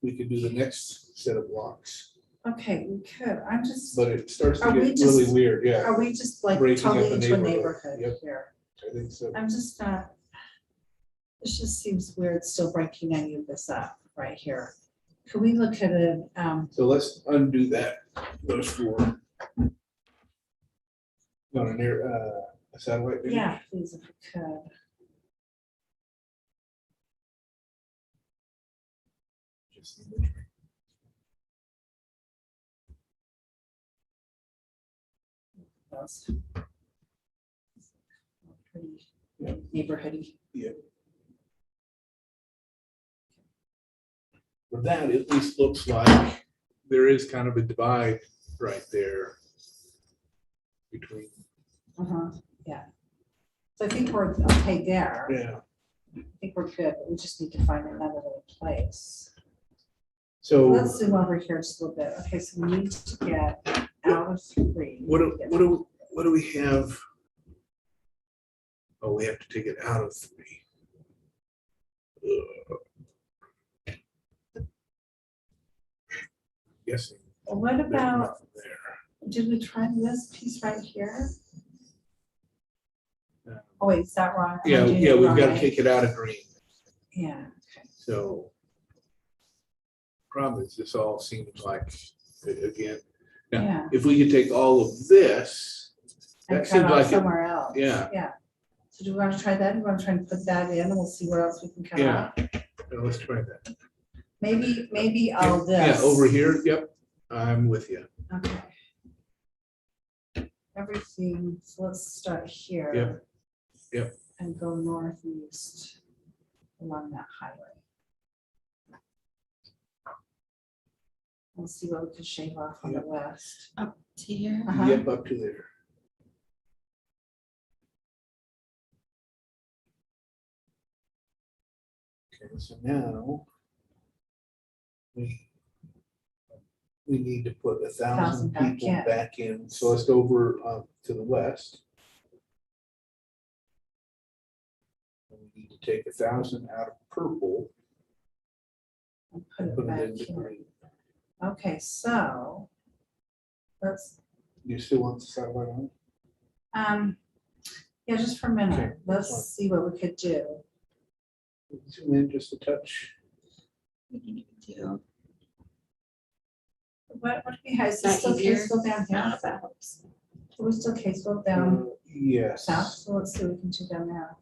We could do the next set of blocks,
Okay, we could, I'm just,
but it starts to
Are we
get really
just-
weird, yeah,
are we just like
breaking up
totally
a
into a
neighborhood,
neighborhood
yep.
here?
I think so.
I'm just not, this just seems weird, still breaking any of this up right here. Could we look at it,
So let's undo that, those 4. On an air, a satellite. image?
yeah, please, if we could.
Just the imagery.
Those. Pretty
Yeah.
neighborhoody.
For that, it at least looks like there is kind of a divide right there between,
Yeah. So I think we're okay there.
yeah.
I think we're good, but we just need to find another little place.
So
Let's zoom over here just a little bit. Okay, so we need to get out of 3.
what do we have? Oh, we have to take it out of 3. Guessing.
Well, what
there's
about,
nothing there.
did we try this piece right here?
Uh,
Oh, wait, is that wrong? Am I
Yeah,
doing
yeah,
it
we've
wrong
got to
way?
take it out of green.
Yeah, okay.
So problem is, this all seems like, again, now,
Yeah.
if we could take all of this,
And
that
cut
seems
off
like,
somewhere else.
yeah.
Yeah. So do we want to try that? Do we want to try and put that in and we'll see where else we can cut
Yeah.
off?
Let's try that.
Maybe all this.
Yeah, over here, yep, I'm with you.
Okay. Everything, so let's start here.
Yep. Yep.
And go northeast along that highway. We'll see what we can shave off on the west.
Up to here.
Uh-huh.
Yep, up to there. Okay, so now we need to put 1,000
back
people
in.
back in. So let's go over to the west. And we need to take 1,000 out of purple
And put
and
it
put it
back
into
here.
green.
Okay, so let's,
You still want the satellite on?
yeah, just for a
Okay,
minute.
that's fine.
Let's see what we could do.
Zoom in just a touch.
We can do
What do we have? Is
that
this still
easier?
Caseville down here?
Not that helps.
Are we still Caseville down
Yes.
south? So let's see what we can do down there.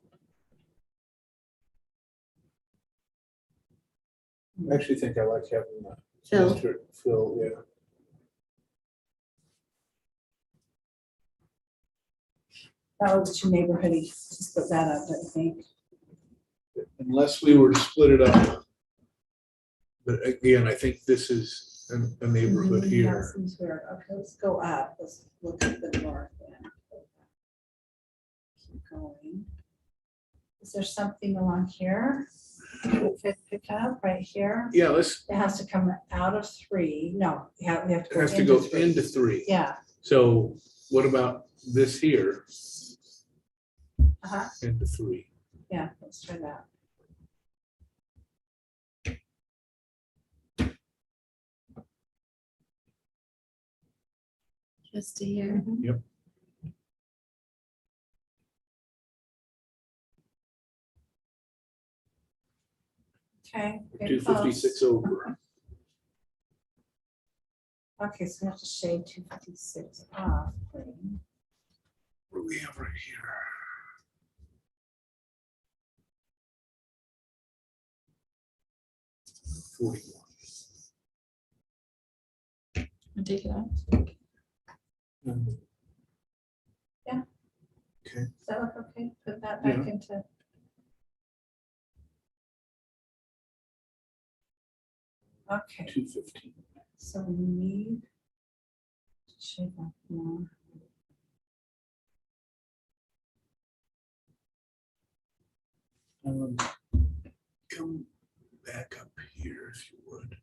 I actually think I like having the
Phil,
district fill, yeah.
That was too neighborhoody. Just put that up, I think.
Unless we were to split it up. But again, I think this is a neighborhood
That
here.
seems weird. Okay, let's go up. Let's look at the north end. Keep going. Is there something along here? Pick up right here.
Yeah, let's,
It has to come out of 3. No, we have to
it
go
has to
into
go
3.
into 3.
Yeah.
So what about this here
Uh-huh.
into 3?
Yeah, let's try that.
Just a year.
Okay.
We're
getting
256 over.
close. Okay, so we have to shade 256 off.
What do we have right here? $41.
And take it out.
Yeah.
Okay.
Does that look okay? Put that
Yeah.
back into. Okay,
215.
so we need to shade that more.
Come back up here if you would.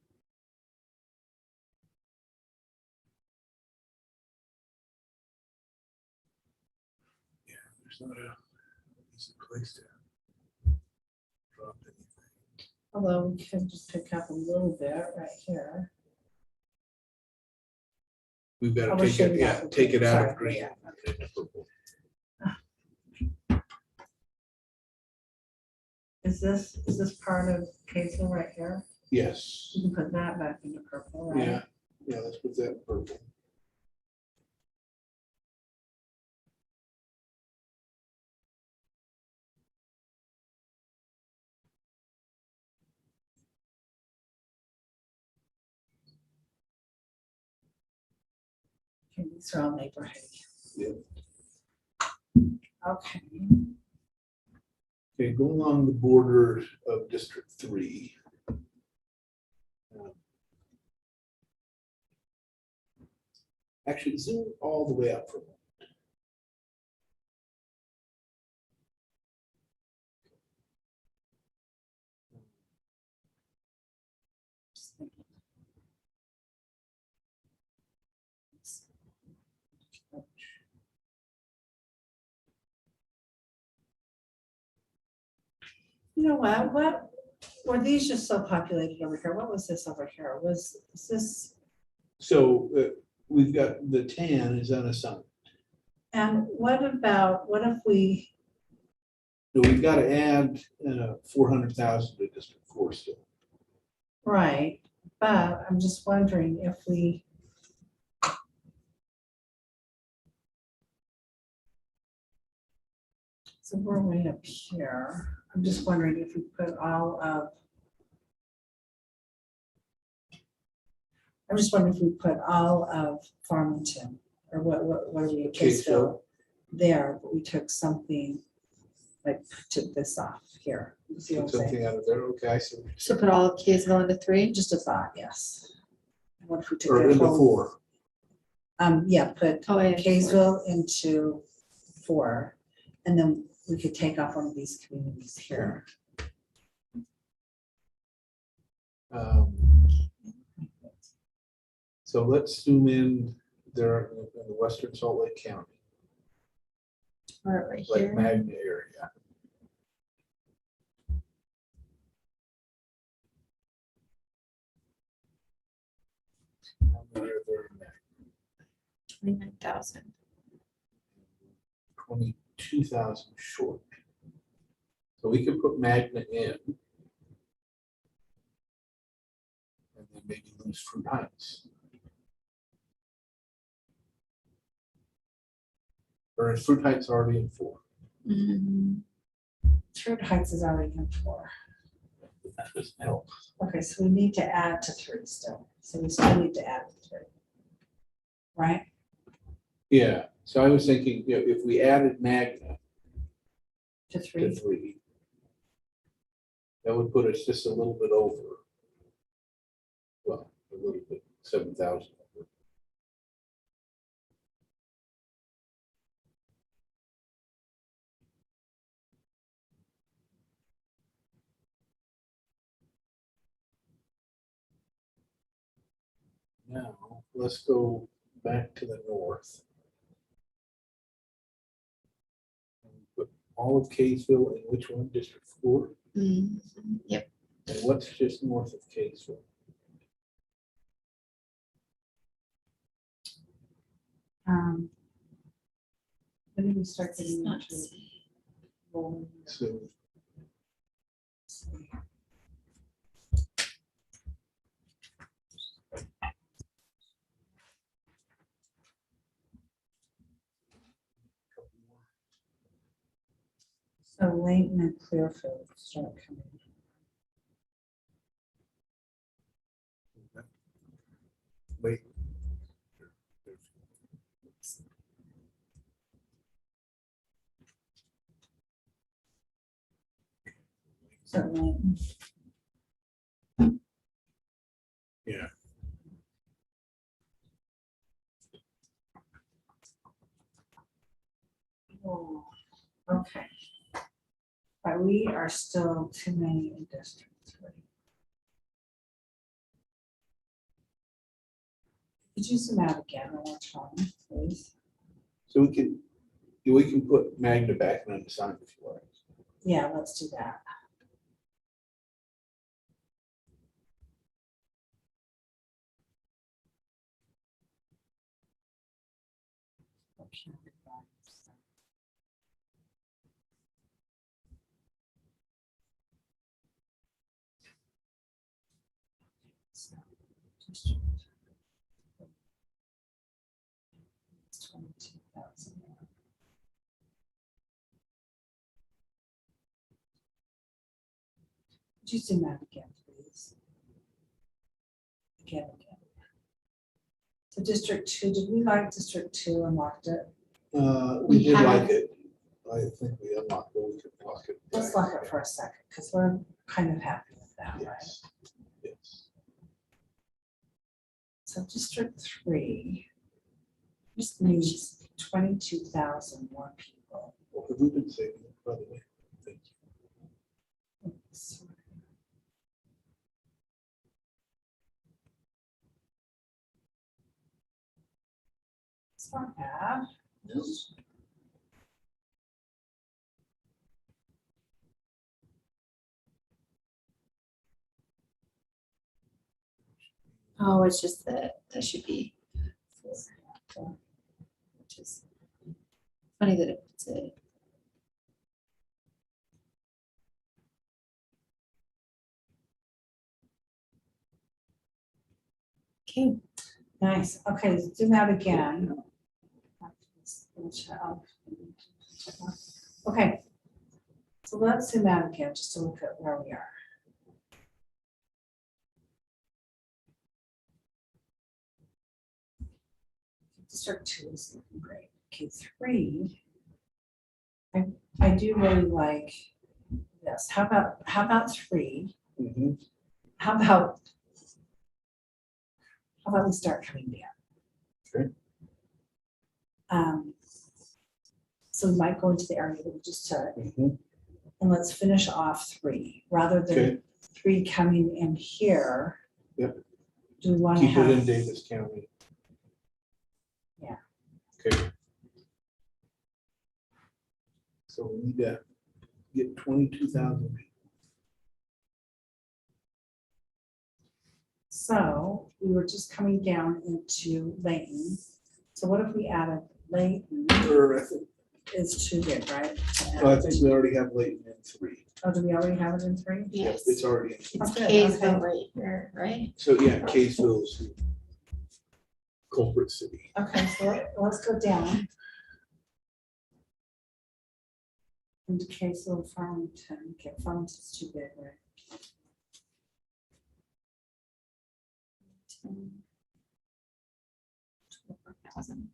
Yeah, there's not a easy place to drop anything.
Although we could just pick up a little bit right here.
We've got
Oh,
to
we're
take it,
shading
yeah,
out the
take it
green,
out
sorry,
of green.
yeah.
and into purple.
Is this part of Kaysville right here?
Yes,
You can put that back into purple, right?
yeah, yeah, let's put that in purple.
Okay, these are all neighborhood.
Yep.
Okay.
Okay, go along the border of District 3. Actually, zoom all the way up for a moment.
You know what were these just so populated over here? What was this over here? Is this,
So we've got the tan is unassigned.
and what if we,
So we've got to add 400,000 to District 4 still.
right, but I'm just wondering if we. So we're way up here. I'm just wondering if we put all of. I'm just wondering if we put all of Farmington, or what are we,
Kaysville.
Kaysville there, but we took something, like took this off here. You see what I'm
Took
saying?
something out of there, okay, so.
So put all of Kaysville into 3.
Just a thought, yes. What if we took
Or
that
into
whole,
4.
yeah, put
Oh, yeah.
Kaysville into 4, and then we could take off one of these communities here.
So let's zoom in there in the western Salt Lake County,
Right
like
here.
Magna area. How many are there in Magna?
29,000.
22,000 short. So we could put Magna in. And then maybe lose Fruit Heights. Or is Fruit Heights already in 4?
Mhm.
Fruit Heights is already in 4.
That doesn't help.
Okay, so we need to add to 3 still. So we still need to add to 3. Right?
Yeah, so I was thinking, you know, if we added Magna
To
to
3.
3, that would put us just a little bit over. Well, a little bit, 7,000. Now, let's go back to the north. Put all of Kaysville in which one, District 4?
Yep.
And what's just north of Kaysville?
When did we start getting
Not
into
safe.
rolling?
So
So Layton and Clearfield start coming.
wait.
So Layton.
Yeah.
Oh, okay. But we are still too many in District 3. Could you zoom out again one more time, please?
So we can put Magna back on the sign if you like.
Yeah, let's do that. Okay. So, district. It's 22,000. Could you zoom out again, please? Again. So District 2, did we like District 2 and locked it?
We
We
did like
haven't-
it. I think we unlocked it, we could lock it.
Let's lock it for a second, because we're kind of happy with that, right?
Yes. Yes.
So District 3 just needs 22,000 more people.
Well, have we been saving it, by the way? Thank you.
It's not bad.
Yes.
Oh, it's just that should be 4, which is funny that it puts it. Okay,
Nice. Okay, zoom out again. Okay. So let's zoom out again just to look at where we are. District 2 is looking great. Okay, 3. I do really like this. How about 3?
Mhm.
How about we start coming down?
Okay.
So we might go into the area that we just took,
Mhm.
and let's finish off 3, rather than
Okay,
3 coming in here.
Yep.
Do we want to
keep it in
have,
Davis County.
Yeah.
Okay. So we need to get 22,000 people.
so we were just coming down into Layton. So what if we added Layton
Or I think,
is too big, right?
I think we already have Layton in 3.
Oh, do we already have it in 3?
yes.
It's already in.
It's
Okay,
Kaysville
okay.
right here, right?
So yeah, Kaysville's the culprit city.
Okay, so let's go down. Into Kaysville, Farmington. Okay, Farmington's too big, right?
24,000.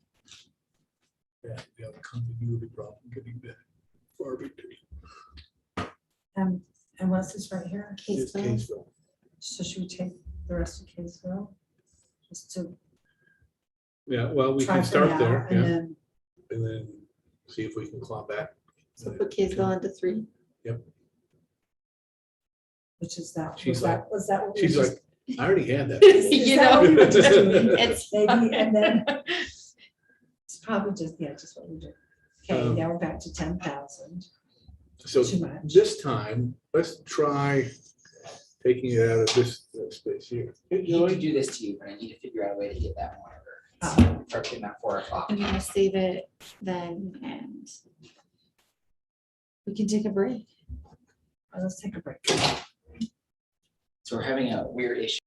Yeah, we have a continuity problem getting that Farmington.
And what's this right here?
It's
Kaysville.
Kaysville.
So should we take the rest of Kaysville? Just to
Yeah, well, we
try
can
for
start
now,
there,
and
yeah,
then,
and then see if we can claw back.
So put Kaysville into 3.
which is that,
She's
was that what we
She's
just,
like I already had that.
You know, it's.
Maybe, and then it's probably just, yeah, just what we do. Okay, now we're back to 10,000.
So
Too much.
this time, let's try taking it out of this space here. Hey,
I hate
Joey.
to do this to you, but I need to figure out a way to get that monitor.
Oh.
Start getting that 4 o'clock.
I'm gonna save it then and we can take a break.
Let's take a break.
So we're having a weird issue